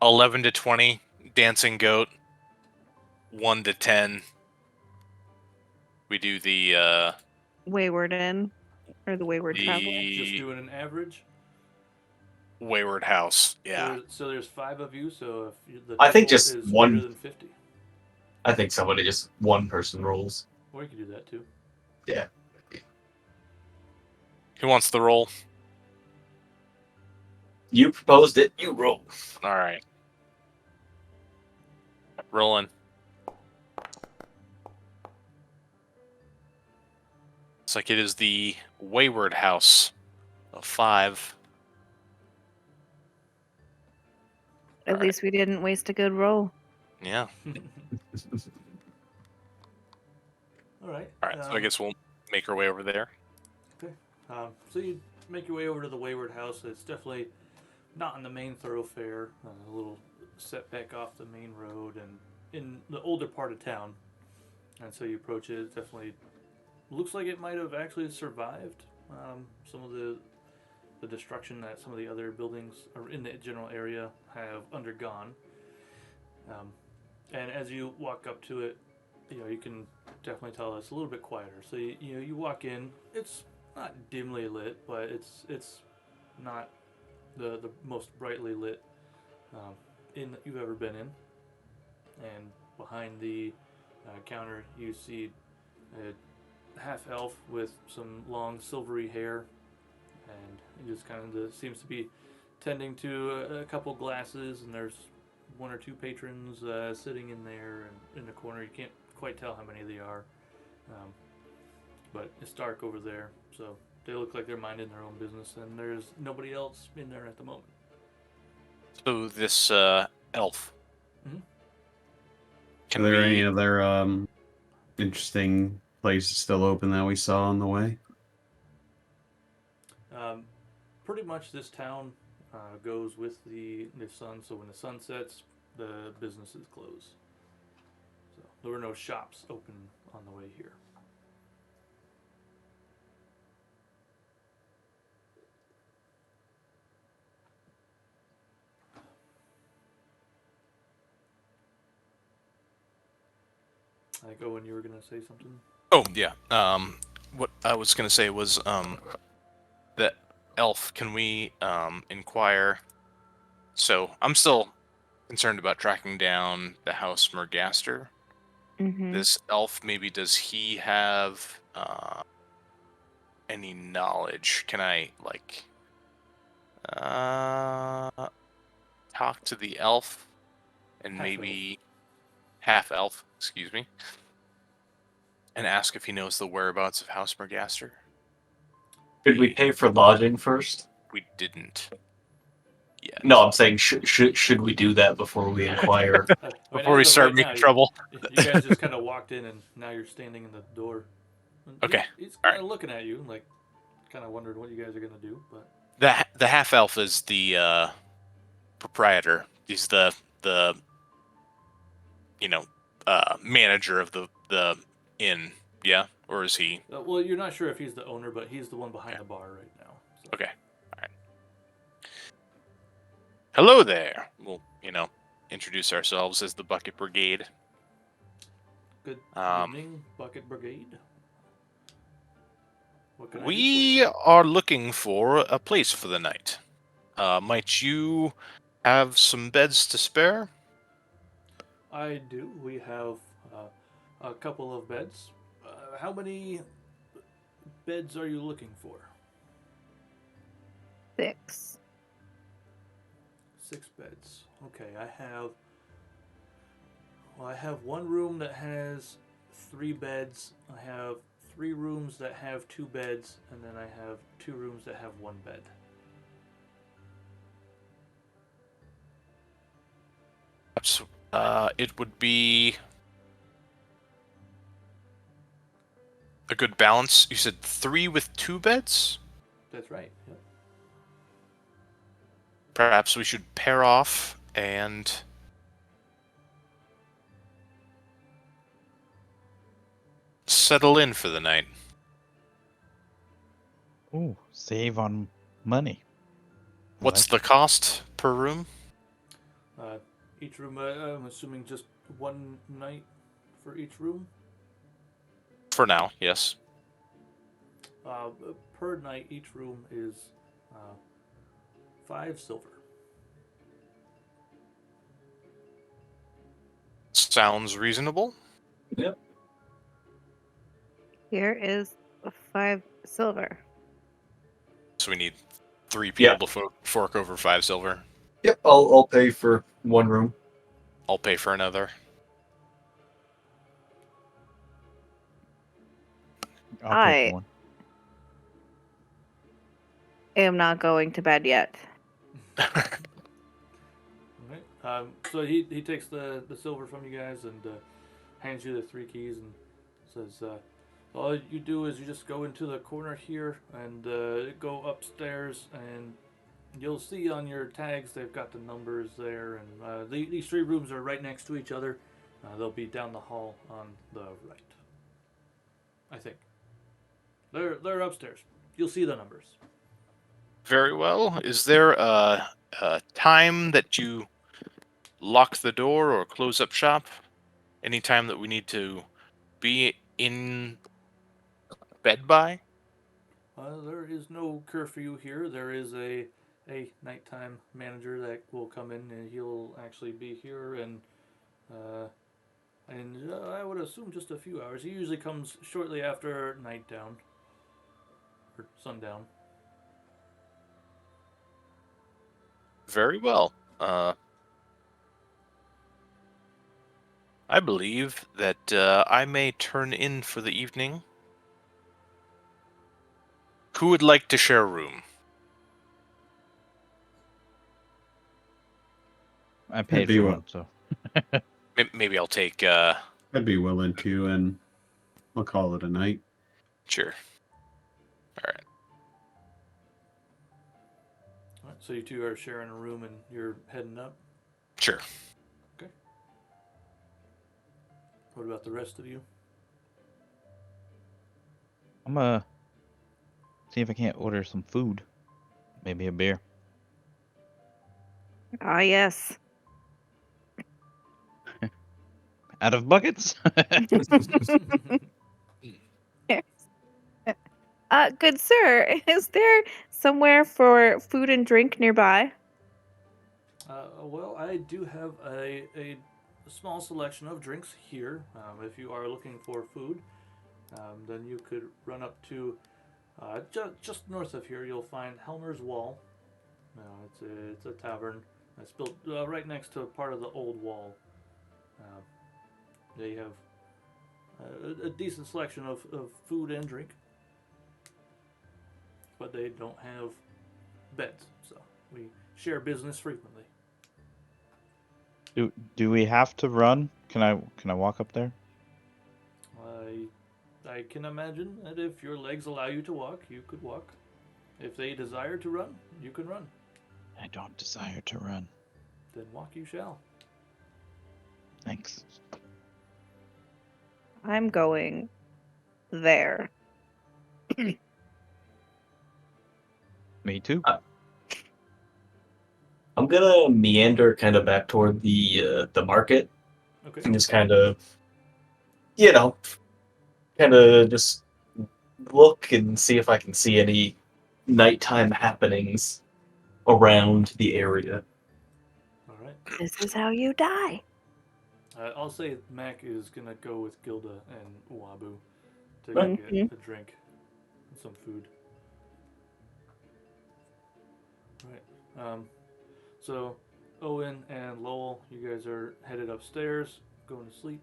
S4: 11 to 20, Dancing Goat. 1 to 10, we do the
S2: Wayward Inn. Or the Wayward Traveler.
S1: Just
S4: the
S1: doing an average.
S4: Wayward House. Yeah.
S1: So there's 5 of you. So if the
S5: I think
S1: total
S5: just
S1: is
S5: one-
S1: greater than 50,
S5: I think somebody just one person rolls.
S1: or you could do that too.
S5: Yeah.
S4: Who wants the roll?
S5: You proposed it. You roll.
S4: All right. Rolling. Looks like it is the Wayward House of 5.
S2: At
S4: Alright.
S2: least we didn't waste a good roll.
S4: Yeah.
S1: All right.
S4: All right. So I guess we'll make our way over there.
S1: So you make your way over to the Wayward House. It's definitely not on the main thoroughfare. A little setback off the main road and in the older part of town. And so you approach it. It definitely looks like it might have actually survived some of the destruction that some of the other buildings in the general area have undergone. And as you walk up to it, you can definitely tell it's a little bit quieter. So you walk in. It's not dimly lit, but it's not the most brightly lit inn that you've ever been in. And behind the counter, you see a half elf with some long silvery hair, and he just kind of seems to be tending to a couple glasses, and there's 1 or 2 patrons sitting in there and in the corner. You can't quite tell how many they are, but it's dark over there, so they look like they're minding their own business, and there's nobody else in there at the moment.
S4: So this elf.
S1: Mhm.
S4: Can
S6: Are there
S4: we?
S6: any other interesting places still open that we saw on the way?
S1: Pretty much this town goes with the sun, so when the sun sets, the businesses close. So there were no shops open on the way here. I think, Owen, you were gonna say something.
S4: Oh yeah. What I was gonna say was the elf. Can we inquire? So I'm still concerned about tracking down the House Mergaster.
S2: Mm-hmm.
S4: This elf, maybe does he have any knowledge? Can I like talk to the elf and
S1: Half
S4: maybe half elf, excuse me, and ask if he knows the whereabouts of House Mergaster?
S5: Should we pay for lodging first?
S4: We didn't yet.
S5: No, I'm saying should we do that before we inquire?
S1: I mean,
S4: Before we
S1: as of
S4: start
S1: right
S4: making
S1: now,
S4: trouble.
S1: You guys just kind of walked in, and now you're standing in the door. And
S4: Okay,
S1: He's
S4: all
S1: kind of looking at you, like, kind of wondering what you guys are gonna do. But
S4: The half elf is the proprietor. He's the manager of the inn. Yeah, or is he?
S1: well, you're not sure if he's the owner, but he's the one behind
S4: Okay.
S1: the bar right now. So.
S4: Okay, all right. Hello there. We'll introduce ourselves as the Bucket Brigade.
S1: Good
S4: Um,
S1: evening, Bucket Brigade. What can I do for
S4: We
S1: you?
S4: are looking for a place for the night. Might you have some beds to spare?
S1: I do. We have a couple of beds. How many beds are you looking for?
S2: 6.
S1: 6 beds. Okay, I have one room that has 3 beds. I have 3 rooms that have 2 beds, and then I have 2 rooms that have 1 bed.
S4: Perhaps, it would be a good balance. You said 3 with 2 beds?
S1: That's right. Yep.
S4: Perhaps we should pair off and settle in for the night.
S3: Ooh, save on money. I
S4: What's
S3: like
S4: the cost per room?
S1: Each room, I'm assuming just one night for each room.
S4: For now, yes.
S1: Per night, each room is 5 silver.
S4: Sounds reasonable.
S5: Yep.
S2: Here is 5 silver.
S4: So we need 3 people
S5: Yeah.
S4: to fork over 5 silver.
S5: Yep, I'll pay for one room.
S4: I'll pay for another.
S3: I'll pay
S2: I-
S3: for one.
S2: am not going to bed yet.
S1: Alright. So he takes the silver from you guys and hands you the 3 keys and says, all you do is you just go into the corner here and go upstairs, and you'll see on your tags they've got the numbers there, and these 3 rooms are right next to each other. They'll be down the hall on the right. I think. They're upstairs. You'll see the numbers.
S4: Very well. Is there a time that you lock the door or close up shop? Any time that we need to be in bed by?
S1: There is no curfew here. There is a nighttime manager that will come in, and he'll actually be here, and I would assume just a few hours. He usually comes shortly after night down or sundown.
S4: Very well. I believe that I may turn in for the evening. Who would like to share a room?
S3: I paid
S6: be
S3: for
S6: what-
S3: one, so.
S4: Maybe I'll take.
S6: I'd be willing to, and we'll call it a night.
S4: Sure. All right.
S1: All right, so you two are sharing a room, and you're heading up.
S4: Sure.
S1: What about the rest of you?
S3: I'm gonna see if I can't order some food. Maybe a beer.
S2: Ah, yes.
S3: Out of buckets?
S2: Good sir, is there somewhere for food and drink nearby?
S1: Well, I do have a small selection of drinks here. If you are looking for food, then you could run up to just north of here. You'll find Helmer's Wall. It's a tavern that's built right next to a part of the old wall. They have a decent selection of food and drink, but they don't have beds, so we share business frequently.
S3: Do we have to run? Can I walk up there?
S1: I can imagine that if your legs allow you to walk, you could walk. If they desire to run, you can run.
S3: I don't desire to run.
S1: Then walk you shall.
S3: Thanks.
S2: I'm going there.
S3: Me too.
S5: I'm gonna meander kind of back toward the market
S1: Okay.
S5: and just kind of, kind of just look and see if I can see any nighttime happenings around the area.
S1: All right.
S2: This is how you die.
S1: I'll say Mac is gonna go with Gilda and Wabu to
S5: Right.
S1: get a drink and some food. Right. So Owen and Lowell, you guys are headed upstairs, going to sleep.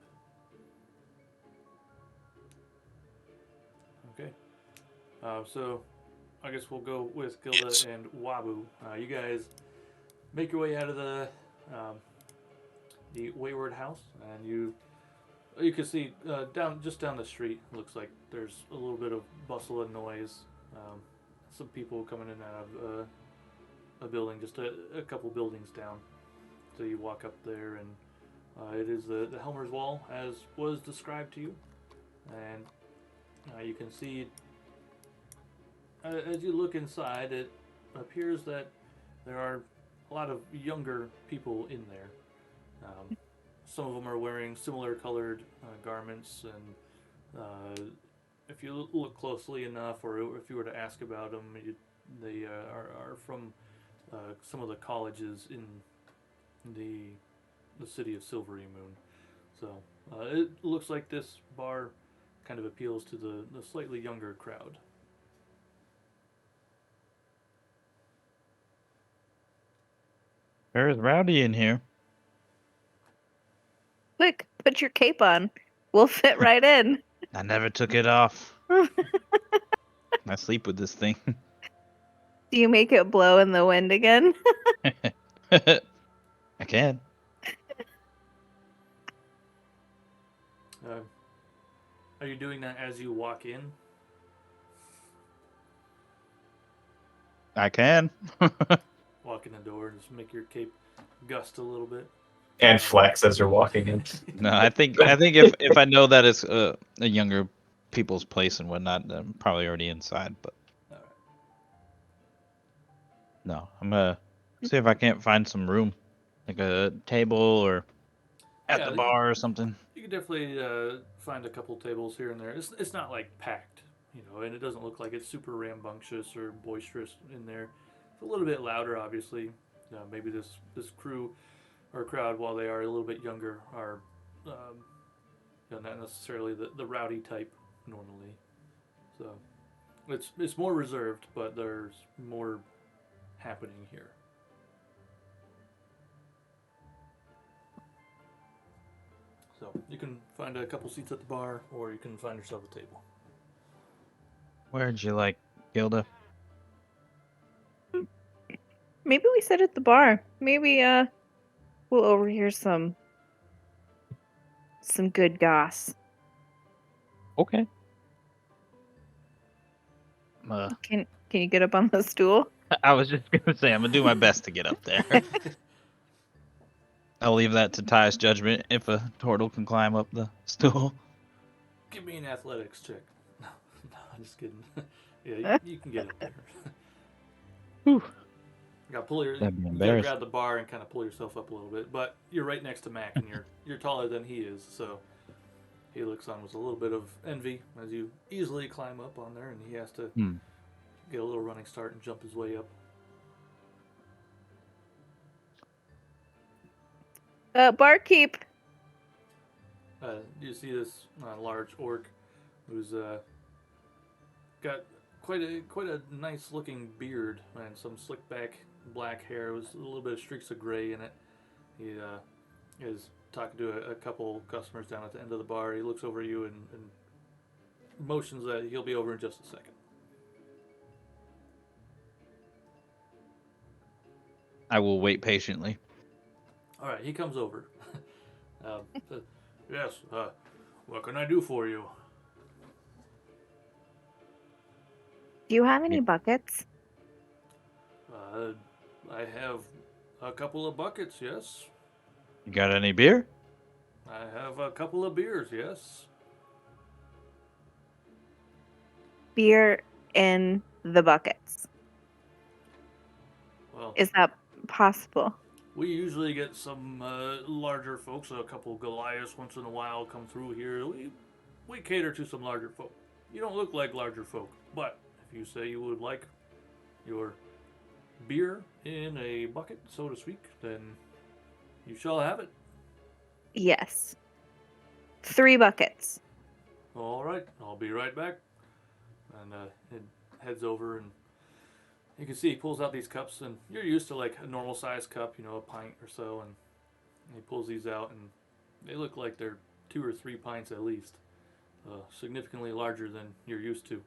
S1: Okay. So I guess we'll go with Gilda and Wabu. You guys make your way out of the Wayward House, and you can see down the street. Looks like there's a little bit of bustle and noise. Some people coming in and out of a building, just a couple buildings down. So you walk up there, and it is the Helmer's Wall as was described to you, and you can see as you look inside, it appears that there are a lot of younger people in there. Some of them are wearing similar colored garments, and if you look closely enough, or if you were to ask about them, they are from some of the colleges in the city of Silverymoon. So it looks like this bar kind of appeals to the slightly younger crowd.
S3: There's Rowdy in here.
S2: Quick, put your cape on. We'll fit right in.
S3: I never took it off. I sleep with this thing.
S2: Do you make it blow in the wind again?
S3: I can.
S1: Are you doing that as you walk in?
S3: I can.
S1: Walk in the door and just make your cape gust a little bit.
S5: And flex as you're walking in.
S3: No, I think if I know that it's a younger people's place and whatnot, I'm probably already inside. But
S1: All right.
S3: no, I'm gonna see if I can't find some room, like a table or at
S1: Yeah,
S3: the bar or something.
S1: You can definitely find a couple tables here and there. It's not like packed, and it doesn't look like it's super rambunctious or boisterous in there. It's a little bit louder, obviously. Maybe this crew or crowd, while they are a little bit younger, are not necessarily the rowdy type normally. So it's more reserved, but there's more happening here. So you can find a couple seats at the bar, or you can find yourself a table.
S3: Where'd you like, Gilda?
S2: Maybe we sit at the bar. Maybe we'll overhear some good goss.
S3: Okay.
S2: Can you get up on the stool?
S3: I was just gonna say I'm gonna do my best to get up there. I'll leave that to Ty's judgment if a turtle can climb up the stool.
S1: Give me an athletics check. No, I'm just kidding. Yeah, you can get up there.
S3: Whew.
S1: You gotta pull your.
S3: That'd be
S1: You gotta
S3: embarrassing.
S1: grab the bar and kind of pull yourself up a little bit. But you're right next to Mac, and you're taller than he is, so he looks on with a little bit of envy as you easily climb up on there, and he has to get a little running start and jump his way up.
S2: Barkeep.
S1: You see this large orc who's got quite a nice looking beard and some slick back black hair with a little bit of streaks of gray in it. He is talking to a couple customers down at the end of the bar. He looks over at you and motions that he'll be over in just a second.
S3: I will wait patiently.
S1: All right, he comes over. Yes, what can I do for you?
S2: Do you have any buckets?
S1: I have a couple of buckets, yes.
S3: You got any beer?
S1: I have a couple of beers, yes.
S2: Beer in the buckets.
S1: Well,
S2: Is that possible?
S1: we usually get some larger folks, a couple Goliaths once in a while come through here. We cater to some larger folk. You don't look like larger folk, but if you say you would like your beer in a bucket, so to speak, then you shall have it.
S2: Yes. 3 buckets.
S1: All right, I'll be right back. And it heads over, and you can see he pulls out these cups, and you're used to like a normal size cup, a pint or so, and he pulls these out, and they look like they're 2 or 3 pints at least, significantly larger than you're used to.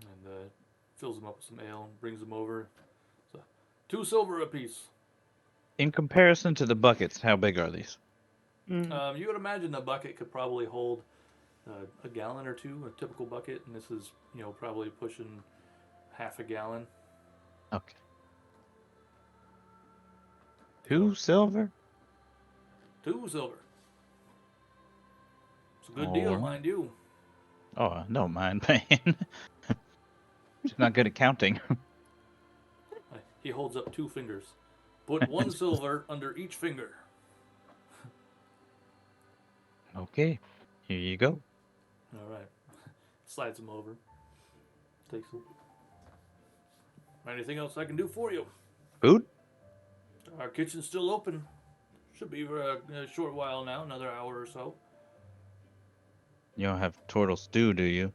S1: And fills them up with some ale and brings them over. So, 2 silver apiece.
S3: In comparison to the buckets, how big are these?
S1: You would imagine a bucket could probably hold a gallon or 2, a typical bucket, and this is probably pushing half a gallon.
S3: Okay. 2 silver?
S1: 2 silver. It's a good deal,
S3: Alright.
S1: mind you.
S3: Oh, I don't mind paying. Just not good at counting.
S1: He holds up 2 fingers. Put 1 silver under each finger.
S3: Okay, here you go.
S1: All right. Slides them over. Takes them. Anything else I can do for you?
S3: Food?
S1: Our kitchen's still open. Should be for a short while now, another hour or so.
S3: You don't have turtle stew, do you?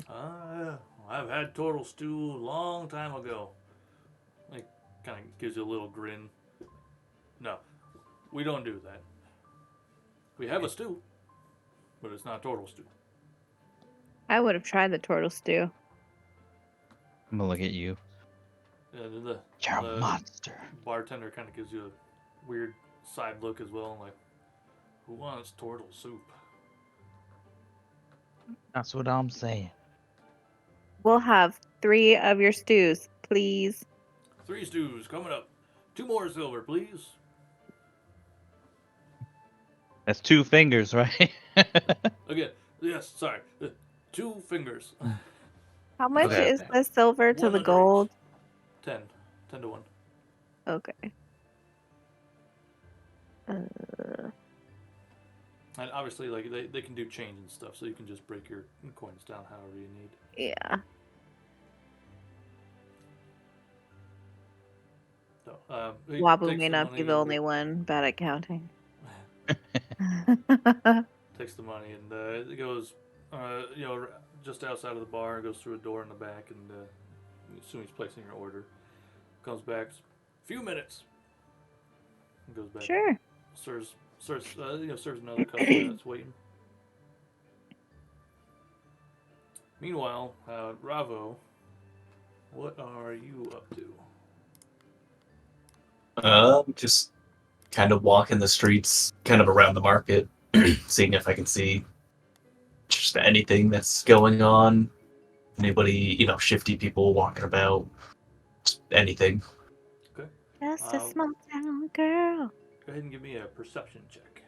S1: I've had turtle stew a long time ago. It kind of gives you a little grin. No, we don't do that. We have a stew, but it's not turtle stew.
S2: I would have tried the turtle stew.
S3: I'm gonna look at you.
S1: The
S3: You're a monster.
S1: bartender kind of gives you a weird side look as well, like, who wants turtle soup?
S3: That's what I'm saying.
S2: We'll have 3 of your stews, please.
S1: 3 stews coming up. 2 more silver, please.
S3: That's 2 fingers, right?
S1: Again, yes, sorry. 2 fingers.
S2: How much
S3: Okay.
S2: is the silver to
S1: 1
S2: the
S1: under
S2: gold?
S1: each. 10. 10 to 1.
S2: Okay.
S1: And obviously, like they can do change and stuff, so you can just break your coins down however you need.
S2: Yeah.
S1: So, he
S2: Wabu
S1: takes
S2: may
S1: the
S2: not
S1: money
S2: be the
S1: and
S2: only one bad at counting.
S1: takes the money and it goes, just outside of the bar. Goes through a door in the back, and as soon as he's placing your order, comes back. Few minutes. And goes back.
S2: Sure.
S1: Serves another customer that's waiting. Meanwhile, Ravo, what are you up to?
S5: Just kind of walking the streets, kind of around the market, seeing if I can see just anything that's going on. Anybody, shifty people walking about, just anything.
S1: Okay.
S2: Just a
S1: Uh,
S2: small town girl.
S1: Go ahead and give me a perception check.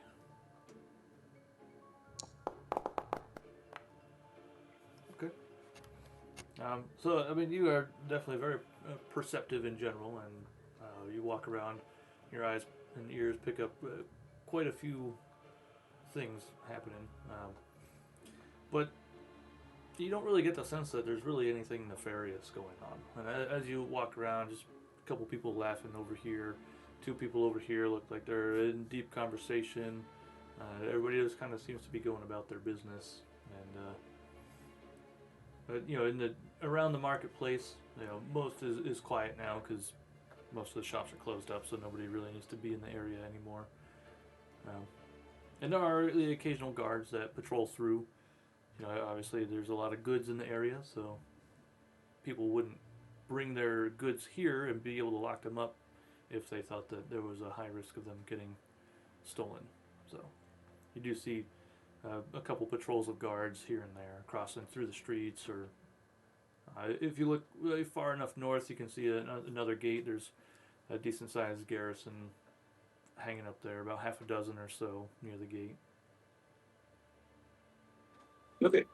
S1: Okay. So, I mean, you are definitely very perceptive in general, and you walk around, your eyes and ears pick up quite a few things happening. But you don't really get the sense that there's really anything nefarious going on. And as you walk around, just a couple people laughing over here, two people over here look like they're in deep conversation. Everybody just kind of seems to be going about their business, and but you know, in the around the marketplace, you know, most is quiet now because most of the shops are closed up, so nobody really needs to be in the area anymore. And there are the occasional guards that patrol through. You know, obviously there's a lot of goods in the area, so people wouldn't bring their goods here and be able to lock them up if they thought that there was a high risk of them getting stolen. So you do see a couple patrols of guards here and there crossing through the streets, or if you look really far enough north, you can see another gate. There's a decent sized garrison hanging up there, about half a dozen or so near the gate.
S5: Okay.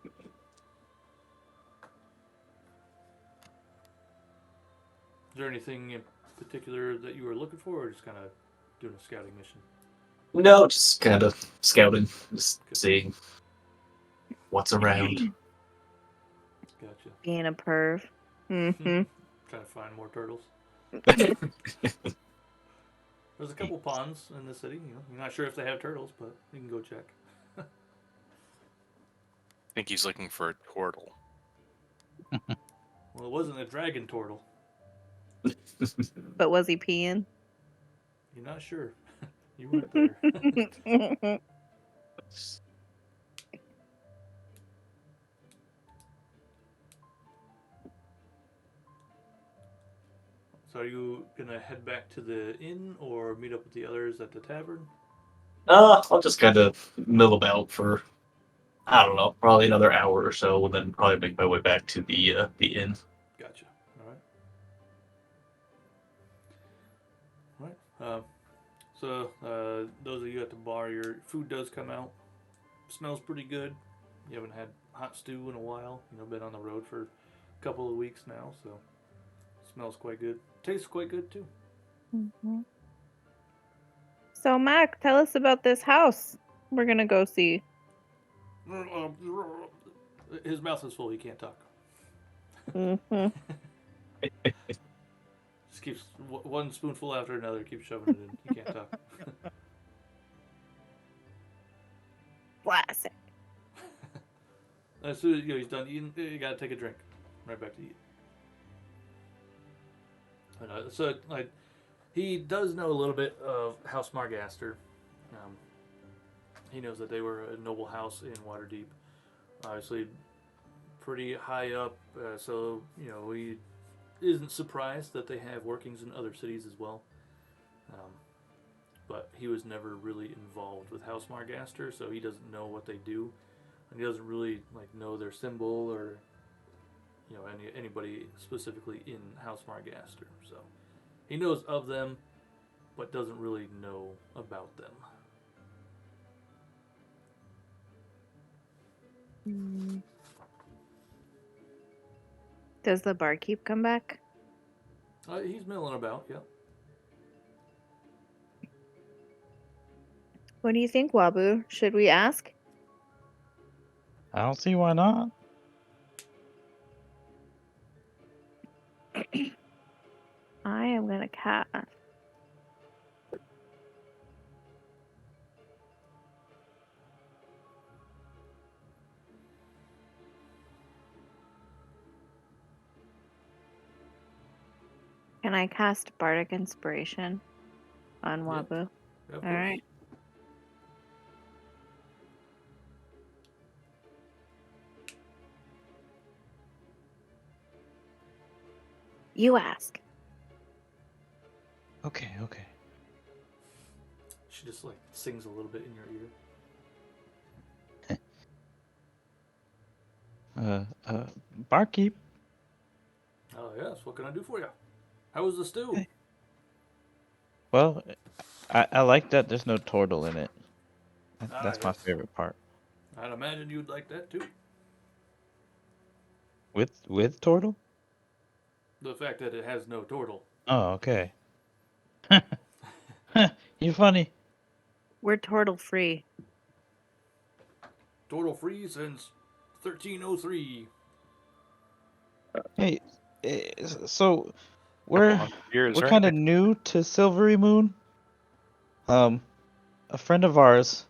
S1: Is there anything in particular that you were looking for, or just kind of doing a scouting mission?
S5: No, just kind of scouting, just seeing what's around.
S1: Gotcha.
S2: Being a perv. Mm-hmm.
S1: Trying to find more turtles. There's a couple ponds in the city. You know, you're not sure if they have turtles, but you can go check.
S4: I think he's looking for a turtle.
S1: Well, it wasn't a dragon turtle.
S2: But was he peeing?
S1: You're not sure. You weren't there. So are you gonna head back to the inn or meet up with the others at the tavern?
S5: I'll just kind of mill about for, I don't know, probably another hour or so, and then probably make my way back to the inn.
S1: Gotcha. All right. So those of you at the bar, your food does come out. Smells pretty good. You haven't had hot stew in a while. You know, been on the road for a couple of weeks now, so smells quite good. Tastes quite good too.
S2: Mm-hmm. So, Mac, tell us about this house we're gonna go see.
S1: His mouth is full. He can't talk.
S2: Mm-hmm.
S1: Just keeps one spoonful after another. Keeps shoving it in. He can't talk.
S2: Classic.
S1: As soon as he's done eating, you gotta take a drink. Right back to eat. So, like, he does know a little bit of House Margaster. He knows that they were a noble house in Waterdeep. Obviously, pretty high up, so, you know, he isn't surprised that they have workings in other cities as well. But he was never really involved with House Margaster, so he doesn't know what they do. And he doesn't really, like, know their symbol or, you know, anybody specifically in House Margaster. So he knows of them, but doesn't really know about them.
S2: Does the barkeep come back?
S1: He's milling about, yeah.
S2: What do you think, Wabu? Should we ask?
S3: I don't see why not.
S2: I am gonna cast. Can I cast Bardic Inspiration on
S1: Yeah.
S2: Wabu?
S1: Yeah, of
S2: All
S1: course.
S2: right. You ask.
S3: Okay.
S1: She just, like, sings a little bit in your ear.
S3: Barkeep.
S1: Oh, yes. What can I do for you? How was the stew?
S3: Hey. Well, I like that there's no turtle in it. That's my
S1: Yes.
S3: favorite part.
S1: I'd imagine you'd like that too.
S3: With turtle?
S1: The fact that it has no turtle.
S3: Oh, okay. You funny.
S2: We're turtle free.
S1: Turtle free since 1303.
S3: Hey, so we're
S4: 100 years,
S3: we're
S4: right?
S3: kind of new to Silverymoon. A friend of ours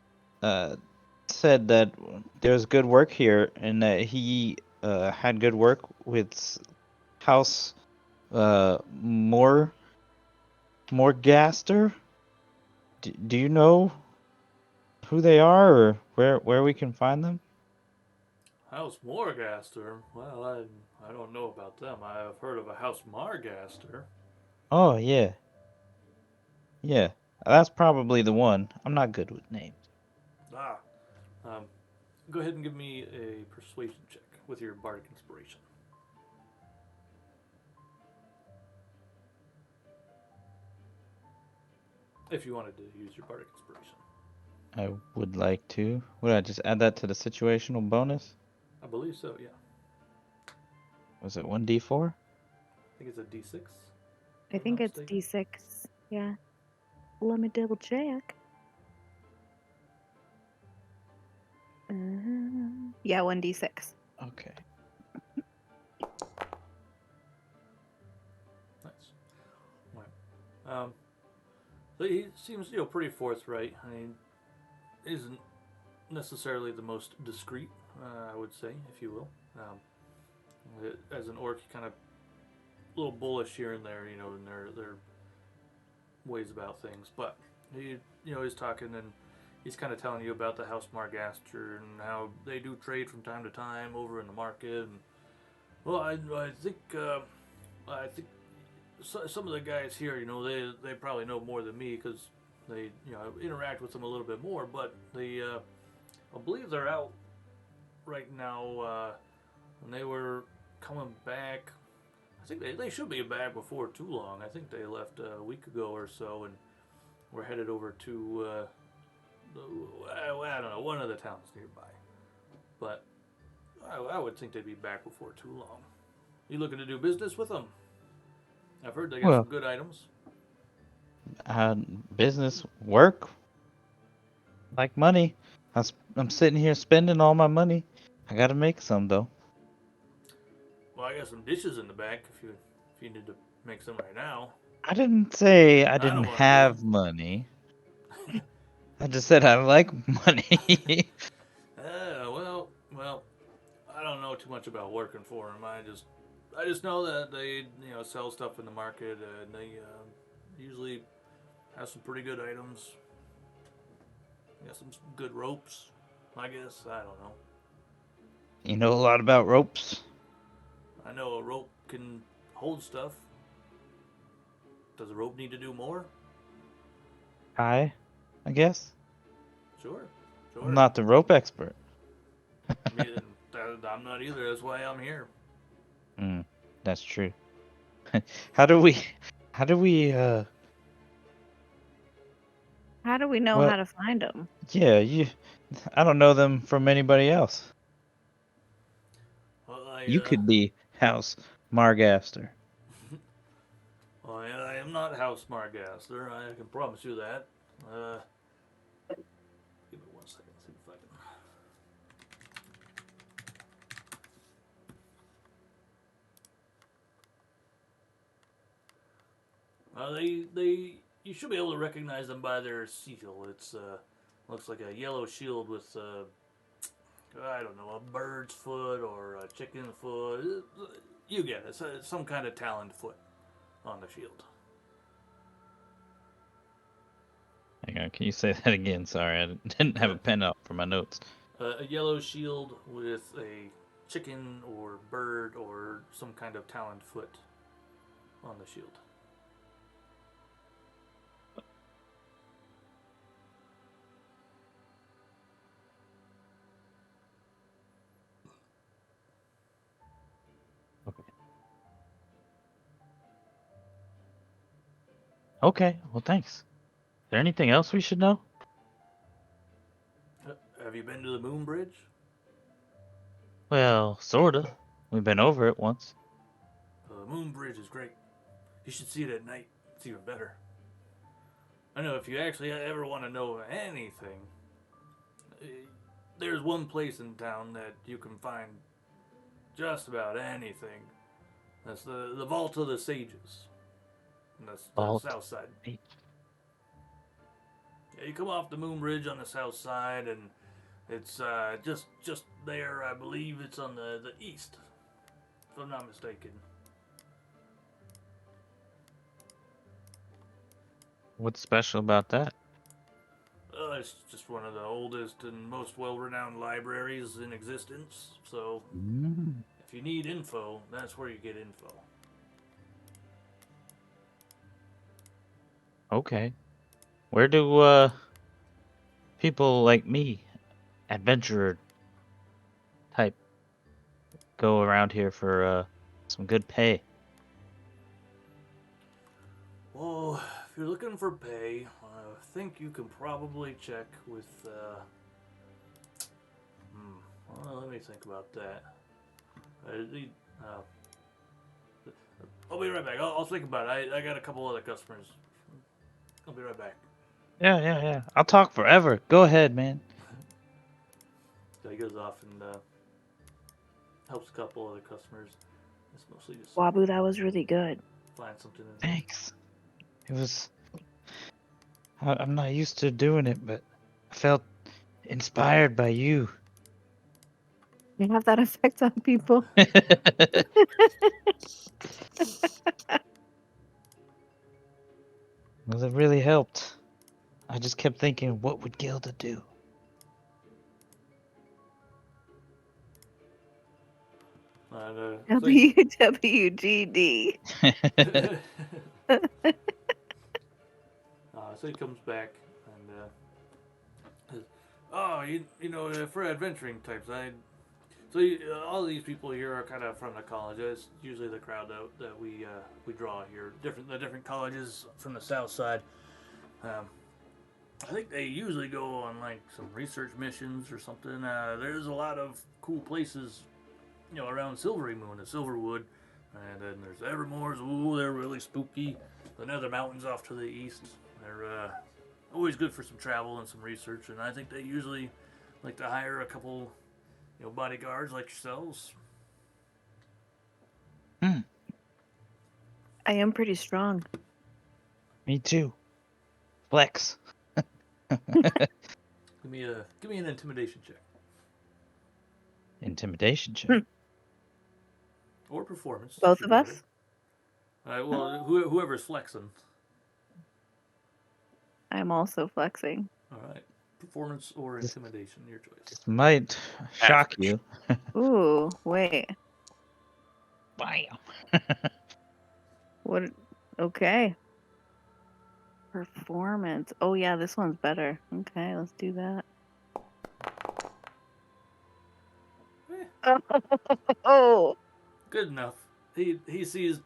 S3: said that there's good work here and that he had good work with House Morgaster. Do you know who they are or where we can find them?
S1: House Morgaster? Well, I don't know about them. I have heard of a House Margaster.
S3: Oh yeah. Yeah. That's probably the one. I'm not good with names.
S1: Ah. Go ahead and give me a persuasion check with your bardic inspiration. If you wanted to use your bardic inspiration.
S3: I would like to. Would I just add that to the situational bonus?
S1: I believe so, yeah.
S3: Was it 1d4?
S1: I think it's a d6.
S2: I think it's D6. Yeah. Let me double check. Yeah, 1d6.
S3: Okay.
S1: Nice. Right. So he seems, pretty forthright. I mean, isn't necessarily the most discreet, I would say, if you will. As an orc, kind of a little bullish here and there, in their ways about things. But he's talking and he's kind of telling you about the House Margaster and how they do trade from time to time over in the market. And well, I think some of the guys here, they probably know more than me because they interact with them a little bit more. But they, I believe they're out right now, and they were coming back. I think they should be back before too long. I think they left a week ago or so, and we're headed over to I don't know, one of the towns nearby. But I would think they'd be back before too long. You looking to do business with them? I've heard they got
S3: Well,
S1: some good items.
S3: Business, work, like money. I'm sitting here spending all my money. I gotta make some though.
S1: Well, I got some dishes in the back if you need to make some right now.
S3: I didn't say I
S1: I don't
S3: didn't
S1: want to do
S3: have money. I just said I like money.
S1: well, I don't know too much about working for them. I just know that they sell stuff in the market and they usually have some pretty good items. They got some good ropes. I guess I don't know.
S3: You know a lot about ropes.
S1: I know a rope can hold stuff. Does a rope need to do more?
S3: I guess.
S1: Sure.
S3: I'm not the rope expert.
S1: I mean, I'm not either. That's why I'm here.
S3: That's true. How do we
S2: How do we know
S3: well,
S2: how to find them?
S3: yeah, I don't know them from anybody else.
S1: Well,
S3: You could be House Margaster.
S1: well, I am not House Margaster. I can promise you that. Give me 1 second. See if I can. You should be able to recognize them by their seal. It's looks like a yellow shield with I don't know, a bird's foot or a chicken foot. You get it. It's some kind of taloned foot on the shield.
S3: Hang on, can you say that again? Sorry, I didn't have a pen up for my notes.
S1: A yellow shield with a chicken or bird or some kind of taloned foot on the shield.
S3: Okay, well, thanks. Is there anything else we should know?
S1: Have you been to the Moon Bridge?
S3: Well, sorta. We've been over it once.
S1: The Moon Bridge is great. You should see it at night. It's even better. I know if you actually ever want to know anything, eh, there's one place in town that you can find just about anything. That's the Vault of the Sages. And that's the
S3: Vault.
S1: south side.
S3: Hey.
S1: Yeah, you come off the Moon Bridge on the south side, and it's just there. I believe it's on the east, if I'm not mistaken.
S3: What's special about that?
S1: It's just one of the oldest and most well-renowned libraries in existence. So if you need info, that's where you get info.
S3: Okay. Where do people like me, adventurer type, go around here for some good pay?
S1: Well, if you're looking for pay, I think you can probably check with. Well, let me think about that. Uh, I'll be right back. I'll think about it. I got a couple other customers. I'll be right back.
S3: Yeah. I'll talk forever. Go ahead, man.
S1: So he goes off and helps a couple other customers. It's mostly just
S2: Wabu, that was really good.
S1: find something.
S3: Thanks. It was. I'm not used to doing it, but I felt inspired by you.
S2: You have that effect on people.
S3: Well, it really helped. I just kept thinking, what would Gilda do?
S2: WWGD.
S1: So he comes back and says, "Oh, you know, for adventuring types, all these people here are kind of from the college. It's usually the crowd that we draw here. The different colleges from the south side. I think they usually go on like some research missions or something. There's a lot of cool places, you know, around Silverymoon and Silverwood, and then there's Evermore's. Ooh, they're really spooky. The Nether Mountains off to the east. They're always good for some travel and some research. And I think they usually like to hire a couple, you know, bodyguards like yourselves."
S2: I am pretty strong.
S3: Me too. Flex.
S1: Give me an intimidation check
S3: Intimidation check.
S1: or performance.
S2: Both
S1: should
S2: of
S1: be
S2: us?
S1: better. Well, whoever's flexing.
S2: I'm also flexing.
S1: All right, performance or intimidation, your choice.
S3: This might shock
S4: Average.
S3: you.
S2: Ooh, wait.
S3: Bam.
S2: What? Okay. Performance. Oh, yeah, this one's better. Okay, let's do that. Oh,
S1: Good enough. He sees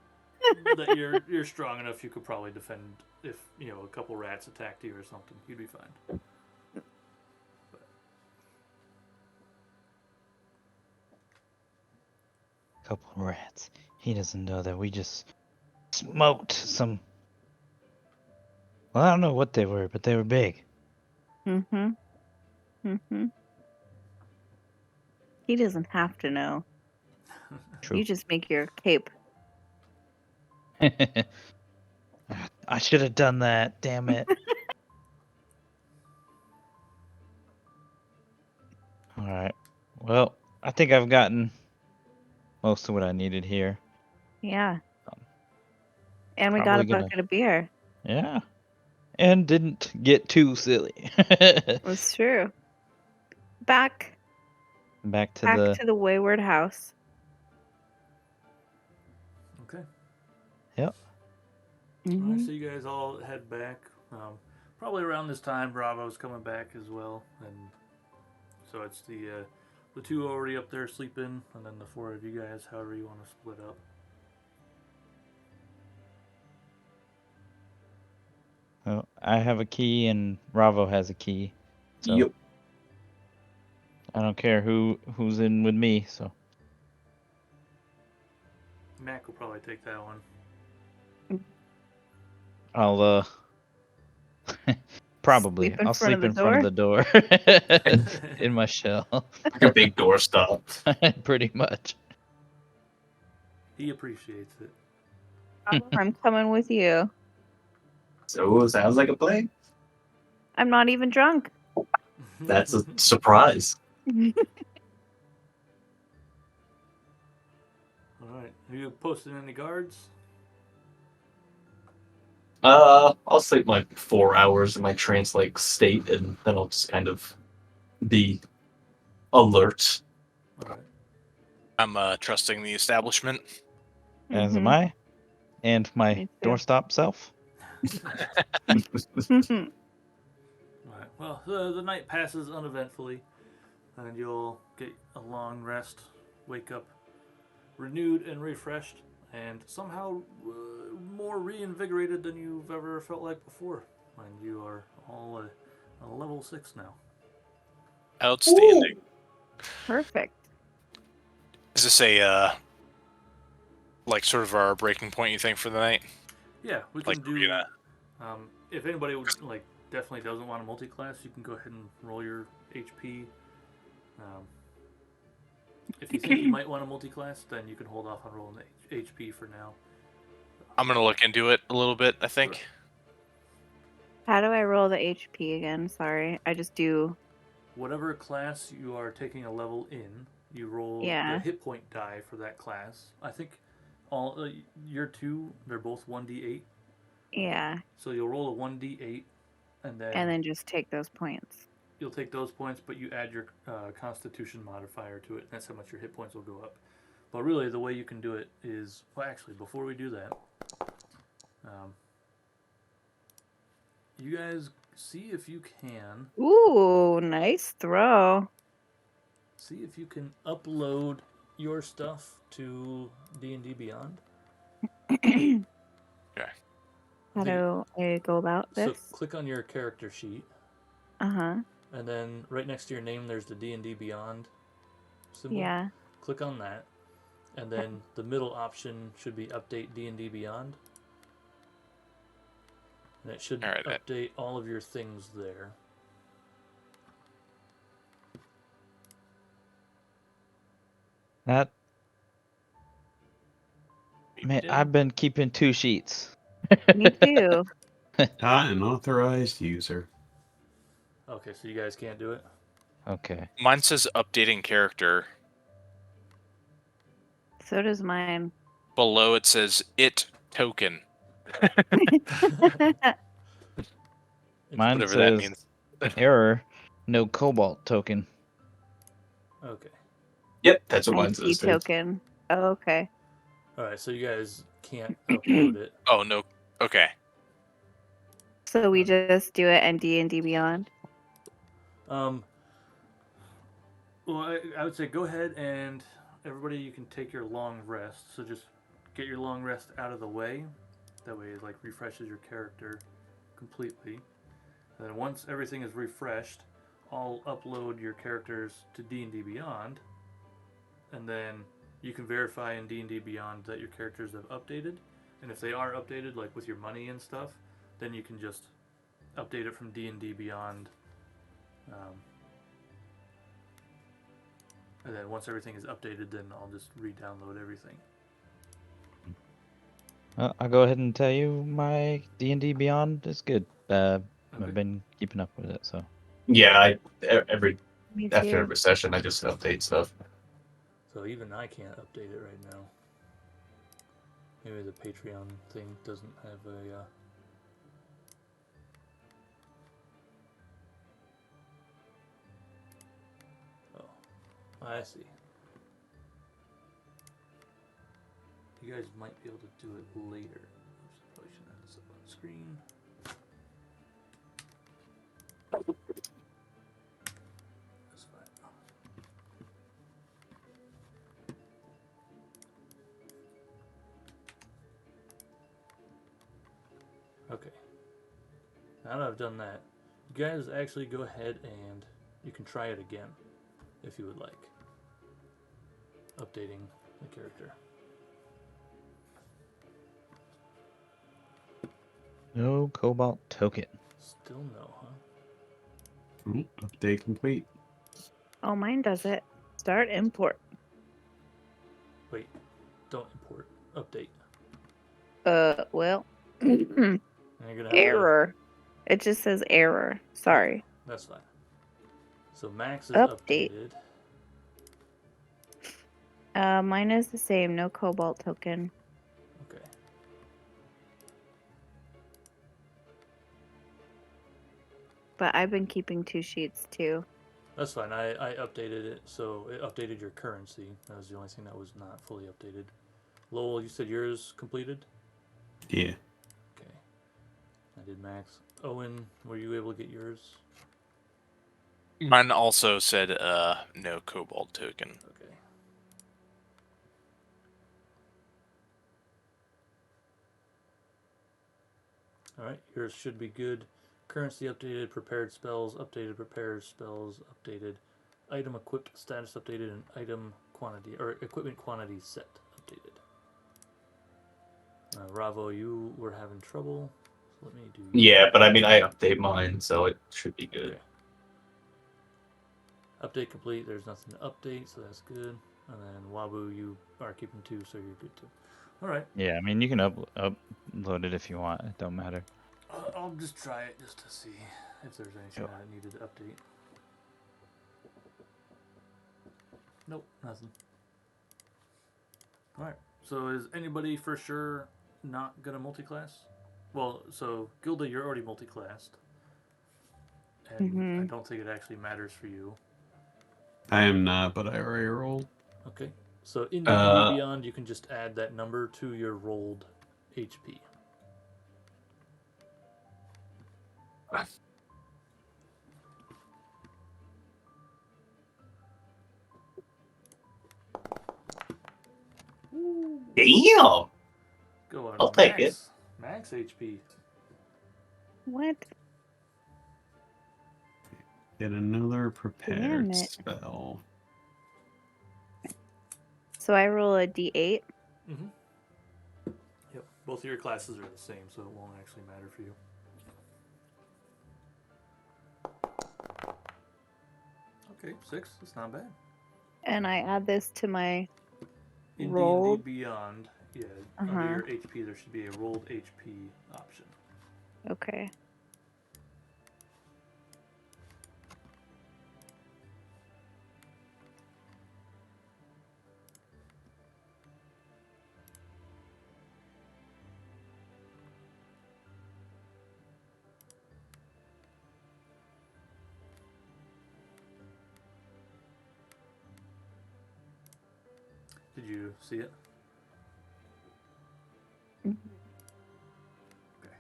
S1: that you're strong enough. You could probably defend if, you know, a couple rats attacked you or something. You'd be fine.
S3: Couple rats. He doesn't know that we just smoked some. Well, I don't know what they were, but they were big.
S2: mm-hmm. Mm-hmm. He doesn't have to know.
S3: True.
S2: You just make your cape.
S3: I should have done that. Damn it. All right. Well, I think I've gotten most of what I needed here.
S2: Yeah. And we got a
S3: Probably
S2: bucket of beer.
S3: Yeah. And didn't get too silly.
S2: That's true. Back
S3: Back to
S2: to the wayward house.
S1: Okay.
S3: Yep.
S1: All right,
S2: Mhm.
S1: so you guys all head back. Probably around this time, Ravo's coming back as well, and so it's the two already up there sleeping, and then the four of you guys, however you want to split up.
S3: Well, I have a key and Ravo has a key. So
S5: Yep.
S3: I don't care who's in with me, so
S1: Mac will probably take that one.
S3: I'll probably
S2: Sleep in
S3: I'll
S2: front of
S3: sleep
S2: the
S3: in front of the door in my shell.
S5: Like a big doorstop.
S3: Pretty much.
S1: He appreciates it.
S2: I'm coming with you.
S5: So sounds like a plan.
S2: I'm not even drunk.
S5: That's a surprise.
S1: All right. Have you posted any guards?
S5: I'll sleep like 4 hours in my trance-like state, and then I'll just kind of be alert.
S1: All right.
S4: I'm trusting the establishment.
S3: As am
S2: Mhm.
S3: I. And my
S2: Me too.
S3: doorstop self.
S1: All right. Well, the night passes uneventfully, and you'll get a long rest, wake up renewed and refreshed, and somehow more reinvigorated than you've ever felt like before. And you are all a level 6 now.
S4: Outstanding.
S2: Perfect.
S4: Is this a like sort of our breaking point? You think for the night?
S1: Yeah, we can
S4: Like
S1: do.
S4: we're gonna.
S1: If anybody would like definitely doesn't want a multi-class, you can go ahead and roll your HP. If you think you might want a multi-class, then you can hold off on rolling the HP for now.
S4: I'm gonna look into it a little bit. I think.
S1: Sure.
S2: How do I roll the HP again? Sorry. I just do.
S1: Whatever class you are taking a level in, you roll
S2: Yeah.
S1: the hit point die for that class. I think all your two, they're both 1d8.
S2: Yeah.
S1: So you'll roll a 1d8, and
S2: And then just take those points.
S1: you'll take those points, but you add your Constitution modifier to it. That's how much your hit points will go up. But really, the way you can do it is, well, actually, before we do that, you guys see if you can
S2: Ooh, nice throw.
S1: upload your stuff to D&D Beyond.
S2: How do I go about
S1: So
S2: this?
S1: click on your character sheet,
S2: Uh-huh.
S1: and then right next to your name, there's the D&D Beyond symbol.
S2: Yeah.
S1: Click on that, and then the middle option should be Update D&D Beyond, and it should update all of your things there.
S3: That man, I've been keeping 2 sheets.
S2: Me too.
S6: Not an authorized user.
S1: Okay, so you guys can't do it?
S3: Okay.
S4: Mine says updating character.
S2: So does mine.
S4: Below it says it token.
S3: Mine
S4: Whatever that
S3: says
S4: means.
S3: error, no cobalt token.
S1: Okay.
S5: Yep, that's what mine
S2: IT
S5: says too.
S2: token. Oh, okay.
S1: Alright, so you guys can't upload it.
S4: Oh no. Okay.
S2: So we just do it in D&D Beyond.
S1: Well, I would say go ahead and everybody, you can take your long rest. So just get your long rest out of the way. That way it like refreshes your character completely. And then once everything is refreshed, I'll upload your characters to D&D Beyond. And then you can verify in D&D Beyond that your characters have updated. And if they are updated, like with your money and stuff, then you can just update it from D&D Beyond. And then once everything is updated, then I'll just re-download everything.
S3: I'll go ahead and tell you my D&D Beyond is good.
S1: Okay.
S3: I've been keeping up with it, so.
S5: Yeah,
S2: Me
S5: after
S2: too.
S5: every session, I just update stuff.
S1: So even I can't update it right now. Maybe the Patreon thing doesn't have a... Oh, I see. You guys might be able to do it later. Oops, probably shouldn't have this up on the screen. That's fine. Okay. Now that I've done that, you guys actually go ahead and you can try it again if you would like. Updating the character.
S3: No cobalt token.
S1: Still no, huh?
S6: Update complete.
S2: Oh, mine does it. Start import.
S1: Wait, don't import. Update.
S2: Well,
S1: And you're gonna have
S2: error. It just says error. Sorry.
S1: That's fine. So Max is
S2: Update.
S1: updated.
S2: Mine is the same. No cobalt token.
S1: Okay.
S2: But I've been keeping 2 sheets too.
S1: That's fine. I updated it, so it updated your currency. That was the only thing that was not fully updated. Lowell, you said yours completed?
S6: Yeah.
S1: Okay. I did Max. Owen, were you able to get yours?
S4: Mine also said no cobalt token.
S1: Okay. Alright, yours should be good. Currency updated, prepared spells, updated, prepared spells, updated. Item equipped status updated, and item quantity, or equipment quantity set updated. Ravo, you were having trouble. So let me do.
S5: Yeah, but I mean, I update mine, so it should be good.
S1: Okay. Update complete. There's nothing to update, so that's good. And then Wabu, you are keeping 2, so you're good too. All right.
S3: Yeah, I mean, you can upload it if you want. It don't matter.
S1: I'll just try it just to see if there's anything that I needed to update. Nope, nothing. All right. So is anybody for sure not gonna multi-class? Well, so Gilda, you're already multi-classed, and I don't think it actually matters for you.
S6: I am not, but I already rolled.
S1: Okay. So in D&D Beyond, you can just add that number to your rolled HP.
S5: Damn!
S1: Go on.
S5: I'll take it.
S1: Max HP.
S2: What?
S6: Get another prepared
S2: Damn it.
S6: spell.
S2: So I roll a d8.
S1: Mm-hmm. Yep. Both of your classes are the same, so it won't actually matter for you. Okay, 6. That's not bad.
S2: And I add this to my
S1: In
S2: rolled.
S1: D&D Beyond, yeah, under your HP, there should be a rolled HP option.
S2: Okay.
S1: Did you see it?
S2: Mhm.
S1: Okay.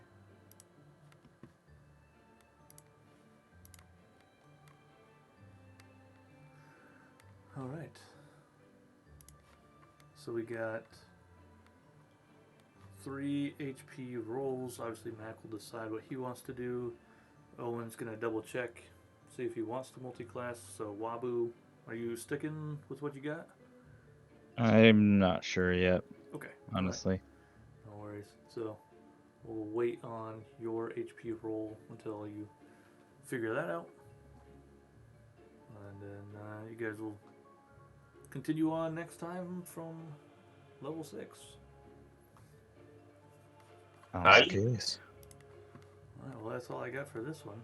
S1: All right. So we got 3 HP rolls. Obviously, Mac will decide what he wants to do. Owen's gonna double check, see if he wants to multi-class. So Wabu, are you sticking with what you got?
S3: I'm not sure yet,
S1: Okay.
S3: honestly.
S1: No worries. So we'll wait on your HP roll until you figure that out. And then you guys will continue on next time from level 6.
S3: Sounds good.
S1: Alright, well that's all I got for this one.